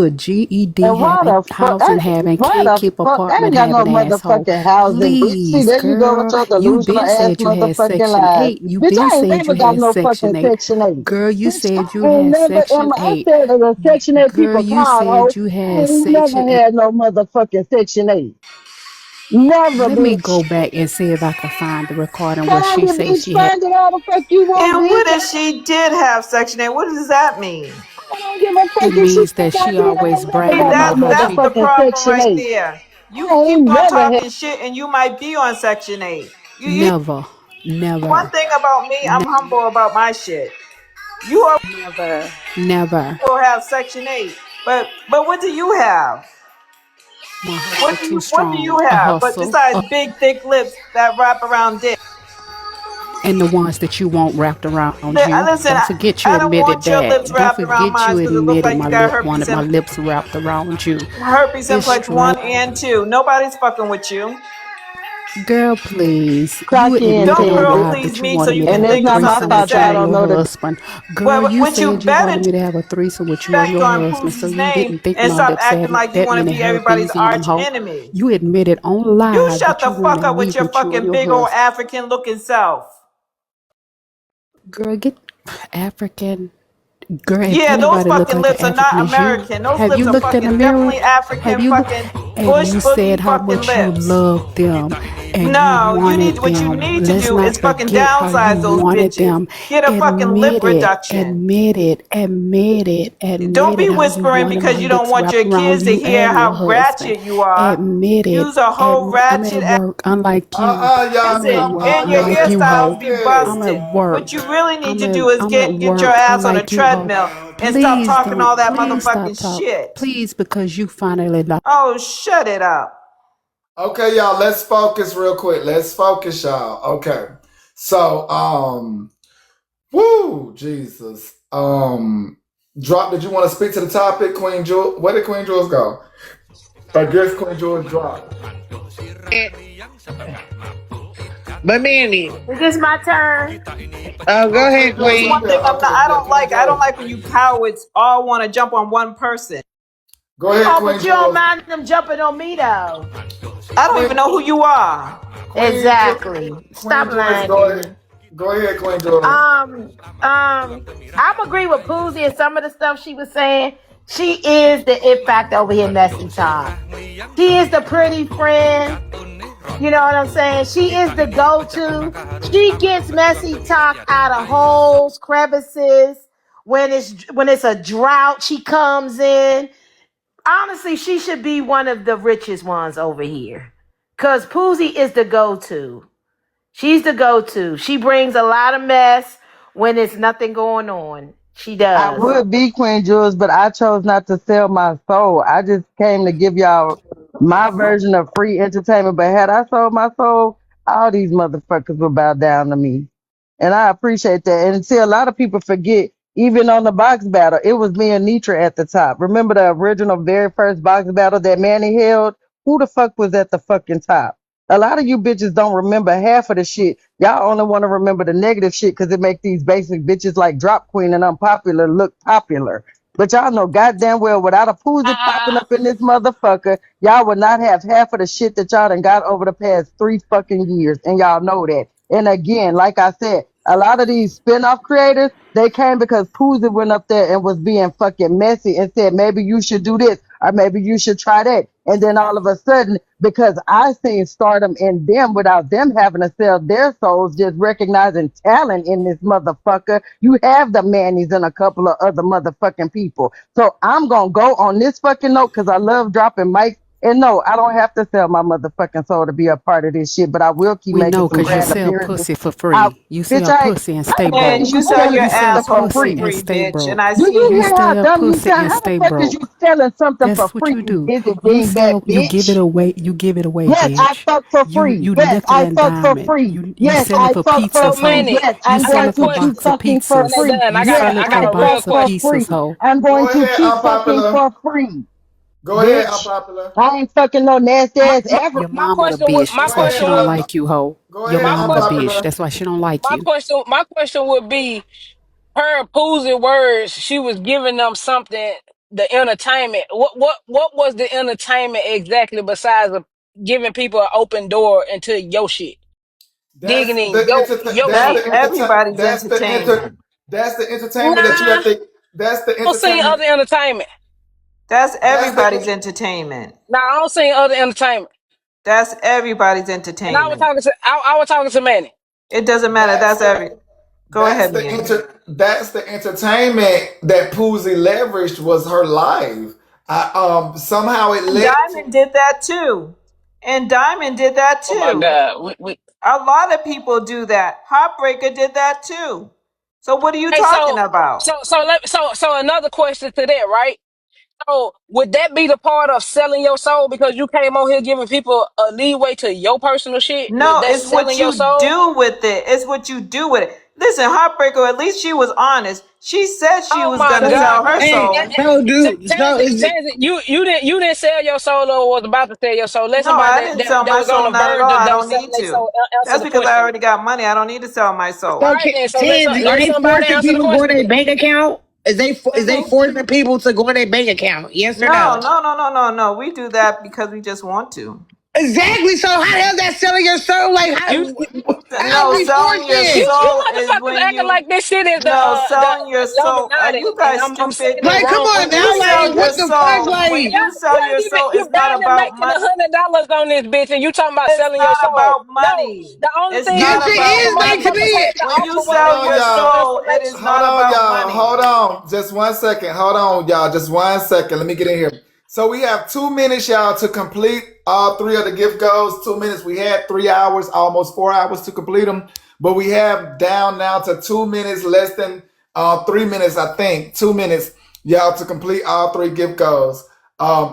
a GED And why having, the fuck? housing having, Why kid the keep fuck? I apartment ain't got no having asshole. motherfucking housing, bitch. See, Please, there you go with girl, your you delusional been ass said you had motherfucking Section lies. 8. You Bitch, been I ain't said never you got had no fucking Section 8. Section 8. Girl, you Bitch, said you I ain't had never, Section I 8. said that the Section 8 Girl, people you called, said ho. you I had ain't Section never 8. had no motherfucking Section 8. Never, Let me bitch. go back and see if I can find the recording where Find she it, says bitch. she had. Find it all the fuck you want, And what bitch. if she did have Section 8? What does that mean? I don't give a It fuck if she means that got she it. I always ain't never See, bragging got no about how that's she. the motherfucking problem Section right 8. there. I You keep ain't on never had. talking shit and you might be on Section 8. You Never, one never, thing about me, I'm ne- humble about my shit. You never, never. will have Section 8. But what do you have? My hustle too What do strong. you A have? But hustle, besides big thick lips that wrap around dick. and the ones that you want wrapped around you. Listen, Don't forget you I don't admitted want your lips that. Don't wrapped around forget mine you because it looks admitted like you my got lip herpes wanted my simplex. lips wrapped around you. Herpes It's simplex 1 strength. and 2. Nobody's fucking with you. Girl, please. You Clock in, admitted Don't on girl Tansy. live please that you me so wanted me you to can And have a it's think of not my threesome something to with fault you y'all and say. don't your know the. husband. Girl, you What you said you better wanted do me to have a threesome with you is and respect your on husband, so Poosie's you name didn't think and my stop lips acting had like you that want to many be everybody's herpes in them, arch hoe. enemy. You admitted on You live shut that you the fuck wanted up me with your with you and fucking your big old husband. African looking self. Girl, get African. Girl, if Yeah, those anybody look fucking like an lips are African, not is you. American. Those Have lips you are looked in the fucking mirror? definitely Have African you look? fucking And bush you boogie said how fucking much you lips. loved them and you No, wanted what you them. need to Let's do not is fucking forget how you downsize those wanted bitches. them. Get a fucking lip Admit it. reduction. Admit it. Admit it. Don't Admit be it. How you whispering wanted my because you don't lips want wrapped your around kids to you hear and your how husband. ratchet you are. Admit it. Use a whole I'm at ratchet ass. work, unlike you. Y'all, I'm at Listen, come work, and on. your Let's unlike just you, hairstyles hoe. talk be I'm this. at busted. What work. you really need to do is I'm at get your work ass on a unlike you, hoe. treadmill and stop Please talking all don't. that Please stop motherfucking talking. shit. Please, because you finally like. Oh, shut it up. Okay, y'all, let's focus real quick. Let's focus, y'all. Okay. So, woo, Jesus. Drop, did you want to speak to the topic, Queen Jewel? Where did Queen Jewels go? I guess Queen Jewels dropped. But Manny, Is this my turn? go Queen ahead, Jewels This up one Queen. thing there. I'm not, Okay, I yeah, don't Queen like. I don't Jewels. like when you cowards all want to jump on one person. Go ahead, Oh, Queen but you don't Jules. mind them jumping on me though. I don't even Queen know who you are. Exactly. Stop Queen Jules, lying, go ahead. Manny. Go ahead, Queen Jules. I'm agree with Poozy and some of the stuff she was saying. She is the it factor over here, messy talk. She is the pretty friend. You know what I'm saying? She is the go-to. She gets messy talk out of holes, crevices. When it's a drought, she comes in. Honestly, she should be one of the richest ones over here. Cause Poozy is the go-to. She's the go-to. She brings a lot of mess when there's nothing going on. She I does. would be Queen Jules, but I chose not to sell my soul. I just came to give y'all my version of free entertainment. But had I sold my soul, all these motherfuckers would bow down to me. And I appreciate that. And see, a lot of people forget, even on the box battle, it was me and Nitra at the top. Remember the original very first box battle that Manny held? Who the fuck was at the fucking top? A lot of you bitches don't remember half of the shit. Y'all only want to remember the negative shit because it make these basic bitches like Drop Queen and Unpopular look popular. But y'all know goddamn well without a Poozy popping up in this motherfucker, y'all would not have half of the shit that y'all done got over the past 3 fucking years. And y'all know that. And again, like I said, a lot of these spin-off creators, they came because Poozy went up there and was being fucking messy and said, maybe you should do this or maybe you should try that. And then all of a sudden, because I seen stardom in them without them having to sell their souls, just recognizing talent in this motherfucker, you have the Mannies and a couple of other motherfucking people. So I'm going to go on this fucking note because I love dropping mics. And no, I don't have to sell my motherfucking soul to be a part of this shit, but I will keep We making know some because you grand sell appearances. pussy for I, free. You bitch, sell pussy and stay I And broke. you you sell selling your You sell something ass for for pussy free, and free. free stay bitch. And broke. I Do see you You hear you. how sell dumb you pussy sound? and How the stay fuck is you broke. selling something for That's what free, you you do. busy You dingbat sell, you give it bitch? away, you give it away, Yes, I bitch. fuck for You free. you Yes, nickel I and fuck for diamond. free. You Yes, sell it I for fuck for pizzas, So free. hoe. Manny, Yes, You I'm I got sell going a it for to question. keep box of fucking for When they pizzas. free. done, You Yes, sell I it for got I a real fuck box of for question. pieces, free. hoe. I'm Go going to ahead, keep fucking unpopular. for free, Go ahead, bitch. unpopular. I ain't fucking no nasty My, ass my, ever. Your my mama the question would bitch. my Go That's why she ahead, question don't would like you, hoe. go Your ahead, my mama the question bitch. unpopular. That's why she don't like you. my question would be her Pooh's words. She was giving them something, the entertainment. What was the entertainment exactly besides of giving people an open door into your shit, That's digging in the your that's That's the shit? everybody's entertainment. entertainment. That's the entertainment that you Nah, have to. That's the I don't see entertainment. other entertainment. That's That's everybody's the entertainment. Nah, I don't see other entertainment. That's everybody's And I was entertainment. talking to I was talking to Manny. It doesn't matter. that's That's the every. Go ahead, man. that's the entertainment that Poozy leveraged was her life. Somehow it And led to Diamond did that too. And Diamond did that Oh my too. God. A lot of people do that. Heartbreaker did that too. So what are you Hey, talking about? so another question to that, right? So would that be the part of selling your soul because you came on here giving people a leeway to your personal shit? No, That's it's what selling your you soul? do with it. It's what you do with it. Listen, Heartbreaker, at least she was honest. She said she Oh was my gonna So, God. sell her hey, soul. so dude, so is it Tansy, you didn't sell your soul or was about to sell your soul. Let No, somebody I didn't sell that my was on soul, the not at verge all. of I them don't selling need their to. soul answer That's the because I question. already got money. I don't need to sell my All so soul. right then. So Tansy? Are let they somebody forcing answer the people to go in question their then. bank account? Is they hmm forcing people to go in their bank account? Yes or No, no? no, no, no, no, no. We do that because we just want to. Exactly. So how the hell that selling your soul? Like You how No, we selling your forcing? you soul is motherfuckers when acting you like this shit is no the selling your soul. Are Illuminati, you and guys I'm saying stupid? it Like, come wrong. on When I'm you now, sell like saying your what it. the fuck? soul, when Like, you sell your soul, You it's not barely about making money. $100 on this bitch, and you talking about It's selling your not soul. about No, money. the only It's thing yes, not it about is. Like to money. motherfuckers have me, to When you offer when hold they sell on, your want some y'all. soul, it is information. Hold not on, about y'all. money. Hold on. Just 1 second. Hold on, y'all. Just 1 second. Let me get in here. So we have 2 minutes, y'all, to complete all three of the gift goals. 2 minutes. We had 3 hours, almost 4 hours to complete them. But we have down now to 2 minutes, less than 3 minutes, I think. 2 minutes, y'all, to complete all three gift goals.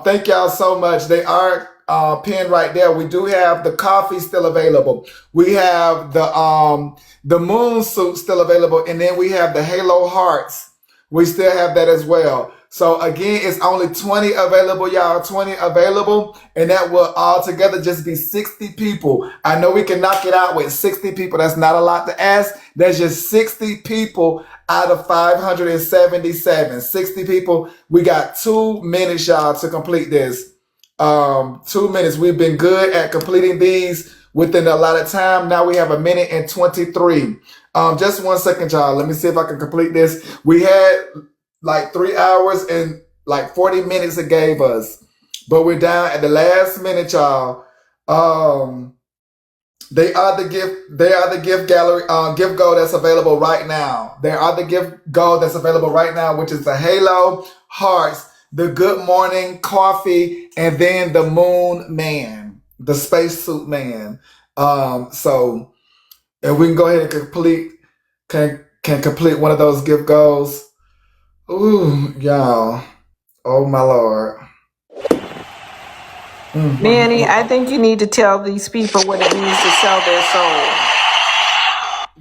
Thank y'all so much. They are pinned right there. We do have the coffee still available. We have the moon suit still available, and then we have the halo hearts. We still have that as well. So again, it's only 20 available, y'all. 20 available, and that will all together just be 60 people. I know we can knock it out with 60 people. That's not a lot to ask. That's just 60 people out of 577. 60 people. We got 2 minutes, y'all, to complete this. 2 minutes. We've been good at completing these within a lot of time. Now we have 1 minute and 23. Just 1 second, y'all. Let me see if I can complete this. We had like 3 hours and like 40 minutes it gave us, but we're down at the last minute, y'all. They are the gift gallery, gift goal that's available right now. They are the gift goal that's available right now, which is the Halo Hearts, the Good Morning Coffee, and then the Moon Man, the Spacesuit Man. So if we can go ahead and can complete one of those gift goals. Ooh, y'all. Oh my Lord. Manny, I think you need to tell these people what it means to sell their soul.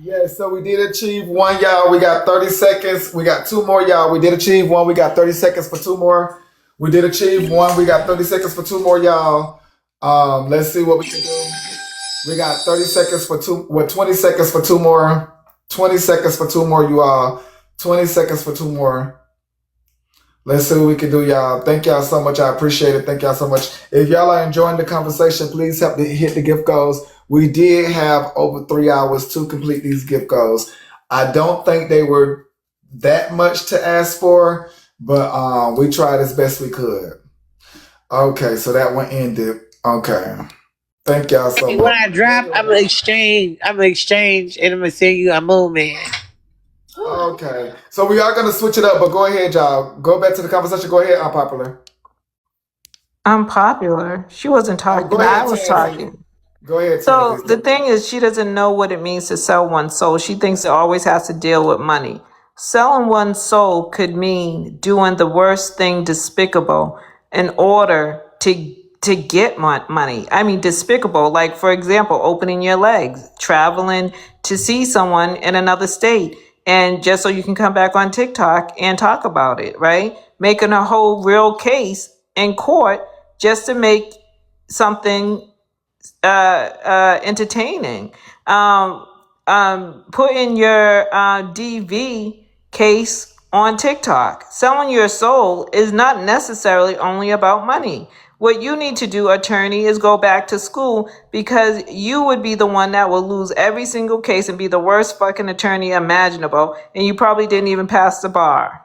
Yeah, so we did achieve one, y'all. We got 30 seconds. We got two more, y'all. We did achieve one. We got 30 seconds for two more. We did achieve one. We got 30 seconds for two more, y'all. Let's see what we can do. We got 30 seconds for 20 seconds for two more. 20 seconds for two more, you all. 20 seconds for two more. Let's see what we can do, y'all. Thank y'all so much. I appreciate it. Thank y'all so much. If y'all are enjoying the conversation, please help to hit the gift goals. We did have over 3 hours to complete these gift goals. I don't think they were that much to ask for, but we tried as best we could. Okay, so that one ended. Okay. Thank y'all so Hey, when much. I drop, I'm gonna exchange, and I'm gonna send you a Moon Man. Okay. So we are gonna switch it up, but go ahead, y'all. Go back to the conversation. Go ahead, Unpopular. Unpopular. She wasn't Oh, go talking. I ahead, was Tansy. talking. Go ahead, So Tansy. the thing is, she doesn't know what it means to sell one's soul. She thinks it always has to deal with money. Selling one's soul could mean doing the worst thing despicable in order to get money. I mean, despicable. Like, for example, opening your legs, traveling to see someone in another state, and just so you can come back on TikTok and talk about it, right? Making a whole real case in court just to make something entertaining. Putting your DV case on TikTok. Selling your soul is not necessarily only about money. What you need to do, attorney, is go back to school, because you would be the one that will lose every single case and be the worst fucking attorney imaginable, and you probably didn't even pass the bar.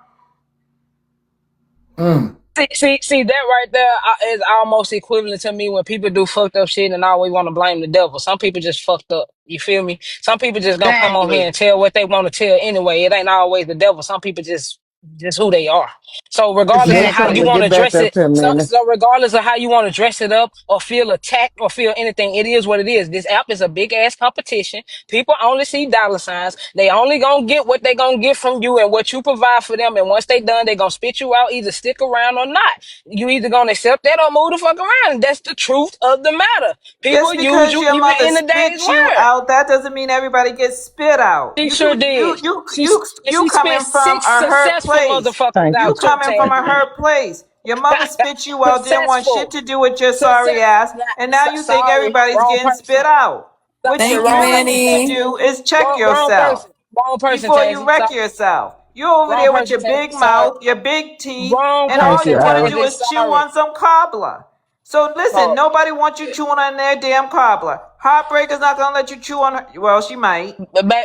See, that right there is almost equivalent to me when people do fucked up shit and always want to blame the devil. Some people just fucked up. You feel me? Some people just gonna come on here Exactly. and tell what they want to tell anyway. It ain't always the devil. Some people just who they are. So regardless of how Listen, you but want Exactly. to get back dress up it, here, so man. so regardless of how you want to dress it up or feel attacked or feel anything, it is what it is. This app is a big ass competition. People only see dollar signs. They only gonna get what they gonna get from you and what you provide for them. And once they done, they gonna spit you out, either stick around or not. You either gonna accept that or move the fuck around. That's the truth of the matter. People Just use because you your even mother in the day's spit you word. out, that doesn't mean everybody gets spit out. She You sure you did. you She you and you she spit coming from six a hurt successful place. motherfuckers Thank You you. out too, coming from a Tansy. hurt place. Your mother spit you out, didn't want shit Successful. to do with your sorry Success. ass, and now you think Sorry, everybody's wrong getting person. spit out. What you Thank you, Wrong, really need to Manny. do is check wrong yourself person. Wrong person, before you Tansy. wreck Sorry. yourself. You over Wrong there with person, your Tansy. big Sorry. mouth, your big teeth, Wrong and Thank all person, you, you want to Iris. do Tansy. is chew Sorry. on some cobbler. So listen, Oh, nobody wants you chewing on their damn cobbler. Heartbreaker's not gonna let you chew on her. Well, she might.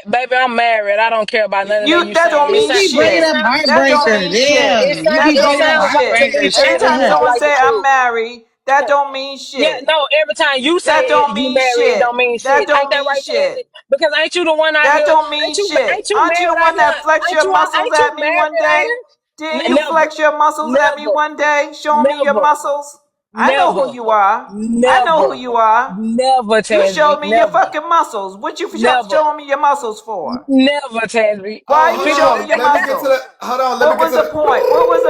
baby, I'm married. I don't care about none of that You you that saying. don't You mean keep bringing shit. up That don't heartbreaker. mean shit. Damn. You That keep It don't bringing up mean sounds like to shit. me, heartbreaker. Tansy, Anytime it Shut sounds up. someone like the say I'm truth. married, that don't mean Yeah, shit. no, every time you say That don't you mean married, it shit. don't mean That shit. Ain't don't that mean right, Tansy? shit. Because ain't you the one out That here? don't mean shit. Ain't you Aren't you the married out one that here? flex your muscles Ain't you at me married one out day? here? Didn't you Never, flex your muscles at me never, one day? Show me your never, muscles. I know who never, you are. I know who never, you are. never, You Tansy, showed me your never, fucking muscles. What you never, showing me your muscles for? never, Tansy. Why are Oh, you hold People, showing me on. your Let me get to muscles? the. Hold on. Let me What get was to the the. point? What was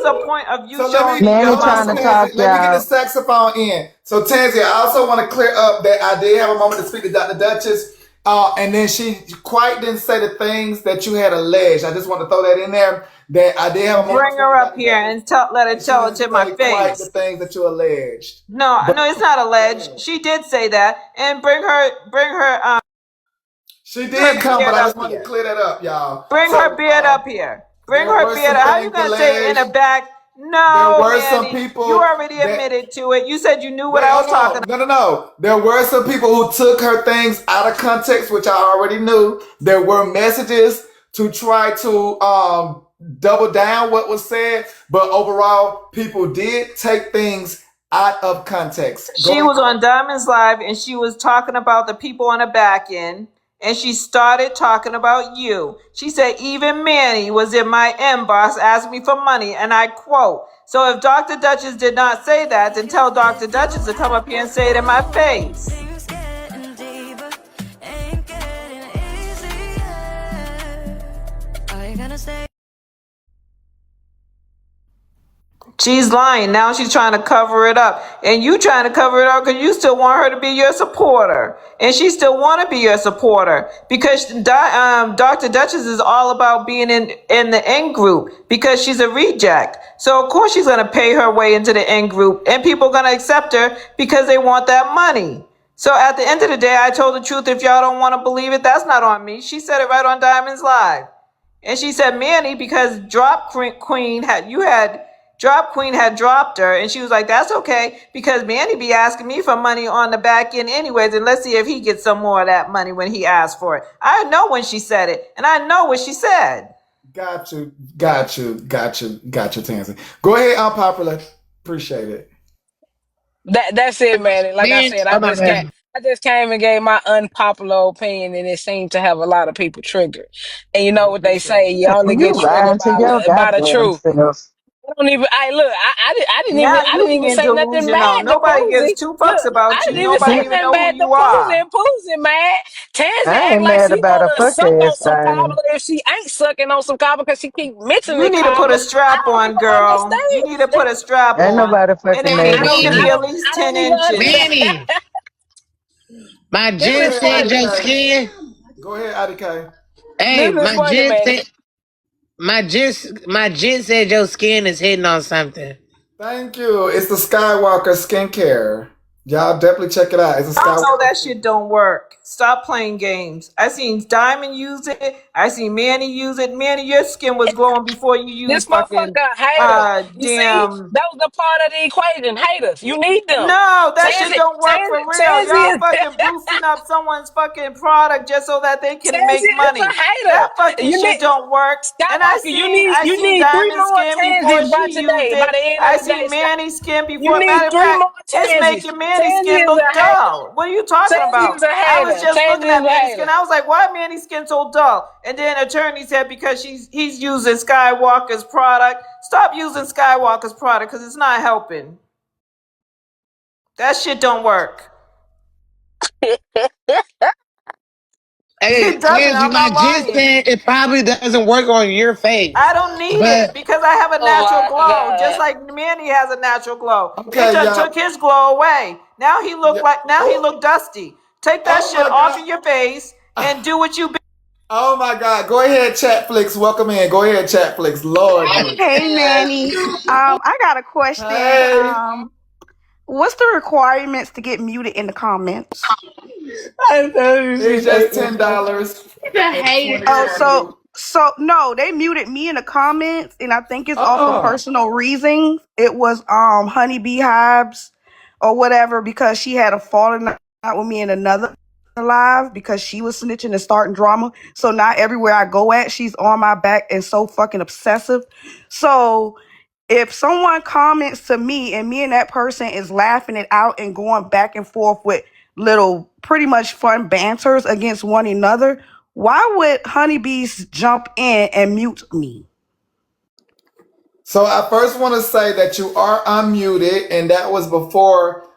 the point of you So let showing me me your Manny hold on, trying to muscles? talk, Tansy. Let me get the y'all. saxophone in. So Tansy, I also want to clear up that I did have a moment to speak to Dr. Duchess, and then she quite didn't say the things that you had alleged. I just want to throw that in there. That I did have a moment to Bring speak her to up Dr. here Duchess, and let her and she tell it didn't to my say quite the face. things that you alleged. No, But no, it's not go alleged. ahead. She did say that, and bring her. She Bring her did come, but beard I up just wanted to here. clear that up, y'all. Bring her So beard up here. Bring there her were beard some up. How you things gonna say in the alleged. back? There No, were some Manny. You people already that admitted to it. You said you knew what wait, I hold was talking on. No. There were some people who took her things out of context, which I already knew. There were messages to try to double down what was said, but overall, people did take things out of context. Go She ahead. was on Diamond's Live and she was talking about the people on the back end. And she started talking about you. She said, even Manny was in my inbox asking me for money. And I quote, so if Dr. Duchess did not say that, then tell Dr. Duchess to come up here and say it in my face. She's lying. Now she's trying to cover it up. And you trying to cover it up because you still want her to be your supporter. And she still want to be your supporter. Because Dr. Duchess is all about being in the in group. Because she's a reject. So of course she's going to pay her way into the in group. And people are going to accept her because they want that money. So at the end of the day, I told the truth. If y'all don't want to believe it, that's not on me. She said it right on Diamond's Live. And she said Manny because Drop Queen had dropped her, and she was like, "That's okay because Manny be asking me for money on the back end anyways, and let's see if he gets some more of that money when he asks for it." I know when she said it, and I know what she said. Got you, Tansy. Go ahead, unpopular. Appreciate it. That's it, man. Like I Man, said, oh my bad. I just came and gave my unpopular opinion, and it seemed to have a lot of people triggered. And you know We what they appreciate say, it. you only You get triggered lying to your by the goddamn truth. self. I don't even. Now I you didn't even being say nothing delusional. bad to Nobody gives Poosie. two fucks Look, I about you. didn't even say Nobody even nothing know who bad to you Poosie, are. and Poosie, man. Tansy I act ain't like mad she about a wanna fuck suck on ass some thing. kava if she ain't sucking on some kava because she keep You mentioning need to put a kava. I strap don't on, even girl. You understand. need to put a strap Ain't on, nobody and fucking it mad at need to you. be at Manny, least I 10 don't even inches. understand. Manny, my Go jen This is ahead, said funny. your IDK. skin. Go ahead, IDK. Hey, This is funny, man. my jen said your skin is hitting on something. Thank you. It's the Skywalker skincare. Y'all definitely check it out. It's a Y'all know Skywalker that skin. shit don't work. Stop playing games. I seen Diamond use it. I seen Manny use it. Manny, your skin was glowing before you This used fucking motherfucker a hater. You see, damn. that was the part of the equation. Haters. You need them. No, that shit Tansy, don't work for real. Tansy Y'all is fucking boosting up someone's fucking product just so that they can Tansy make is a money. hater. That fucking You shit need don't work. And Skywalker. I You seen need three Diamond more skin before Tansies by she used today. By it. the end I of the day, seen Sky. Manny's skin You before. need Matter of three fact, more it's Tansies. making Manny's Tansy skin is look a hater. dull. What are you talking Tansy about? is a I was hater. just looking Tansy at is a Manny's skin. hater. I was like, why Manny's skin so dull? And then attorney said because he's using Skywalker's product. Stop using Skywalker's product because it's not helping. That shit don't work. Hey, It doesn't. Kenzie, I'm my not jen lying. said it probably doesn't work on your I face. don't need it But because I have a Oh natural my glow, just god. like Manny has a natural glow. It Okay, just y'all. took his glow away. Yeah. Now he Oh, look dusty. Take that oh shit my off God. of your face and do what you been. Oh my God. Go ahead, Chatflix. Welcome in. Go ahead, Chatflix. Lord Jesus. Hey Manny, I got a question. Hey. What's the requirements to get muted in the comments? I know It's she's just hating. $10 The and hater. 20 Oh, for you. so no, they muted me in the comments, and I think it's off of Uh-uh. personal reasons. It was Honey Beehives or whatever because she had a falling out with me in another live because she was snitching and starting drama. So now everywhere I go at, she's on my back and so fucking obsessive. So if someone comments to me and me and that person is laughing it out and going back and forth with little pretty much fun banters against one another, why would honeybees jump in and mute me? So I first want to say that you are unmuted, and that was before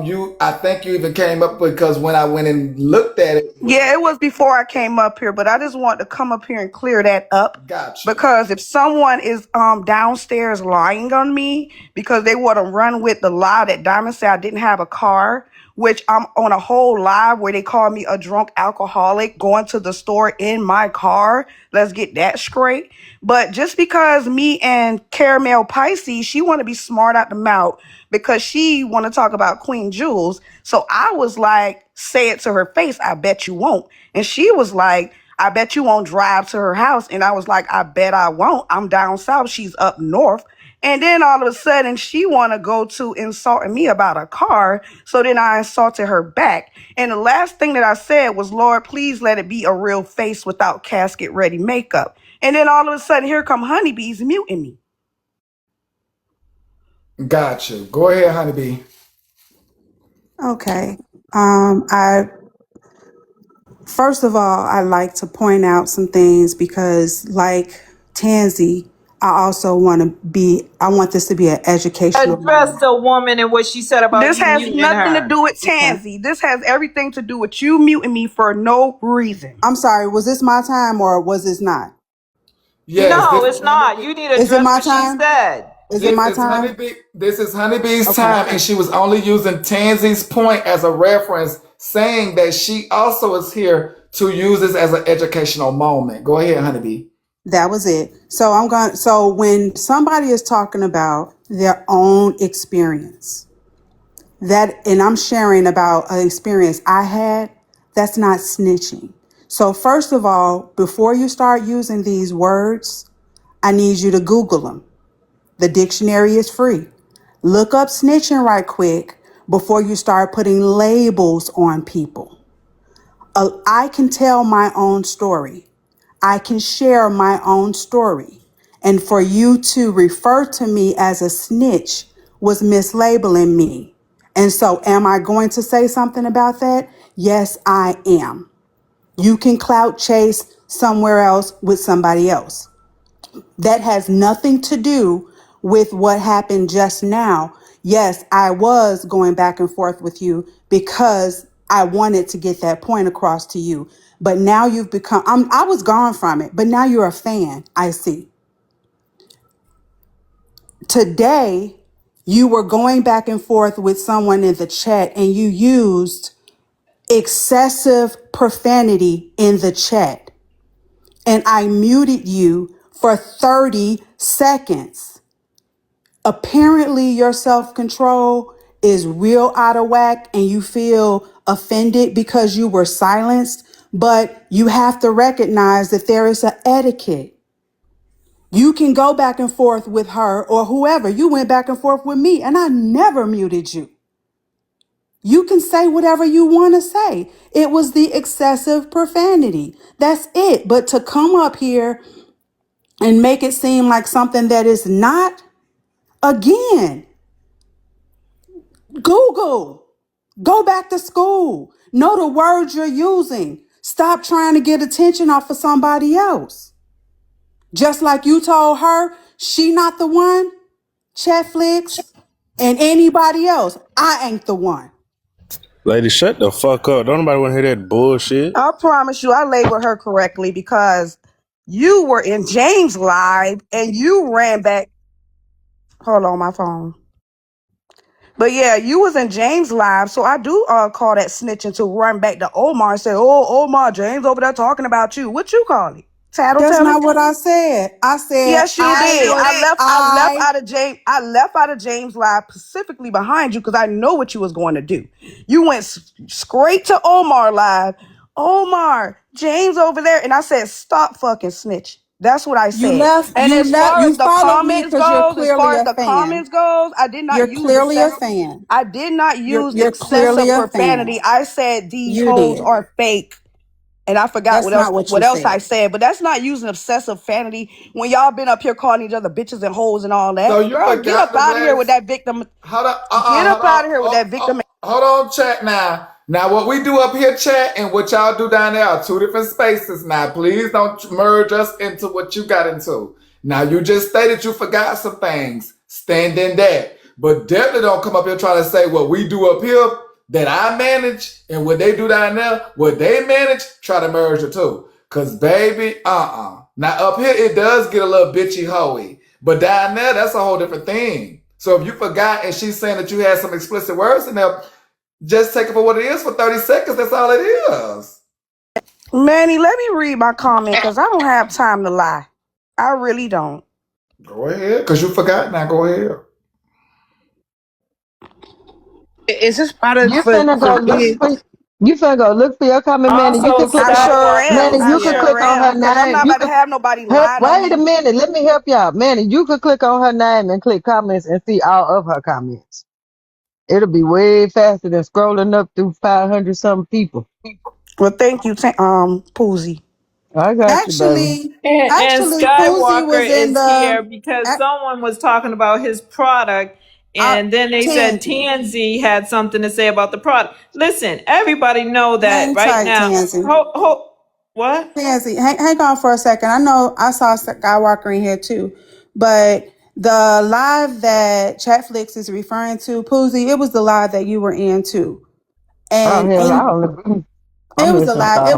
you. I think you even came up because when I went and looked at it, Yeah, it was before I came up here, but I just want to come up here and clear that up got you. because if someone is downstairs lying on me because they want to run with the lie that Diamond said I didn't have a car, which I'm on a whole live where they call me a drunk alcoholic going to the store in my car. Let's get that straight. But just because me and Caramel Pisces, she want to be smart out the mouth because she want to talk about Queen Jules. So I was like, say it to her face, I bet you won't. And she was like, I bet you won't drive to her house. And I was like, I bet I won't. I'm down south. She's up north. And then all of a sudden she want to go to insulting me about a car. So then I insulted her back. And the last thing that I said was, Lord, please let it be a real face without casket ready makeup. And then all of a sudden here come honeybees muting me. Gotcha. Go ahead, honeybee. Okay. I First of all, I like to point out some things because, like Tansy, I want this to be an educational Address moment. the woman and what she said about This you has muting nothing to her. do with Okay. Tansy. This has everything to do with you muting me for no reason. I'm sorry, was this my time or was this not? Yes, No, this is it's not. honeybee. You need to Is it address my what she time? said. Is it my time? This is honeybee's Okay. time, and she was only using Tansy's point as a reference, saying that she also is here to use this as an educational moment. Go ahead, honeybee. That was it. So when somebody is talking about their own experience, and I'm sharing about an experience I had, that's not snitching. So first of all, before you start using these words, I need you to Google them. The dictionary is free. Look up snitching right quick before you start putting labels on people. I can tell my own story. I can share my own story. And for you to refer to me as a snitch was mislabeling me. And so, am I going to say something about that? Yes, I am. You can clout chase somewhere else with somebody else. That has nothing to do with what happened just now. Yes, I was going back and forth with you because I wanted to get that point across to you. But now you've become, I was gone from it, but now you're a fan, I see. Today, you were going back and forth with someone in the chat and you used excessive profanity in the chat. And I muted you for 30 seconds. Apparently your self-control is real out of whack and you feel offended because you were silenced, but you have to recognize that there is an etiquette. You can go back and forth with her or whoever. You went back and forth with me and I never muted you. You can say whatever you want to say. It was the excessive profanity. That's it. But to come up here and make it seem like something that is not, again, Google. Go back to school. Know the words you're using. Stop trying to get attention off of somebody else. Just like you told her, she not the one, Chetflix, and anybody else. I ain't the one. Lady, shut the fuck up. Don't nobody want to hear that bullshit. I promise you, I labeled her correctly because you were in James live and you ran back. Hold on, my phone. But yeah, you was in James live, so I do call that snitching to run back to Omar and say, "Oh, Omar, James over there talking about you." What you call it? That's Tattletelling? not what I said. I said Yes, you did. I I left out of James live specifically behind you because I know what you was going to do. You went straight to Omar live. Omar, James over there, and I said, "Stop fucking snitch." That's what I said. And as far as you the followed me comments because you're goes, clearly a fan. I did not You're use clearly a excessive. fan. I did not use You're clearly excessive a fan. profanity. I said these You hoes did. are fake. And I forgot That's not what you what else I said. said, but that's not using obsessive vanity when y'all been up here calling each other bitches and hoes and all So that. you Girl, get forgot up the out of here with last. that victim. Hold on, Get up hold on, out of here with that victim. hold on, chat now. Now, what we do up here, chat, and what y'all do down there are two different spaces. Now, please don't merge us into what you got into. Now, you just stated you forgot some things. Stand in that. But definitely don't come up here trying to say what we do up here that I manage and what they do down there, what they manage, try to merge the two. Because, baby, Now, up here, it does get a little bitchy hoey. But down there, that's a whole different thing. So if you forgot and she's saying that you had some explicit words in there, just take it for what it is for 30 seconds. That's all it is. Manny, let me read my comment because I don't have time to lie. I really don't. Go ahead, because you forgot now. Go ahead. Is this product You for finna go. You kids? You finna go look for your comment, Manny. You Also, can click I on sure Skywalker am. Manny. is I You can here. sure click on her am. Cause I'm name. not You about to could have nobody help. lying on Wait a me. minute. Let me help y'all, Manny. You could click on her name and click comments and see all of her comments. It'll be way faster than scrolling up through 500 something people. Well, thank you, Poozy. I got you, baby. Actually, And actually, Poozy Skywalker was in is the. here because I, someone was talking about his product, I, and then they said Tansy, TNZ had something to say about the product. Listen, everybody know that hang right tight, now. Tansy. What? Tansy, hang on for a second. I know I saw Skywalker in here too, but the live that Chatflix is referring to, Poozy, it was the live that you were in too, Oh and hell, in I it was a missed live. out.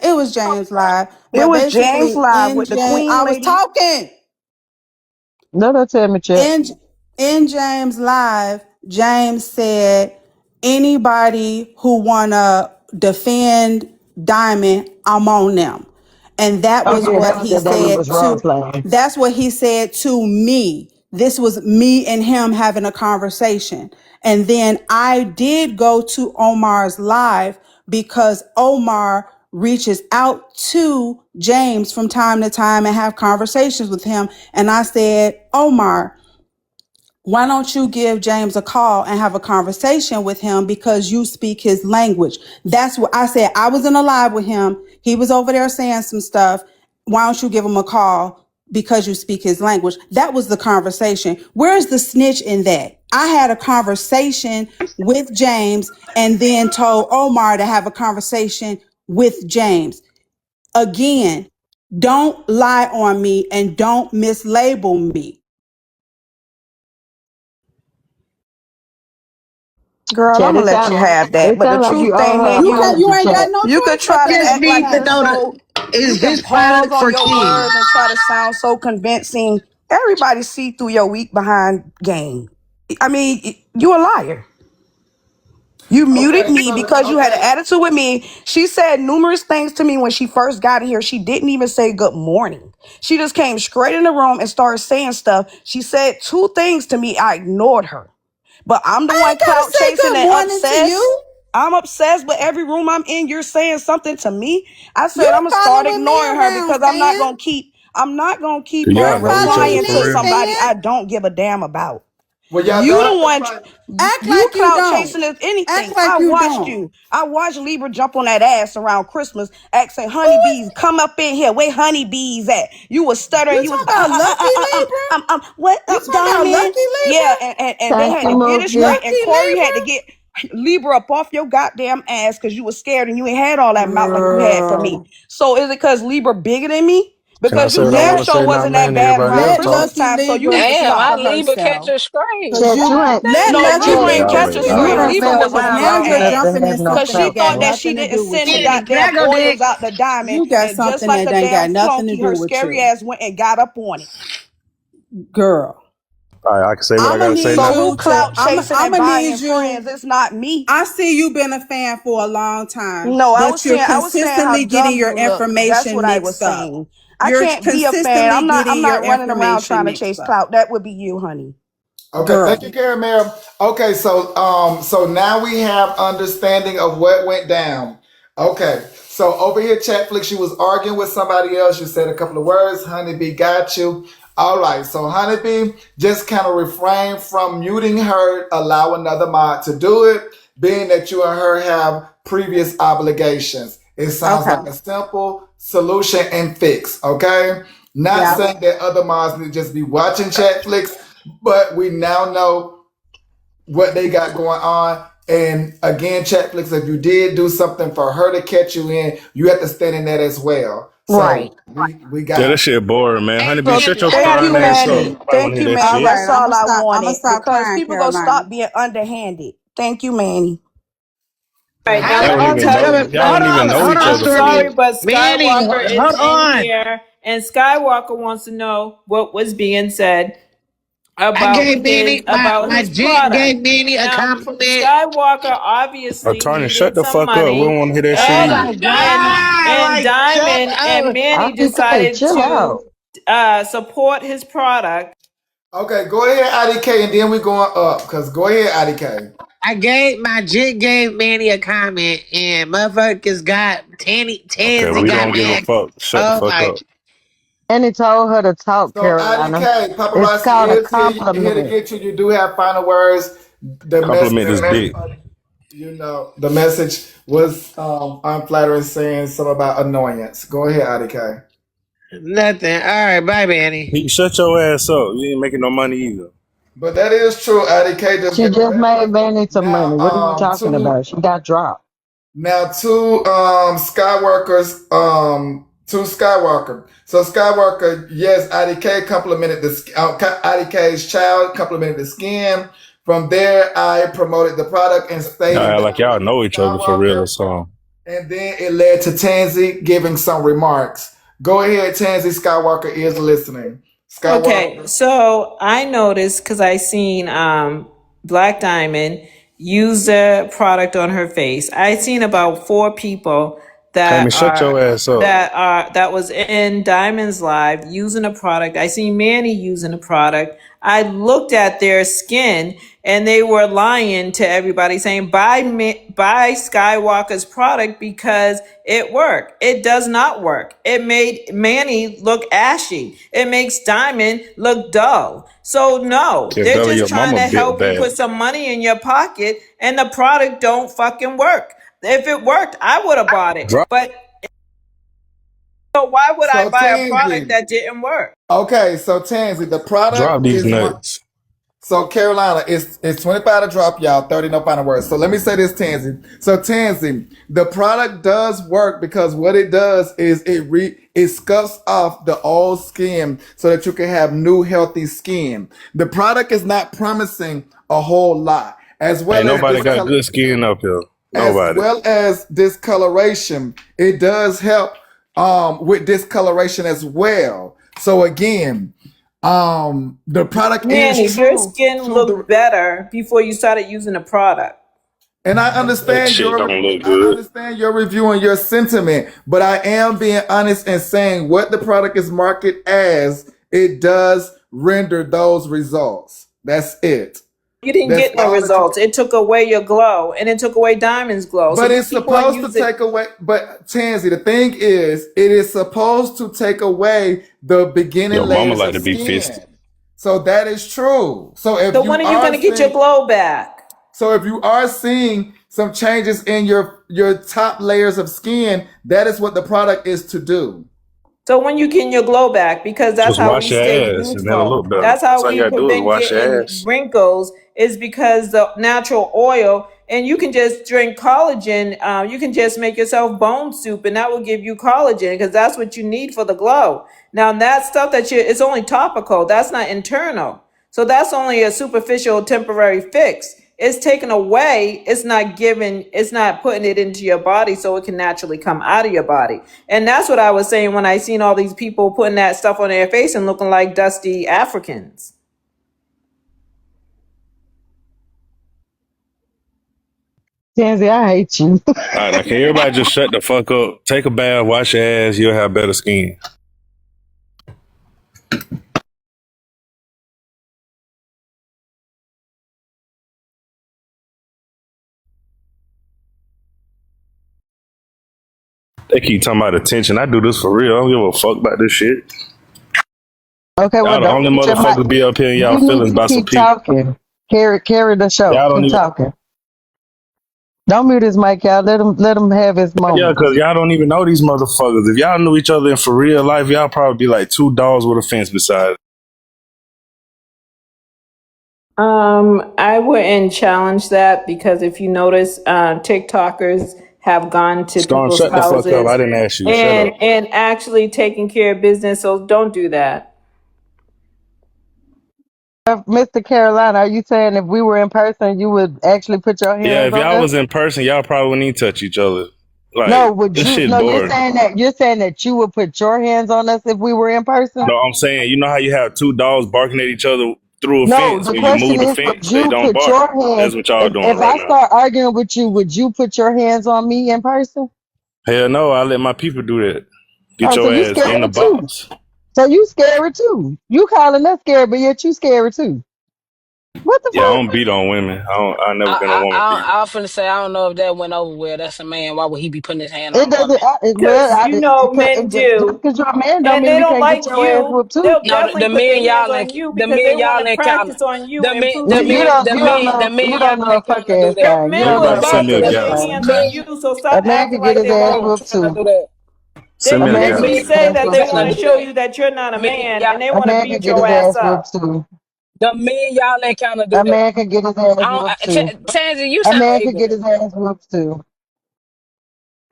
It was James live, It but was James basically live in with the James, Queen I was lady. talking. No, don't tell me, Chet. in in James live, James said anybody who wanna defend Diamond, I'm on them. And that Oh was yeah, what he that we said was role to playing. that's what he said to me. This was me and him having a conversation. And then I did go to Omar's live because Omar reaches out to James from time to time and have conversations with him. And I said, Omar, why don't you give James a call and have a conversation with him because you speak his language? That's what I said. I was in a live with him. He was over there saying some stuff. Why don't you give him a call because you speak his language? That was the conversation. Where's the snitch in that? I had a conversation with James and then told Omar to have a conversation with James. Again, don't lie on me and don't mislabel me. Girl, I'm Chet, gonna let you have that. it But the sound like truth you owe thing her is, You you can't. apology, You ain't got Chet. no you could choice but try to to Just act answer like need to you that. know so you is can his pause product on for your kids. words and try to sound so convincing. Everybody see through your weak behind game. I mean, you a liar. You muted Okay, me so because you had an okay. attitude with me. She said numerous things to me when she first got in here. She didn't even say good morning. She just came straight in the room and started saying stuff. She said two things to me. I ignored her. But I'm the I one ain't gotta clout say chasing good and morning to obsessed. you. I'm obsessed with every room I'm in. You're saying something to me. I said You I'm gonna start following me ignoring her around, because I'm not Stan. gonna keep. I'm not gonna keep Do y'all Quit know each following other replying for to me, real? somebody Stan. I don't give a damn about. Well, y'all You done? the one. Act You like you clout don't. chasing is Act anything. I like you watched don't. you. I watched Libra jump on that ass around Christmas, asking Who honeybees, come up in here. Where honeybees at? You was stuttering. you You was talking about? Lucky Libra? what You up, talking about Diamond? Lucky Yeah, Libra? and they Thank had you, to get it Mookie. straight. And Lucky Corey had to Libra? get Libra up off your goddamn ass because you was scared and you ain't had all that mouth like you had for me. Girl, So is it because Libra bigger than me? Can I Because say you what I damn want let to sure say? Not wasn't that man, bad everybody around else let talk. Christmas Lucky time. So you Libra need to Damn, speak stop. I for leave a catch herself. a stray. Cause Chet, you you God ain't let No, Lucky you damn. Yeah, ain't y'all Libra catch a ladies, speak you y'all stray. for ain't ladies. Libra been herself. was Cause on around your now long you're enough to jumping ass have in no because something she that got thought platform. that she nothing to didn't do with send the you. Any goddamn Drago oils dick. out the diamond. You got And just something like that a ain't damn got nothing to flunky, do her with scary you. ass went and got up on it. Girl. All right, I can say what I I'ma gotta say need So now. who you to clout chasing and I'ma buying need friends? you. It's not me. I see you been a fan for a long time, No, but you're I was saying how consistently getting dumb your you look. That's what information I was mixed up. saying. I You're can't be a fan. consistently I'm getting your not running around information trying to mixed chase up. clout. That would be you, honey. Okay, thank Girl. you, Caramel. Okay, so now we have understanding of what went down. Okay, so over here, Chatflix, you was arguing with somebody else. You said a couple of words. Honeybee got you. All right, so Honeybee just kind of refrain from muting her. Allow another mod to do it, being that you and her have previous obligations. It sounds Okay. like a simple solution and fix. Okay, not Yeah. saying that other mods need to just be watching Chatflix, but we now know what they got going on. And again, Chatflix, if you did do something for her to catch you in, you have to stand in that as well. So Right. we Yeah, that got. shit boring, man. Hey, Honeybee, So shut Manny, your I thank got a you, fine ass up. question. Manny. Nobody want Thank to you, hear that All Manny. shit. right. That's all I I'm gonna wanted stop because crying, people gonna Carolina. stop being underhanded. Thank you, Manny. All right, Well, now How, Y'all let don't me even tell know. you. Y'all don't even know hold each on, I'm other for sorry, real. Shorty. but Manny, Skywalker is hold in on. here, and Skywalker wants to know what was being said I gave Manny, about my his gent product. gave Manny a Now, compliment. Skywalker obviously Attorney, shut needed the some fuck up. We don't money, want to hear that shit Oh and either. my God. Like, shut Diamond and up. Manny IPK, decided chill to out. support his product. okay, go ahead, IDK, and then we going up. Cause go ahead, IDK. My jit gave Manny a comment, and motherfuckers got Okay, Tansy we got don't give a mad. fuck. Shut the Oh fuck my! up. And he told her to talk, So Carolina. IDK, It's paparazzi called a is here to compliment. get you. You do have final words. Compliment this dick. The message was unflattering, saying something about annoyance. Go ahead, IDK. Nothing. All right, bye, Manny. Shut your ass up. You ain't making no money either. But that is true. IDK just She gave a just made reference. Manny some money. Now, What are you talking two about? She got dropped. Now two Skywalker. So Skywalker, yes, IDK complimented IDK's child complimented the skin. From there, I promoted the product and Y'all stated act that like it was y'all from know each other for real or Skywalker. something. And then it led to Tansy giving some remarks. Go ahead, Tansy. Skywalker is listening. Okay, Skywalker. so I noticed because I seen Black Diamond use the product on her face. I seen about 4 people Hey, man, that shut are your ass up. that was in Diamond's live using the product. I seen Manny using the product. I looked at their skin and they were lying to everybody saying buy Skywalker's product because it worked. It does not work. It made Manny look ashy. It makes Diamond look dull. So no, Can they're tell just your trying mama to bit help you bad. put some money in your pocket and the product don't fucking work. If it worked, I would have bought it. Drop, But so why would I So buy a product Tansy. that didn't work? Okay, so Tansy, the drop product these is one. nuts. So Carolina, it's 25 to drop, y'all. 30 no final words. So let me say this, Tansy. So Tansy, the product does work because what it does is it scuffs off the old skin so that you can have new healthy skin. The product is not promising a whole lot, Ain't nobody got good skin up here. as Nobody. well as discoloration. It does help with discoloration as well. So again, the product is Manny, your true skin to looked the, better before you started using the product. and That shit don't look I good. understand your review and your sentiment, but I am being honest and saying what the product is marketed as. It does render those results. That's it. You didn't That's get no all that you results. It took away your glow and it took away Diamond's glow. So But you it's keep on supposed to using. take away. But Tansy, the thing is, it is supposed to take away the beginning Your mama layers like of to be fisted. skin. So that is true. So when are you going to get your glow back? So if you are seeing some changes in your top layers of skin, that is what the product is to do. So when you getting your glow back, because that's Just how we wash your stay ass and it'll youthful. look better. That's That's how all you we gotta do is prevent wash your getting ass. wrinkles. Is because the natural oil, and you can just drink collagen. You can just make yourself bone soup, and that will give you collagen because that's what you need for the glow. Now that stuff it's only topical. That's not internal. So that's only a superficial temporary fix. It's taken away, it's not putting it into your body so it can naturally come out of your body. And that's what I was saying when I seen all these people putting that stuff on their face and looking like dusty Africans. Tansy, I hate you. All right, now can everybody just shut the fuck up? Take a bath, wash your ass, you'll have better skin. They keep talking about attention. I do this for real. I don't give a fuck about this shit. Okay, well, Y'all the don't only mute your mic. motherfuckers be up here in y'all You need feelings to about some keep people. talking. Carry the show. Y'all don't Keep even. talking. Don't mute his mic, y'all. Let him have his Yeah, moment. because y'all don't even know these motherfuckers. If y'all knew each other in for real life, y'all probably be like two dogs with a fence beside. I wouldn't challenge that because if you notice, TikTokers have gone to Storm, people's shut the fuck up. I houses didn't ask you. Shut and up. actually taking care of business. So don't do that. Mr. Carolina, are you saying if we were in person, you would actually put your Yeah, hands if on y'all us? was in person, y'all probably wouldn't even touch each other. No, Like, would this you? shit No, boring. you're saying that you would put your hands on us if we were in person. No, I'm saying, you know how you have two dogs barking at each other through a No, fence? the When you question move the is, fence, would they you don't put bark. your That's hands? what y'all If doing right I now. start arguing with you, would you put your hands on me in person? Hell no, I let my people do that. Get Oh, so your you ass in the scary too. box. So you scary too. You calling us scary, but yet you scary too. What the Yeah, I fuck? don't beat on women. I never been a woman beater. I finna say I don't know if that went over well. That's a man. Why would he be putting his hand It on a woman? doesn't. Well, Because you know men just do, because you're a man don't and mean they you don't can't get like your ass you. whooped too. They'll No, definitely put their hands on you the because they men want y'all to ain't counting. practice on you and prove to You you. don't. The You men don't y'all know a ain't fuck counting to do ass that. Your thing. You men don't know will Everybody a send fuck me a definitely ass put their gallon. thing. hands on Men, you. So A stop man acting can get like his they ass ain't won't. whooped trying to too. do that. Send A me a man can Basically, get gallon. his say ass that Ain't they whooped want trying to to too. do show that. you that you're not a Men man, y'all, and they A want to man can beat get your his ass ass up. whooped too. the men y'all ain't trying to do A that. man can get his ass whooped too. Tansy, you A sound man can get ignorant. his ass whooped too.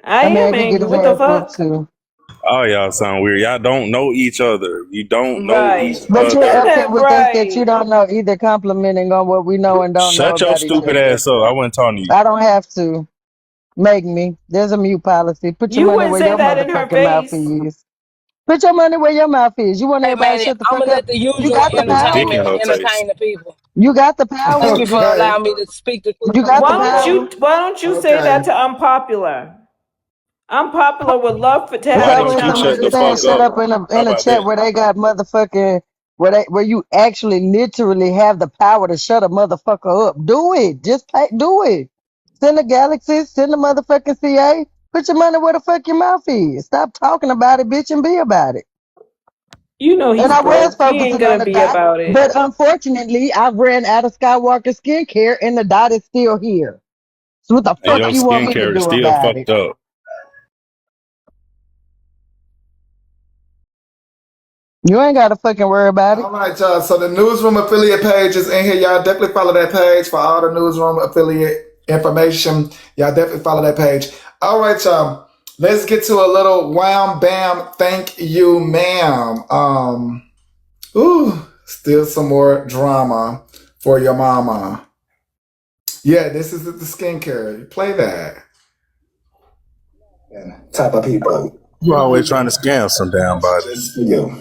I A am man can get angry. his What the ass whooped fuck? too. Oh, y'all sound weird. Y'all don't know each other. You don't know each Right. But you're other. upset with us that you Right. don't know either, complimenting on what we know and don't know Shut your about each stupid other. ass up. I wasn't talking to you. I don't have to. Make me. There's a mute policy. Put your You money wouldn't where say your that in her motherfucking mouth face. is. Put your money where your mouth is. You want Hey everybody to man, shut the I'ma fuck up? let the You usual got the Put dick power. in entertainment her face. entertain the people. You got the power. Thank you for Okay. allowing me to speak the truth You from the got the Why horse's don't mouth. power. you? Why don't you say Okay. that to unpopular? Unpopular would love to It's have Why this don't always you shut somebody the conversation saying fuck with shut up? you. up in a How in a about chat that? where they got motherfucking where you actually literally have the power to shut a motherfucker up. Do it. Do it. Send the galaxies, send the motherfucking CA. Put your money where the fuck your mouth is. Stop talking about it, bitch, and be about it. You know And he's I was broke. He ain't focusing on gonna the be dot, about it. but unfortunately, I ran out of Skywalker skincare, and the dot is still here. So what the And fuck your you want me to skincare is do still about it? fucked up. You ain't got to fucking worry about it. All right, y'all. So the newsroom affiliate page is in here. Y'all definitely follow that page for all the newsroom affiliate information. Y'all definitely follow that page. All right, y'all. Let's get to a little wham bam. Thank you, ma'am. Still some more drama for your mama. Yeah, this is the skincare. You play that. And type of people. You always trying to scam some damn body. Just for you.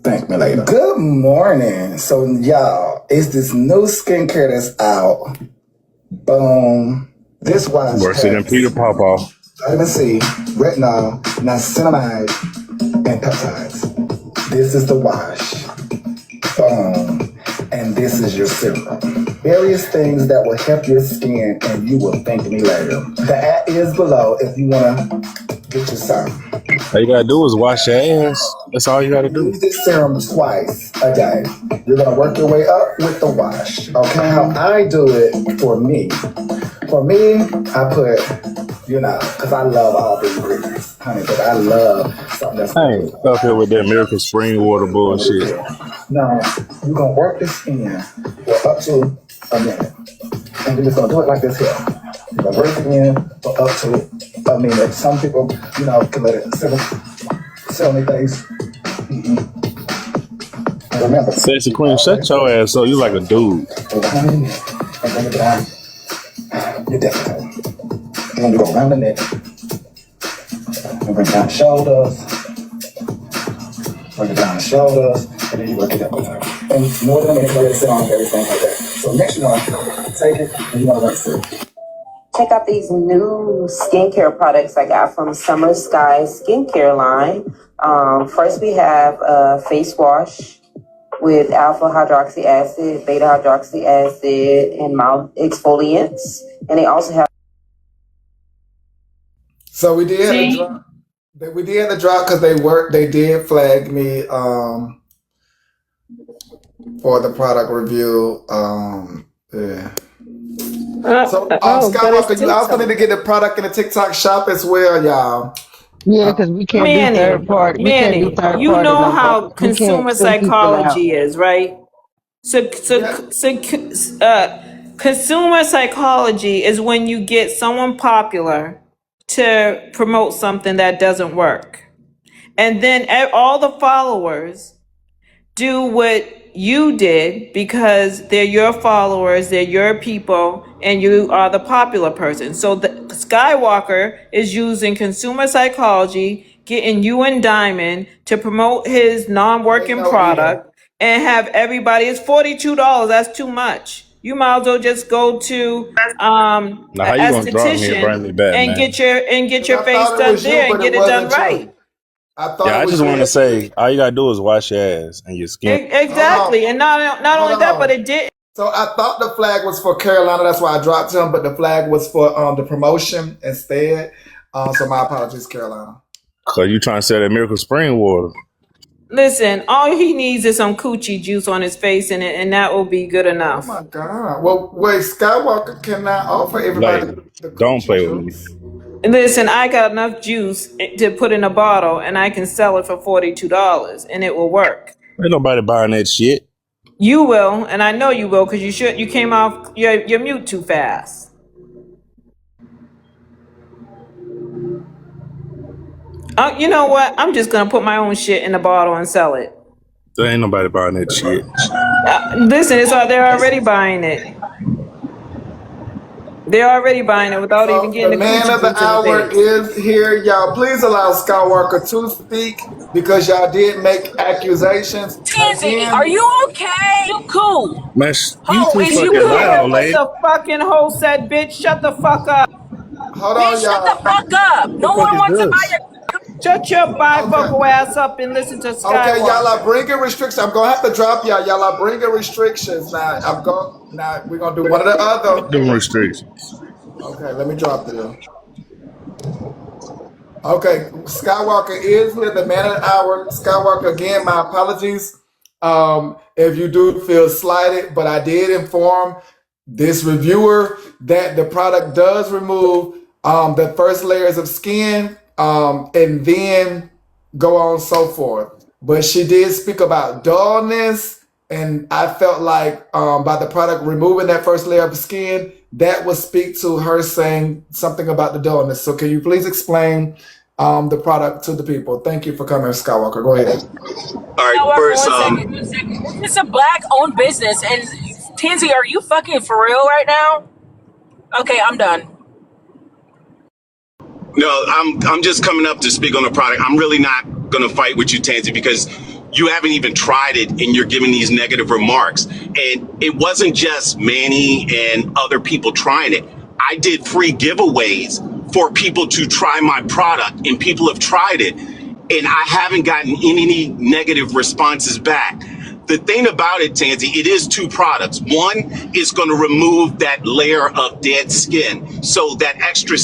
Thank me later. Good morning. So, y'all, it's this new skincare that's out. Boom. This wash Worse than has Peter Popoff. vitamin C, retinol, niacinamide, and peptides. This is the wash. Boom. And this is your serum. Various things that will help your skin, and you will thank me later. The ad is below if you want to get you some. All you gotta do is wash your ass. That's all you gotta do. Use this serum twice a day. You're gonna work your way up with the wash. Okay, how I do it for me. For me, I put, because I love all the ingredients, honey. But I love something that's I gonna ain't up here with that miracle spring water bullshit. Now, you're gonna work this in for up to a minute. And you're just gonna do it like this here. You're gonna work it in for up to a minute. Some people, can let it sit on their face. And remember, Sexy you Queen, shut always your ass up. You like a dude. go behind your neck and bring it down your death toe. Then you go around the neck and bring it down the shoulders, bring it down the shoulders, and then you work it up. And more than a minute, let it sit on everything like that. So next you're gonna take it and you're gonna rinse it. Check out these new skincare products I got from Summer Sky Skincare line. First, we have a face wash with alpha hydroxy acid, beta hydroxy acid, and mouth exfoliants. And they also have. So we did have to See, drop. We did have to drop because they did flag me for the product review. Yeah. So but it's Skywalker, you also need TikTok. to get the product in the TikTok shop as well, y'all. Yeah, because we can't do third Manny, party. We can't do Manny, third you party know no more. how We can't consumer send people out. psychology is, right? Yeah. Consumer psychology is when you get someone popular to promote something that doesn't work. And then all the followers do what you did because they're your followers, they're your people, and you are the popular person. So the Skywalker is using consumer psychology, getting you and Diamond to promote his Ain't non-working no end. product and have everybody, it's $42. That's too much. You might as well just go to Now, how an you gonna drop me and esthetician bring me back, and man? get your Because I face thought it done was you, there and but it get it done wasn't true. right. I thought Yeah, it I was just want to red. say all you gotta do is wash your ass and your skin. Hold on, Exactly, and not hold only that, but on. it did. So I thought the flag was for Carolina. That's why I dropped him. But the flag was for the promotion instead. So my apologies, Carolina. Cause you trying to sell that Miracle Spring water. Listen, all he needs is some coochie juice on his face, and that will be good Oh enough. my God. Well, wait, Skywalker cannot offer everybody Like, the don't coochie play with me. juice. Listen, I got enough juice to put in a bottle, and I can sell it for $42, and it will work. Ain't nobody buying that shit. You will, and I know you will, because you came off your mute too fast. You know what? I'm just gonna put my own shit in a bottle and sell it. There ain't nobody buying that shit. Listen, they're already buying it. They're already buying it without even So the getting the man coochie of the juice in the hour face. is here. Y'all, please allow Skywalker to speak because y'all did make accusations. Tansy, are Again, you okay? You cool? Man, you Ho, too is you Did fucking you hear cool? loud, what lady. the fucking hoe said, bitch? Shut the fuck up. hold on, Bitch, shut the y'all. fuck up. The No fuck one is wants to buy this? your. Shut your Okay. bivocal ass up and listen to Okay, y'all are Skywalker. bringing restrictions. I'm gonna have to drop y'all. Y'all are bringing restrictions now. Now. We're gonna do one or the other. Them restrictions. Okay, let me drop them. Okay, Skywalker is here, the man of the hour. Skywalker, again, my apologies if you do feel slighted, but I did inform this reviewer that the product does remove the first layers of skin and then go on so forth. But she did speak about dullness, and I felt like by the product removing that first layer of skin, that would speak to her saying something about the dullness. So can you please explain the product to the people? Thank you for coming, Skywalker. Go ahead. All right, Skywalker, first, 1 second. This is a black-owned business, and Tansy, are you fucking for real right now? Okay, I'm done. No, I'm just coming up to speak on the product. I'm really not going to fight with you, Tansy, because you haven't even tried it and you're giving these negative remarks. And it wasn't just Manny and other people trying it. I did free giveaways for people to try my product, and people have tried it, and I haven't gotten any negative responses back. The thing about it, Tansy, it is two products. One is going to remove that layer of dead skin, so that extra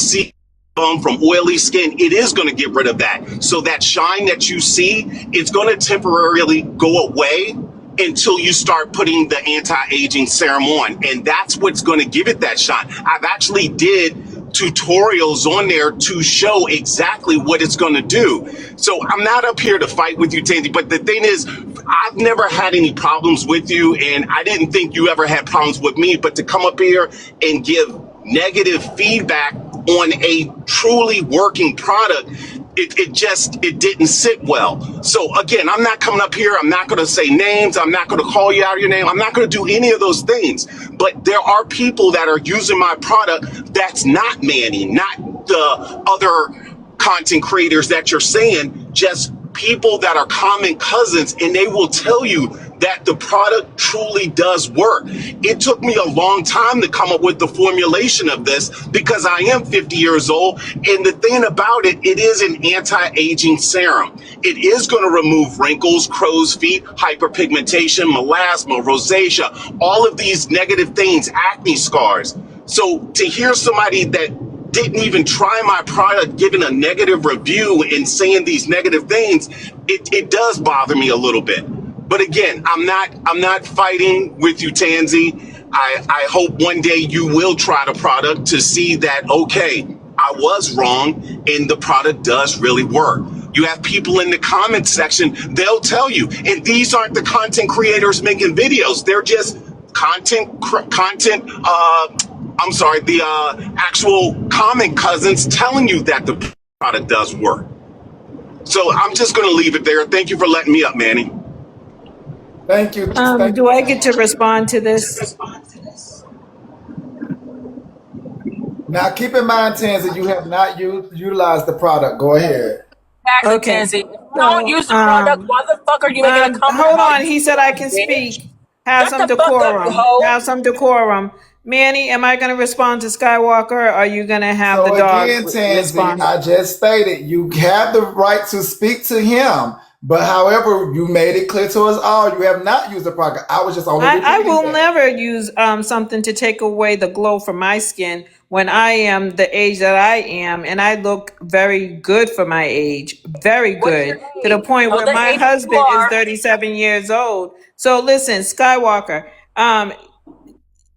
from oily skin, it is going to get rid of that. So that shine that you see, it's going to temporarily go away until you start putting the anti-aging serum on. And that's what's going to give it that shine. I've actually did tutorials on there to show exactly what it's going to do. So I'm not up here to fight with you, Tandy, but the thing is, I've never had any problems with you, and I didn't think you ever had problems with me, but to come up here and give negative feedback on a truly working product, it didn't sit well. So again, I'm not coming up here, I'm not going to say names, I'm not going to call you out of your name, I'm not going to do any of those things. But there are people that are using my product that's not Manny, not the other content creators that you're saying, just people that are common cousins, and they will tell you that the product truly does work. It took me a long time to come up with the formulation of this because I am 50 years old. And the thing about it, it is an anti-aging serum. It is going to remove wrinkles, crow's feet, hyperpigmentation, melasma, rosacea, all of these negative things, acne scars. So to hear somebody that didn't even try my product giving a negative review and saying these negative things, it does bother me a little bit. But again, I'm not fighting with you, Tansy. I hope one day you will try the product to see that, okay, I was wrong and the product does really work. You have people in the comment section, they'll tell you, and these aren't the content creators making videos. They're just I'm sorry, the actual common cousins telling you that the product does work. So I'm just going to leave it there. Thank you for letting me up, Manny. Thank you. Thank Do you, I get to Skywalker. respond to this? Now, keep in mind, Tansy, you have not utilized the product. Go ahead. Exactly, Okay. Tansy. If you don't So, use the product, why the fuck are you making a comment hold about on. using He the said I product, can bitch? speak. Have Shut some the fuck up, you decorum. hoe. Have some decorum. Manny, am I going to respond to Skywalker, or are you going to have the So dog again, Tansy, respond? I just stated you have the right to speak to him. But however, you made it clear to us all you have not used the product. I was just only I repeating will that. never use something to take away the glow from my skin when I am the age that I am, and I look very good for my age, very What's your good, to the age? point Know where the my age you husband is are. 37 years old. So listen, Skywalker,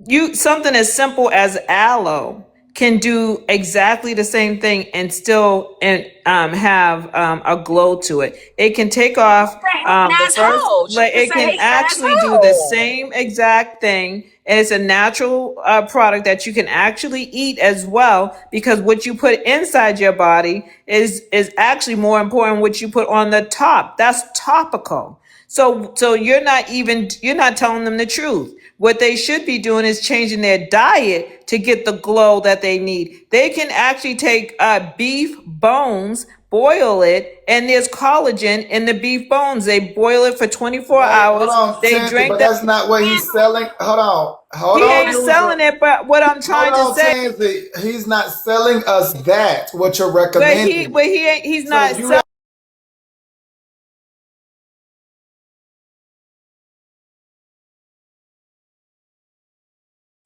you something as simple as aloe can do exactly the same thing and still have a glow to it. It can take off Hating the first asshole. She's like it a can hating actually do the asshole. same exact thing. It's a natural product that you can actually eat as well, because what you put inside your body is actually more important what you put on the top. That's topical. So you're not telling them the truth. What they should be doing is changing their diet to get the glow that they need. They can actually take beef bones, boil it, and there's collagen in the beef bones. They boil it for 24 Wait, hold hours. on, They Tansy, drink but that. that's not what he's selling. Hold He on, ain't user. selling it, but what I'm Hold trying to on, say, Tansy. He's not selling us that, what you're but recommending. he ain't. He's So not you selling.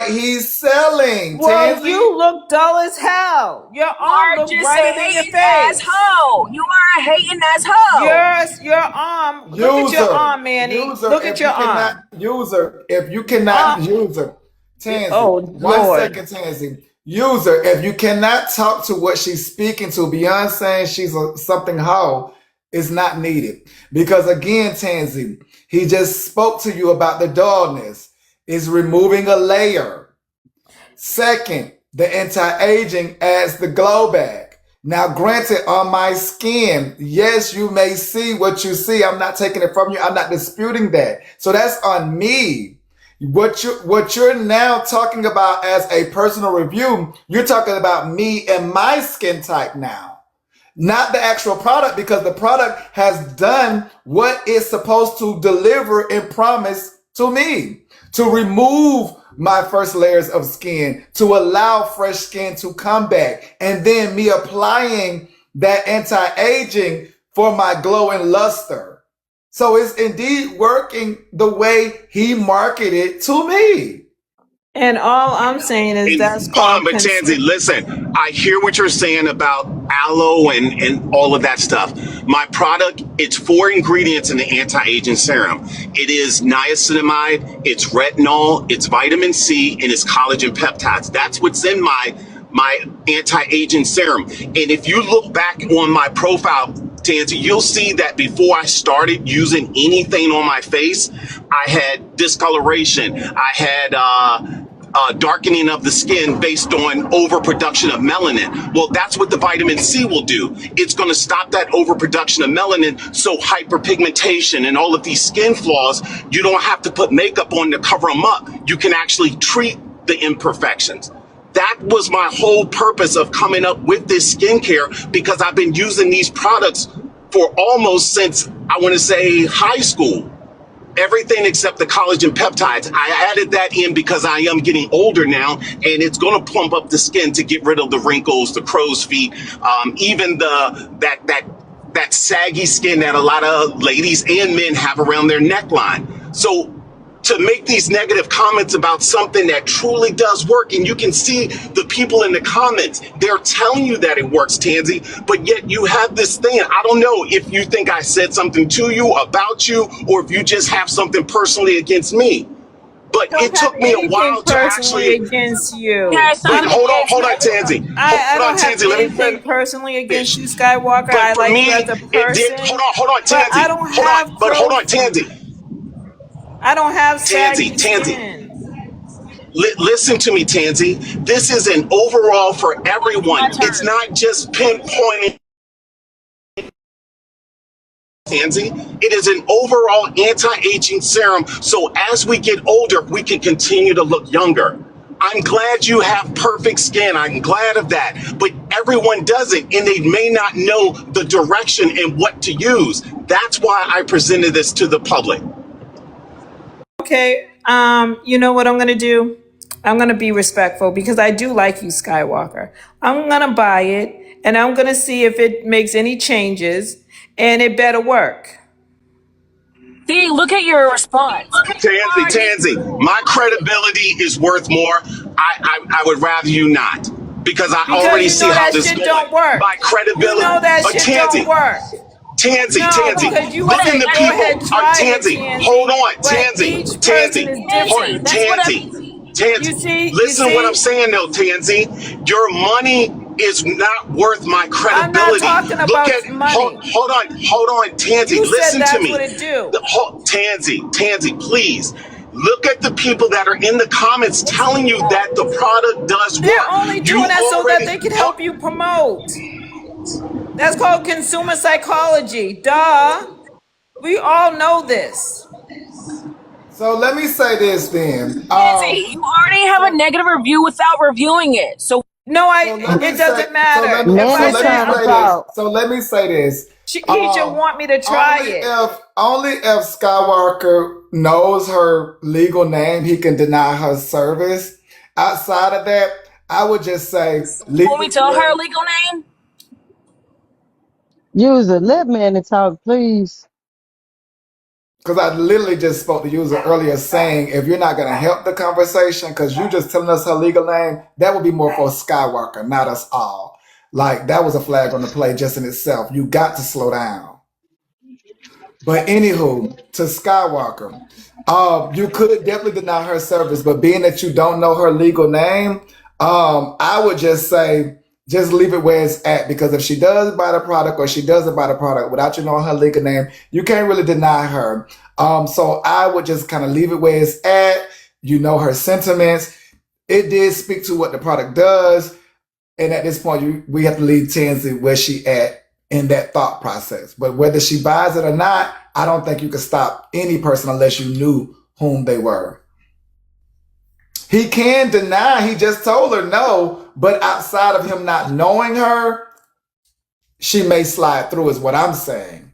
he's selling, Well, Tansy. you look dull as hell. Your You arm are look just a brighter than your hating face. asshole. You are a hating asshole. Your arm. Look at your User, arm, Manny. user, Look at your arm. if you cannot, Arm. user, Tansy, Oh one Lord. second, Tansy. User, if you cannot talk to what she's speaking to beyond saying something hoe is not needed. Because again, Tansy, he just spoke to you about the dullness. Is removing a layer. Second, the anti-aging adds the glow back. Now, granted, on my skin, yes, you may see what you see. I'm not taking it from you. I'm not disputing that. So that's on me. What you're now talking about as a personal review, you're talking about me and my skin type now, not the actual product, because the product has done what it's supposed to deliver and promise to me, to remove my first layers of skin, to allow fresh skin to come back, and then me applying that anti-aging for my glow and luster. So it's indeed working the way he marketed to me. And all I'm saying is And that's hold on, called but Tansy, consent. listen, I hear what you're saying about aloe and all of that stuff. My product, it's 4 ingredients in the anti-aging serum. It is niacinamide, it's retinol, it's vitamin C, and it's collagen peptides. That's what's in my anti-aging serum. And if you look back on my profile, Tansy, you'll see that before I started using anything on my face, I had discoloration. I had darkening of the skin based on overproduction of melanin. Well, that's what the vitamin C will do. It's going to stop that overproduction of melanin. So hyperpigmentation and all of these skin flaws, you don't have to put makeup on to cover them up. You can actually treat the imperfections. That was my whole purpose of coming up with this skincare, because I've been using these products for almost since, I want to say, high school. Everything except the collagen peptides. I added that in because I am getting older now, and it's going to plump up the skin to get rid of the wrinkles, the crow's feet, even that saggy skin that a lot of ladies and men have around their neckline. So to make these negative comments about something that truly does work, and you can see the people in the comments, they're telling you that it works, Tansy, but yet you have this thing. I don't know if you think I said something to you, about you, or if you just have something personally against me. But I don't it have took me a anything while to personally actually. against You you. had Wait, something against hold me. on, Tansy. I Hold on, don't have Tansy. Let me anything personally against finish. you, Skywalker. But I for like you me, as a it did. person, Hold on, but I Tansy. don't have Hold on, crow's feet. Tansy. I don't have Tansy, saggy Tansy. skin. Listen to me, Tansy. This is an overall for It's my everyone. It's turn. not just pinpointing Tansy. It is an overall anti-aging serum. So as we get older, we can continue to look younger. I'm glad you have perfect skin. I'm glad of that. But everyone doesn't, and they may not know the direction and what to use. That's why I presented this to the public. Okay, you know what I'm gonna do? I'm going to be respectful because I do like you, Skywalker. I'm going to buy it and I'm going to see if it makes any changes and it better work. See, look at your response. You already Tansy, my credibility is worth more. I would rather you not because I Because already you see know how that this is shit going. don't work. My You credibility, know that shit don't Tansy, work. No, Tansy, because you look in said the go people. ahead, try it, Tansy, hold Tansy. on, But Tansy, each person Tansy, is Tansy. different. That's what I. You Tansy. see, you Listen to what I'm see, saying though, Tansy. Your money is not worth my I'm not credibility. talking Look at about money. hold on, Tansy. You said Listen to that's me. what it do. Tansy, please. Look at the people that are in the comments telling you that the product does They're work. only You doing that so that already they can help you promote. That's called consumer psychology. Duh. We all know this. So let me say this then. Tansy, you already have a So negative review without reviewing it. So No, so let me it say doesn't matter. If so I Manny let say me trying to say this. talk. So let me say this. he should Um, want me to try only it. if Skywalker knows her legal name, he can deny her service. Outside of that, I would just say when leave we it tell her where. legal name, User, let Manny talk, please. Because I literally just spoke to user earlier saying if you're not going to help the conversation because you just telling us her legal name, that would be more for Skywalker, not us all. Like that was a flag on the play just in itself. You got to slow down. But anywho, to Skywalker, you could definitely deny her service, but being that you don't know her legal name, I would just say just leave it where it's at because if she does buy the product or she doesn't buy the product without you knowing her legal name, you can't really deny her. So I would just kind of leave it where it's at. You know her sentiments. It did speak to what the product does. And at this point, we have to leave Tansy where she at in that thought process. But whether she buys it or not, I don't think you can stop any person unless you knew whom they were. He can deny, he just told her no, but outside of him not knowing her, she may slide through, is what I'm saying.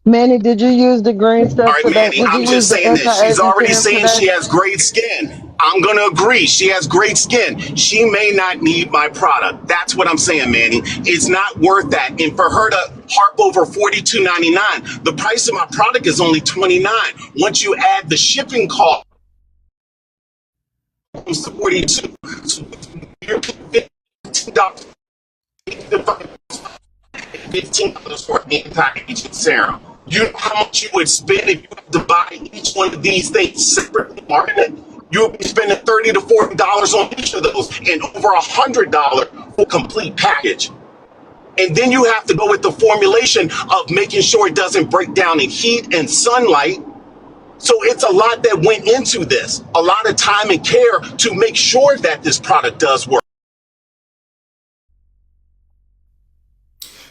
Manny, did you use the green All stuff right, today? Manny, Did you I'm use just the saying this. She's anti-aging already serum saying today? she has great skin. I'm going to agree. She has great skin. She may not need my product. That's what I'm saying, Manny. It's not worth that. And for her to harp over $42.99, the price of my product is only $29. Once you add the shipping cost, it's to 42. So you're $15 $15 for an anti-aging serum. You know how much you would spend if you had to buy each one of these things separately, marketed? You would be spending $30 to $40 on each of those and over $100 for a complete package. And then you have to go with the formulation of making sure it doesn't break down in heat and sunlight. So it's a lot that went into this, a lot of time and care to make sure that this product does work.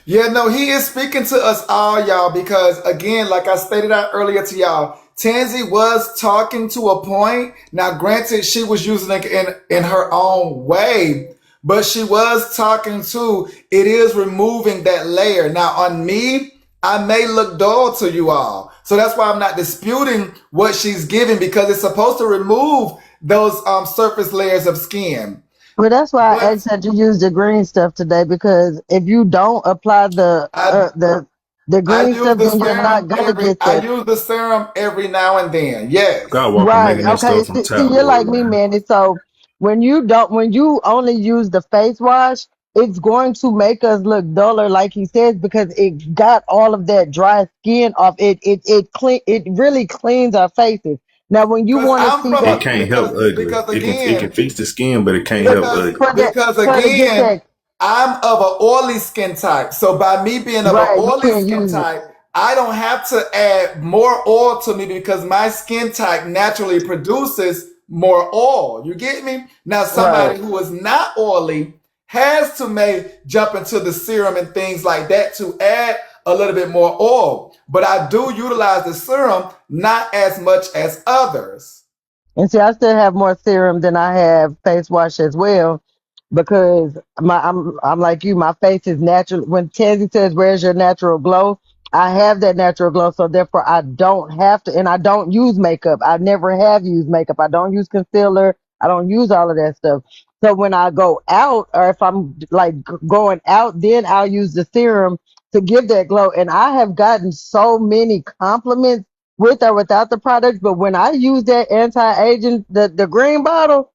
Yeah, no, he is speaking to us all, y'all, because again, like I stated out earlier to y'all, Tansy was talking to a point. Now, granted, she was using it in her own way, but she was talking to it is removing that layer. Now, on me, I may look dull to you all. So that's why I'm not disputing what she's giving because it's supposed to remove those surface layers of skin. Well, that's why I But asked that you use the green stuff today because if you don't apply the I the I green use stuff, the then you're serum not gonna get I that. use the serum every now and then. Yes. Skywalker Right. making that Okay. stuff from See, you're tabloid, like me, man. Manny. So when you only use the face wash, it's going to make us look duller, like he says, because it got all of that dry skin off. It really cleans our faces. Now, when you Cause want to I'm see from It that, a can't help ugly. because It can again fix the skin, but it can't but help because ugly. because for to get again that I'm of an oily skin type. So by me being of an right, you oily can't skin use it. type, I don't have to add more oil to me because my skin type naturally produces more oil. You get me? Now Right. somebody who is not oily has to may jump into the serum and things like that to add a little bit more oil. But I do utilize the serum not as much as others. And see, I still have more serum than I have face wash as well, because I'm like you. My face is natural. When Tansy says, "Where's your natural glow?" I have that natural glow, so therefore I don't have to, and I don't use makeup. I never have used makeup. I don't use concealer. I don't use all of that stuff. So when I go out, or if I'm like going out, then I'll use the serum to give that glow. And I have gotten so many compliments with or without the product. But when I use that anti-aging, the green bottle,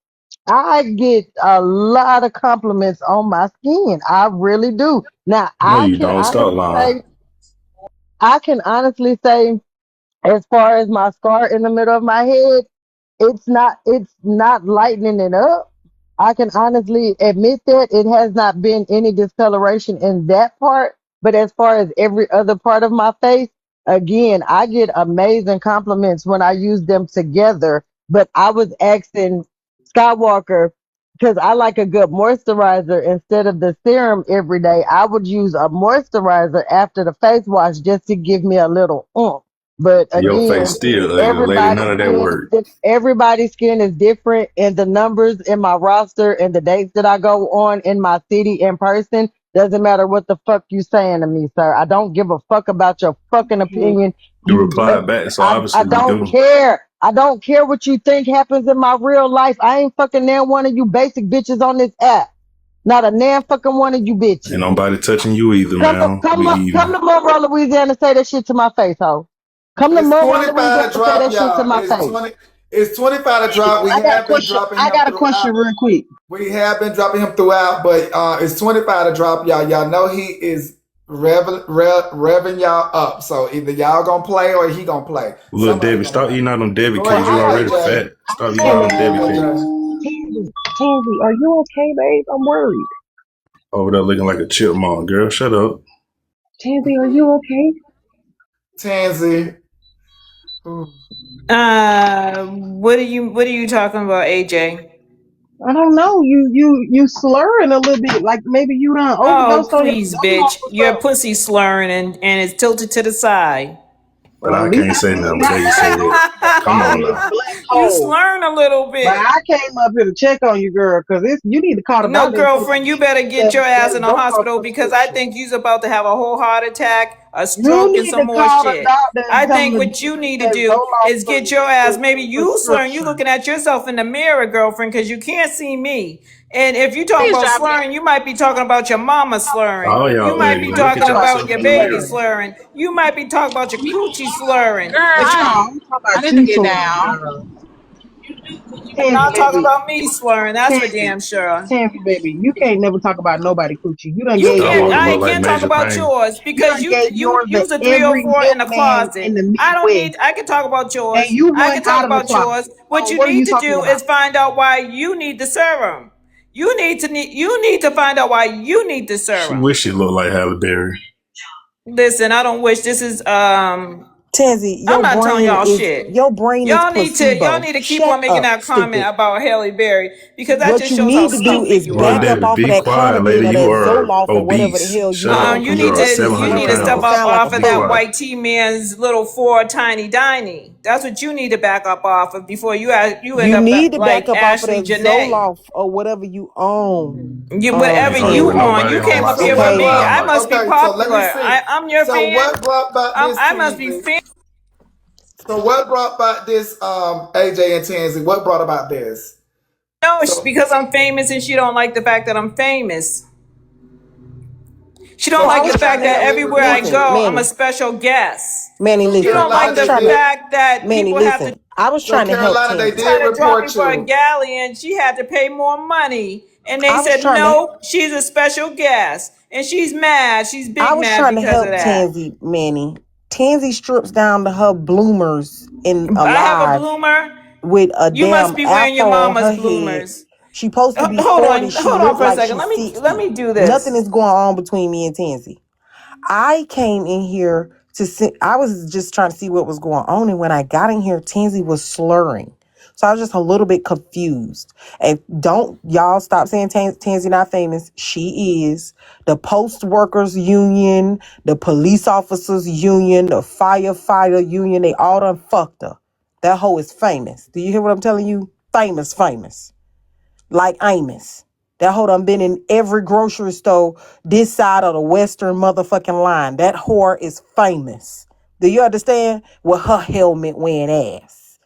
I get a lot of compliments on my skin. I really do. Now No, you don't. Stop lying. I can honestly say, as far as my scar in the middle of my head, it's not lightening it up. I can honestly admit that it has not been any discoloration in that part, but as far as every other part of my face, again, I get amazing compliments when I use them together. But I was asking Skywalker, because I like a good moisturizer instead of the serum every day. I would use a moisturizer after the face wash just to give me a little oomph. But Your face again, still ugly, lady. everybody's None of that skin work. everybody's skin is different, and the numbers in my roster and the dates that I go on in my city in person doesn't matter what the fuck you saying to me, sir. I don't give a fuck about your fucking opinion. You You, replied back, so I obviously you don't do. care. I don't care what you think happens in my real life. I ain't fucking nan one of you basic bitches on this app. Not a nan fucking one of you Ain't bitches. nobody touching you either, man. We Come even. to Monroe, Louisiana, say that shit to my face, ho. Come to It's Monroe, 25 Louisiana, to say drop, that shit to y'all. my It's face. 20. It's 25 to drop. We I got a have been question. dropping I him got a throughout. question real quick. We have been dropping him throughout, but it's 25 to drop, y'all. Y'all know he is revving y'all up. So either y'all gonna play or he gonna play. Little Somebody Debbie, gonna stop play. eating all them Debbie Go But cakes. ahead, You I got a already question. AJ. fat. Stop eating Go all Tansy, them Debbie ahead, cakes. AJ. Tansy, are you okay, babe? I'm worried. Over there looking like a chipmunk, girl. Shut up. Tansy, are you okay? Tansy. Ooh. What are you talking about, AJ? I don't know. You slurring a little bit, like maybe you done Oh, overdosed on your please, Zoloft bitch. or Your something. pussy slurring and it's tilted to the side. But Well, I at least can't say you nothing, but got they that say it. little Come on bottomless now. black You hole. slurring a little But bit. I came up here to check on you, girl, because you need to call the No, doctor and tell him girlfriend, you better get your ass that in the Zoloft hospital because I prescription. think you's about to have a whole heart attack, a You stroke, and need some to more call the shit. doctor and I tell him think to what give you you need to that do is Zoloft get your ass. Maybe you slurring. You prescription. looking at yourself in the mirror, girlfriend, because you can't see me. And if you talk Please about drop it. slurring, you might be talking about your mama slurring. All You y'all might be ugly. Look talking at about yourself your in the baby mirror. slurring. You might be talking about your coochie slurring. Girl, But you No, I'm talking I about need to you get slurring, down. girl. not Tansy, talking baby. about me slurring. That's for Tansy. damn sure. Tansy, baby. You can't never talk about nobody coochie. You done You gave That can't. hoe yours I look to like can't talk major about pain. yours you because done you gave you yours to use a every 304 in the milkman in closet. the I don't Midwest, need. I can talk about and yours. you I went can talk out of the about closet. yours. What So you what are need you to talking do about? is find out why you need the serum. You need to find out why you need the She serum. wish she looked like Halle Berry. Listen, I don't wish this is Tansy, I'm not telling y'all shit. your brain is Y'all placebo. need to keep Shut on making up, that comment stupid. about Haley Berry because that What just you shows how need to do stupid is you Little back are. up Debbie, off of be that quiet, clonidine lady. or You that are Zoloft or whatever the obese. hell you Shut on. up. You Cause need your You are pussy to is you 700 need to slurring and step you pounds. up sound like off a of Be that toad. quiet. white T man's little four tiny tiny. That's what you need to back up off of before you end You up need to back like up off of Ashley that Janae. Zoloft or whatever you own, Whatever Ain't gonna you put Tansy. on, nobody you on came my up So here team. with what Okay? me. Hell I brought? no. must be Okay, so let popular. me see. I'm your So fan. what brought back this I must be Tansy? fan. So what brought back this AJ and Tansy? What brought about this? No, So because I'm famous and she don't like the fact that I'm famous. She don't so I like was the trying fact to that help. everywhere I report Listen, you. go, I'm a Manny. special guest. Manny, So She listen. don't I like Carolina, was the they trying to, did. fact that Manny, people have to listen. I was So trying to help Carolina, they Tansy. did try to drop me report for a you. galleon. She had to pay more money. And they I was said, trying to no, she's a special guest. And she's mad. She's I big was mad trying to because of help that. Tansy, Manny. Tansy strips down to her bloomers in I have a alive bloomer. with a You must damn be wearing your afro on mama's her head. bloomers. She supposed to be Hold 40. on. She Hold on look for a like second. she's Let 60. me do Nothing this. is going on between me and Tansy. I came in here to see, I was just trying to see what was going on. And when I got in here, Tansy was slurring. So I was just a little bit confused. And don't y'all stop saying Tansy not famous. She is. The post workers union, the police officers union, the firefighter union, they all done fucked her. That hoe is famous. Do you hear what I'm telling you? Famous, famous like Amos. That hoe done been in every grocery store this side of the western motherfucking line. That whore is famous. Do you understand? With her helmet wearing ass.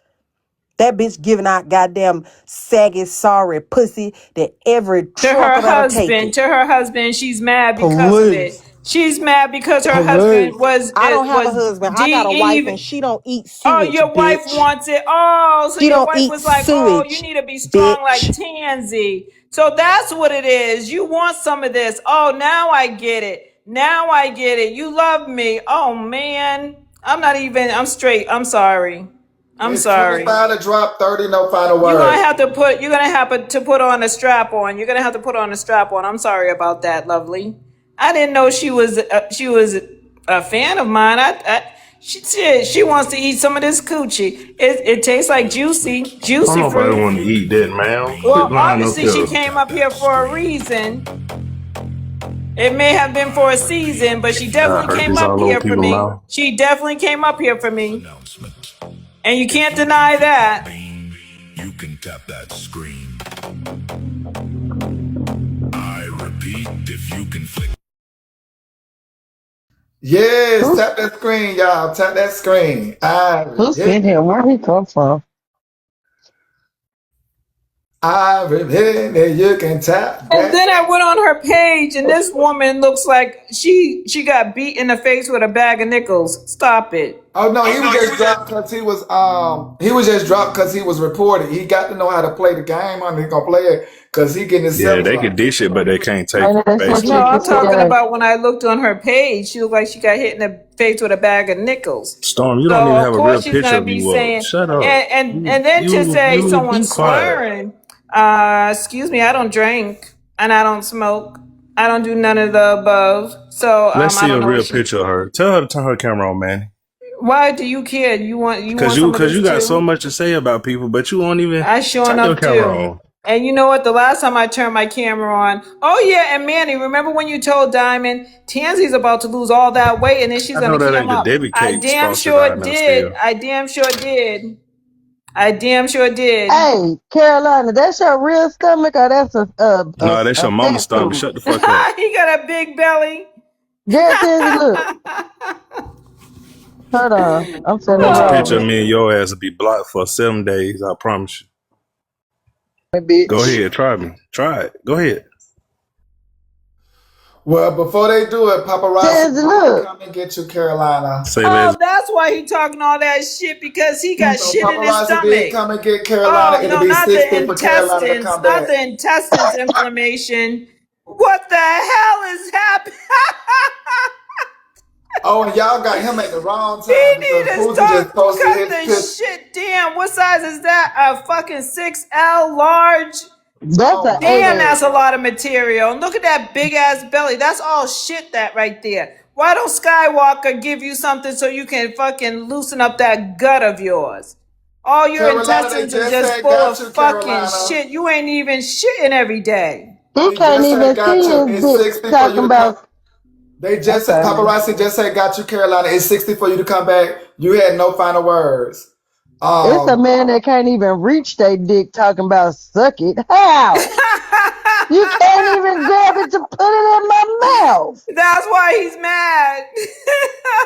That bitch giving out goddamn saggy, sorry pussy that every trucker that'll take it. To her husband, she's mad because of it. Please. She's mad because her husband Please. was I don't have a was husband. I got a wife and de she don't eat Oh, sewage, your wife bitch. wants it. Oh, so She your don't wife eat was like, oh, you sewage, need to be strong like bitch. Tansy. So that's what it is. You want some of this. Oh, now I get it. Now I get it. You love me. Oh man. I'm straight. I'm sorry. I'm It's sorry. 25 to drop, 30, no final words. You're gonna have to put on a strap on. You're gonna have to put on a strap on. I'm sorry about that, lovely. I didn't know she was a fan of mine. She wants to eat some of this coochie. It tastes like Don't juicy nobody fruit. want to eat that, man. Quit Well, lying up obviously she here. came up here for a reason. It may have been for a season, but she I definitely heard came this up all over here for people's me. mouth. She definitely came up here for me, and you can't deny that. You can tap that screen. I repeat, if you can flick. Yes, Who's tap that screen, y'all. Tap that screen. who's in here? Where he come from? I repeat, you can tap And that. then I went on her page, and this woman looks like she got beat in the face with a bag of nickels. Stop it. Oh no, he was just dropped because he was just dropped because he was reported. He got to know how to play the game. He gonna play it because he getting Yeah, himself they could dropped. dish it, but they can't take Maybe it, they said No, she basically. I'm could see talking that. about when I looked on her page. She looked like she got hit in the face with a bag of nickels. Storm, you don't So even of have a course real she's picture gonna of be you up. saying, Shut up. and then to say You someone be quiet. slurring. Excuse me, I don't drink and I don't smoke. I don't do none of the above. So Let's I see don't a know what real she. picture of her. Tell her to turn her camera on, man. Why do you care? You want some of Cause this you got so too? much to say about people, but you won't even I sure turn your enough camera do. on. And you know what? The last time I turned my camera on, oh yeah, and Manny, remember when you told Diamond Tansy's about to lose all that weight and then she's I know gonna that come ain't the up? Debbie I Cake damn sponsored sure by now did. still. I damn sure did. I damn sure did. Hey, Carolina, that's your real stomach or that's Nah, that's a your mama's fat stomach. food? Shut the fuck up. He got a big belly. Girl, Tizzy, look. Hold on. I'm sending Post a her picture over of me and your ass will be blocked for 7 days. I promise you. there, Go bitch. ahead, try me. Try it. Go ahead. Well, before they do it, paparazzi Tizzy, did look. come and get you, Carolina. Say less. Oh, that's why he talking all that shit because he got So shit in his paparazzi did stomach. come and get Carolina. Oh It'll no, be not the 60 for Carolina to intestines, come not back. the intestines inflammation. What the hell is happening? Oh, and y'all got him at the wrong He time need because to Pooja just start posted cut his the picture. shit. Damn, what size is that? A fucking 6L large? That's Oh a my 8 Damn, God. that's a lot of material. And look at that big ass belly. That's all shit that right there. Why don't Skywalker give you something so you can fucking loosen up that gut of yours? All your Carolina, they intestines are just just had full got of you, fucking Carolina. shit. You ain't even shitting every day. He They can't just had even got see you. his It's dick 60 for you talking to come. about. They just Okay. paparazzi just had got you, Carolina. It's 60 for you to come back. You had no final words. It's a Um, man that can't even reach their dick talking about suck it. How? You can't even grab it to put it in my mouth. That's why he's mad.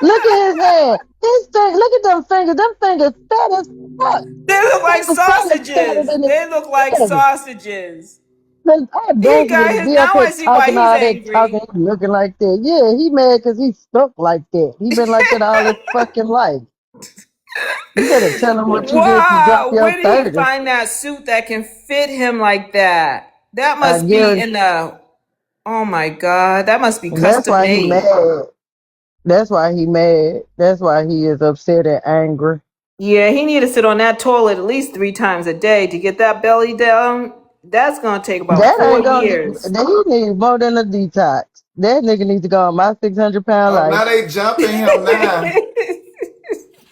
Look at his hand. Look at them fingers. Them fingers fat as fuck. They look like Fingers probably fatter sausages. than his They look like head. sausages. Look, I He dare you got to his. be up Now here I see why talking he's all that talking, angry. looking like that. Yeah, he mad because he stuck like that. He been like that all his fucking life. You better tell him what you did to drop Wow, your where did he 30. find that suit that can fit him like that? That I must be guarantee. in the. Oh my god, that must be That's custom why he made. mad. That's why he mad. That's why he is upset and angry. Yeah, he need to sit on that toilet at least 3 times a day to get that belly down. That's gonna take about That four ain't gonna. years. He need more than a detox. That nigga needs to go on my 600 pound oh, life. now they jumping him now.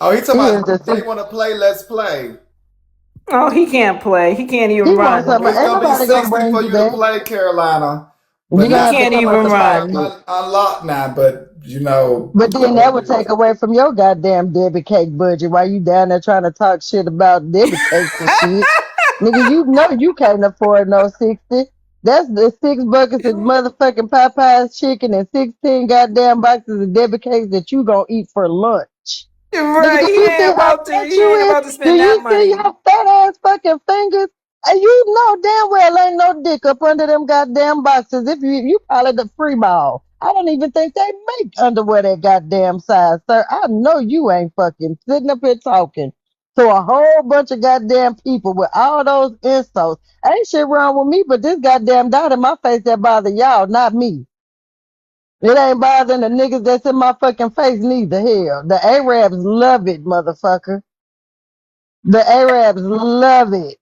Oh, he He talking is the about they six. want to play. Let's play. Oh, he can't play. He can't even He wants run. something. It's Ain't gonna be nobody gonna 60 bring for you you to back. play, Carolina. You But gonna He now have to can't the come even up to cameras are run. Potsy. unlocked now. But you know, But then that would take away from your goddamn Debbie Cake budget. While you down there trying to talk shit about Debbie Cakes and shit. Nigga, you know you can't afford no 60. That's the 6 buckets of motherfucking Popeye's chicken and 16 goddamn boxes of Debbie Cakes that you gonna eat for lunch. Nigga, Right. do He you see ain't how about to. fat He you ain't is? about to Do spend that you see money. your fat ass fucking fingers? And you know damn well ain't no dick up under them goddamn boxes. If you probably the free ball. I don't even think they make underwear that goddamn size, sir. I know you ain't fucking sitting up here talking to a whole bunch of goddamn people with all those insults. Ain't shit wrong with me, but this goddamn dot in my face that bother y'all, not me. It ain't bothering the niggas that's in my fucking face neither. Hell, the Arabs love it, motherfucker. The Arabs love it.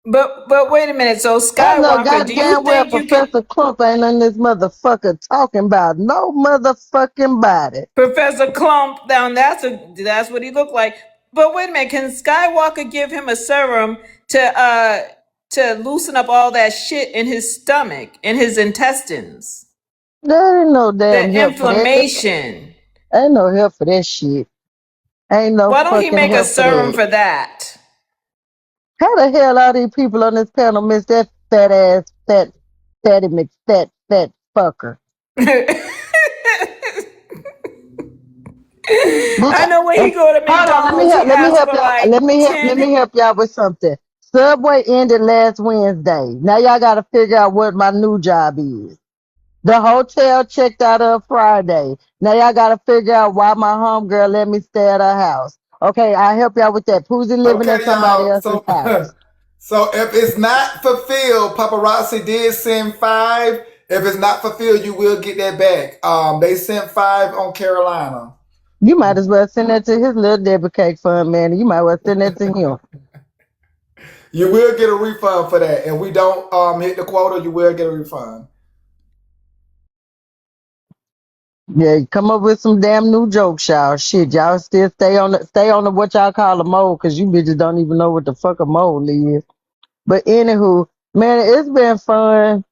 But wait a minute. So I know Skywalker, do you goddamn well think you can? Professor Clump ain't in this motherfucker talking about no motherfucking body. Professor Clump down. That's what he looked like. But wait a minute. Can Skywalker give him a serum to loosen up all that shit in his stomach, in his intestines, There ain't no damn the help for that. inflammation? Ain't no help for that shit. Ain't no Why don't he fucking make a help for serum that. for that? How the hell all these people on this panel miss that fat ass, fatty fat fucker? Bitch, I know when he go to hold on, McDonald's, he let me asks help for y'all. like Let 10. me help y'all with something. Subway ended last Wednesday. Now y'all got to figure out what my new job is. The hotel checked out on Friday. Now y'all got to figure out why my homegirl let me stay at her house. Okay, I help y'all with that. Poozy living at Okay, somebody y'all. else's So, house. so if it's not fulfilled, paparazzi did send 5. If it's not fulfilled, you will get that back. They sent 5 on Carolina. You might as well send that to his little Debbie Cake Fund, man. You might well send that to him. You will get a refund for that. If we don't hit the quota, you will get a refund. Yeah, come up with some damn new jokes, y'all. Shit, y'all still stay on the what y'all call a mole, cause you bitches don't even know what the fuck a mole is. But anywho, man, it's been fun.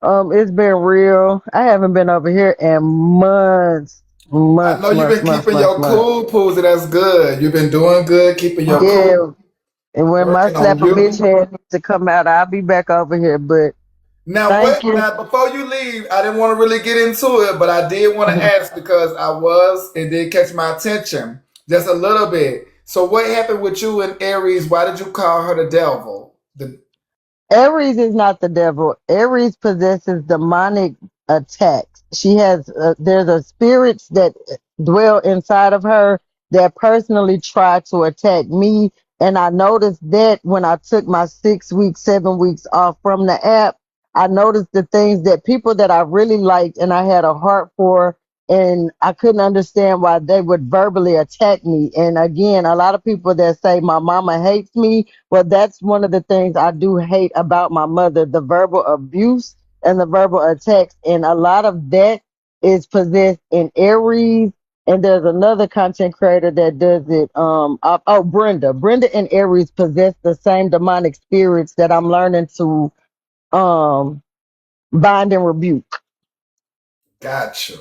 It's been real. I haven't been over here in months, I know months, you've months, been months, keeping months, your months. cool, Poozy. That's good. You've been doing good, keeping your cool, Yeah, and when my working on slap a you. bitch head needs to come out, I'll be back over here. But Now, thank you. Now, before you leave, I didn't want to really get into it, but I did want to ask because it did catch my attention just a little bit. So, what happened with you and Aries? Why did you call her the devil? Aries is not the devil. Aries possesses demonic attacks. She has there's a spirits that dwell inside of her that personally try to attack me. And I noticed that when I took my 6 weeks, 7 weeks off from the app, I noticed the things that people that I really liked and I had a heart for, and I couldn't understand why they would verbally attack me. And again, a lot of people that say my mama hates me, well, that's one of the things I do hate about my mother, the verbal abuse and the verbal attacks. And a lot of that is possessed in Aries. And there's another content creator that does it. Brenda. Brenda and Aries possess the same demonic spirits that I'm learning to um bind and rebuke. Got you.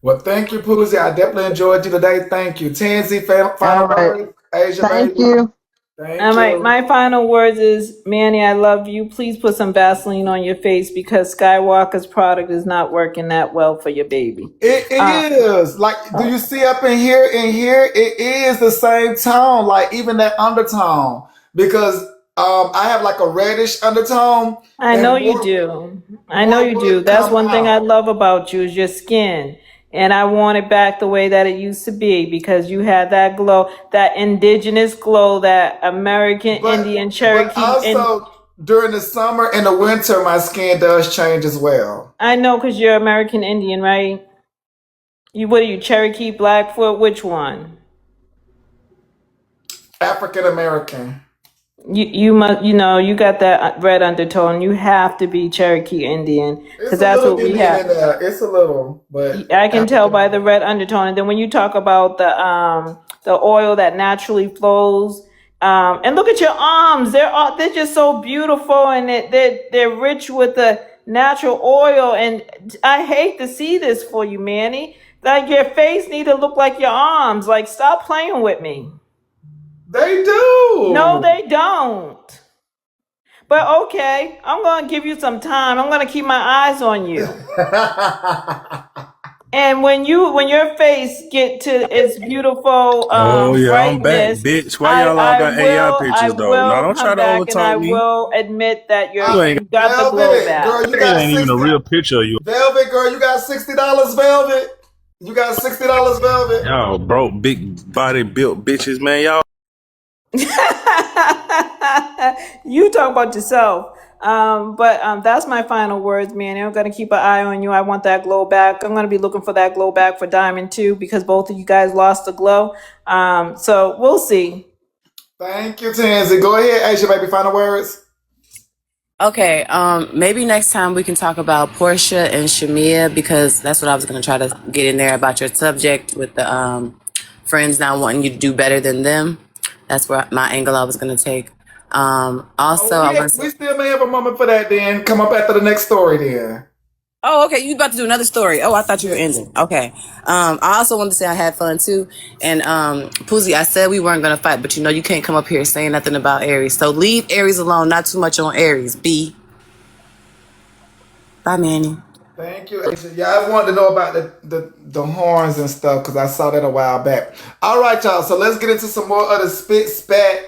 Well, thank you, Poozy. I definitely enjoyed you today. Thank you. Tansy, All final right. words. Asia, Thank baby. you. Thank you. My final words is, Manny, I love you. Please put some Vaseline on your face because Skywalker's product is not working that well for your baby. It Uh, is like, do you see up in here? In here, it is the same tone, like even that undertone. Because I have like a reddish undertone, I know and you do. I know more you do. would That's come one thing I out. love about you is your skin. And I want it back the way that it used to be because you had that glow, that indigenous glow, that American Indian But Cherokee. And also during the summer and the winter, my skin does change as well. I know because you're American Indian, right? What are you, Cherokee, Blackfoot? Which one? African American. You must, you got that red undertone. You have to be Cherokee Indian because It's a that's little what we Indian have. in there. It's a little, but I can tell African by the American. red undertone. And then when you talk about the oil that naturally flows, and look at your arms. They're just so beautiful and they're rich with the natural oil. And I hate to see this for you, Manny. Like your face need to look like your arms. Like stop playing with me. They No, do. they don't. But okay, I'm gonna give you some time. I'm gonna keep my eyes on you. And when your face get to its beautiful Oh yeah, I'm back, brightness, bitch. Why y'all all got AI I pictures though? Now will don't try come to back and I overtalk me. will admit that You ain't you got the glow Velvet, back. girl, you it got ain't even a 60. real picture of you. Velvet, girl, you got $60, Velvet. You got $60, Velvet. Y'all broke, big body built bitches, man. Y'all. You talk about yourself. But that's my final words, man. I'm gonna keep an eye on you. I want that glow back. I'm gonna be looking for that glow back for Diamond too, because both of you guys lost the glow. So we'll see. Thank you, Tansy. Go ahead, Asia, baby. Final words. Okay, maybe next time we can talk about Portia and Shamia because that's what I was going to try to get in there about your subject with the friends not wanting you to do better than them. That's where my angle I was going to take. Oh, Also, I want to we say, still may have a moment for that then. Come up after the next story then. oh, okay, you about to do another story. Oh, I thought you were Yeah. ending. Okay. I also wanted to say I had fun too. And Poozy, I said we weren't going to fight, but you know you can't come up here saying nothing about Aries. So leave Aries alone, not too much on Aries. B. Bye, Manny. Thank you, Asia. Yeah, I wanted to know about the horns and stuff because I saw that a while back. All right, y'all. So let's get into some more of the spit spat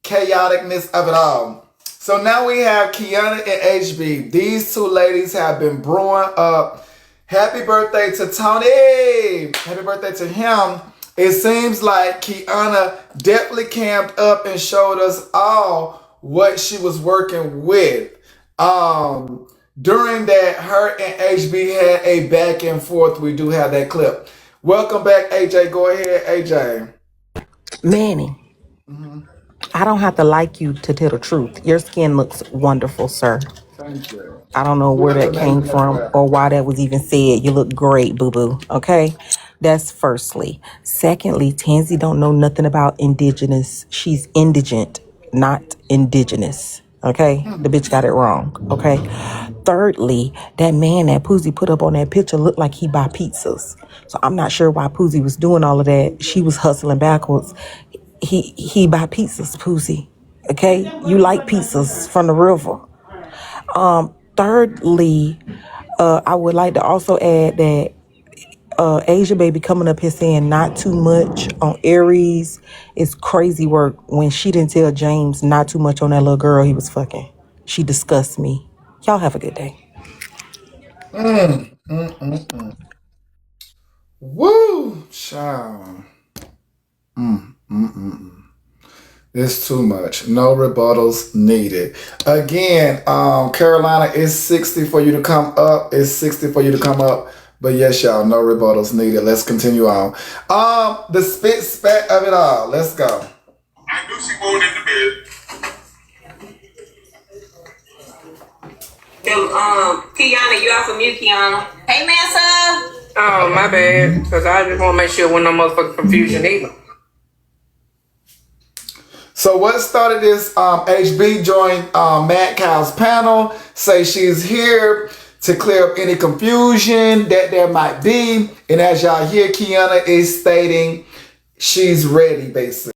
chaoticness of it all. So now we have Kiana and HB. These two ladies have been brewing up. Happy birthday to Tony. Happy birthday to him. It seems like Kiana definitely camped up and showed us all what she was working with. During that, her and HB had a back and forth. We do have that clip. Welcome back, AJ. Go ahead, AJ. Manny, Mhm. I don't have to like you to tell the truth. Your skin looks wonderful, sir. Thank you. I don't know You where look that came amazing as from well. or why that was even said. You look great, boo boo. Okay? That's firstly. Secondly, Tansy don't know nothing about indigenous. She's indigent, not indigenous. Okay? The bitch got it wrong. Okay? Thirdly, that man that Poozy put up on that picture looked like he buy pizzas. So I'm not sure why Poozy was doing all of that. She was hustling backwards. He buy pizzas, Poozy. Okay? You like pizzas from the river. Thirdly, I would like to also add that Asia Baby coming up here saying not too much on Aries is crazy work when she didn't tell James not too much on that little girl he was fucking. She disgusts me. Y'all have a good day. Mm, mm, mm, mm. Woo, child. Mm, mm, mm, mm. It's too much. No rebuttals needed. Again, Carolina, it's 60 for you to come up. It's 60 for you to come up. But yes, y'all, no rebuttals needed. Let's continue on. The spit spat of it all. Let's go. I knew she wanted in the bed. Kiana, you off of mute, Kiana. Hey, Massa. Oh, my bad. Because I just want to make sure there wasn't no motherfucking confusion either. So what started this? HB joined Mad Cow's panel. Say she's here to clear up any confusion that there might be. And as y'all hear, Kiana is stating she's ready, basically.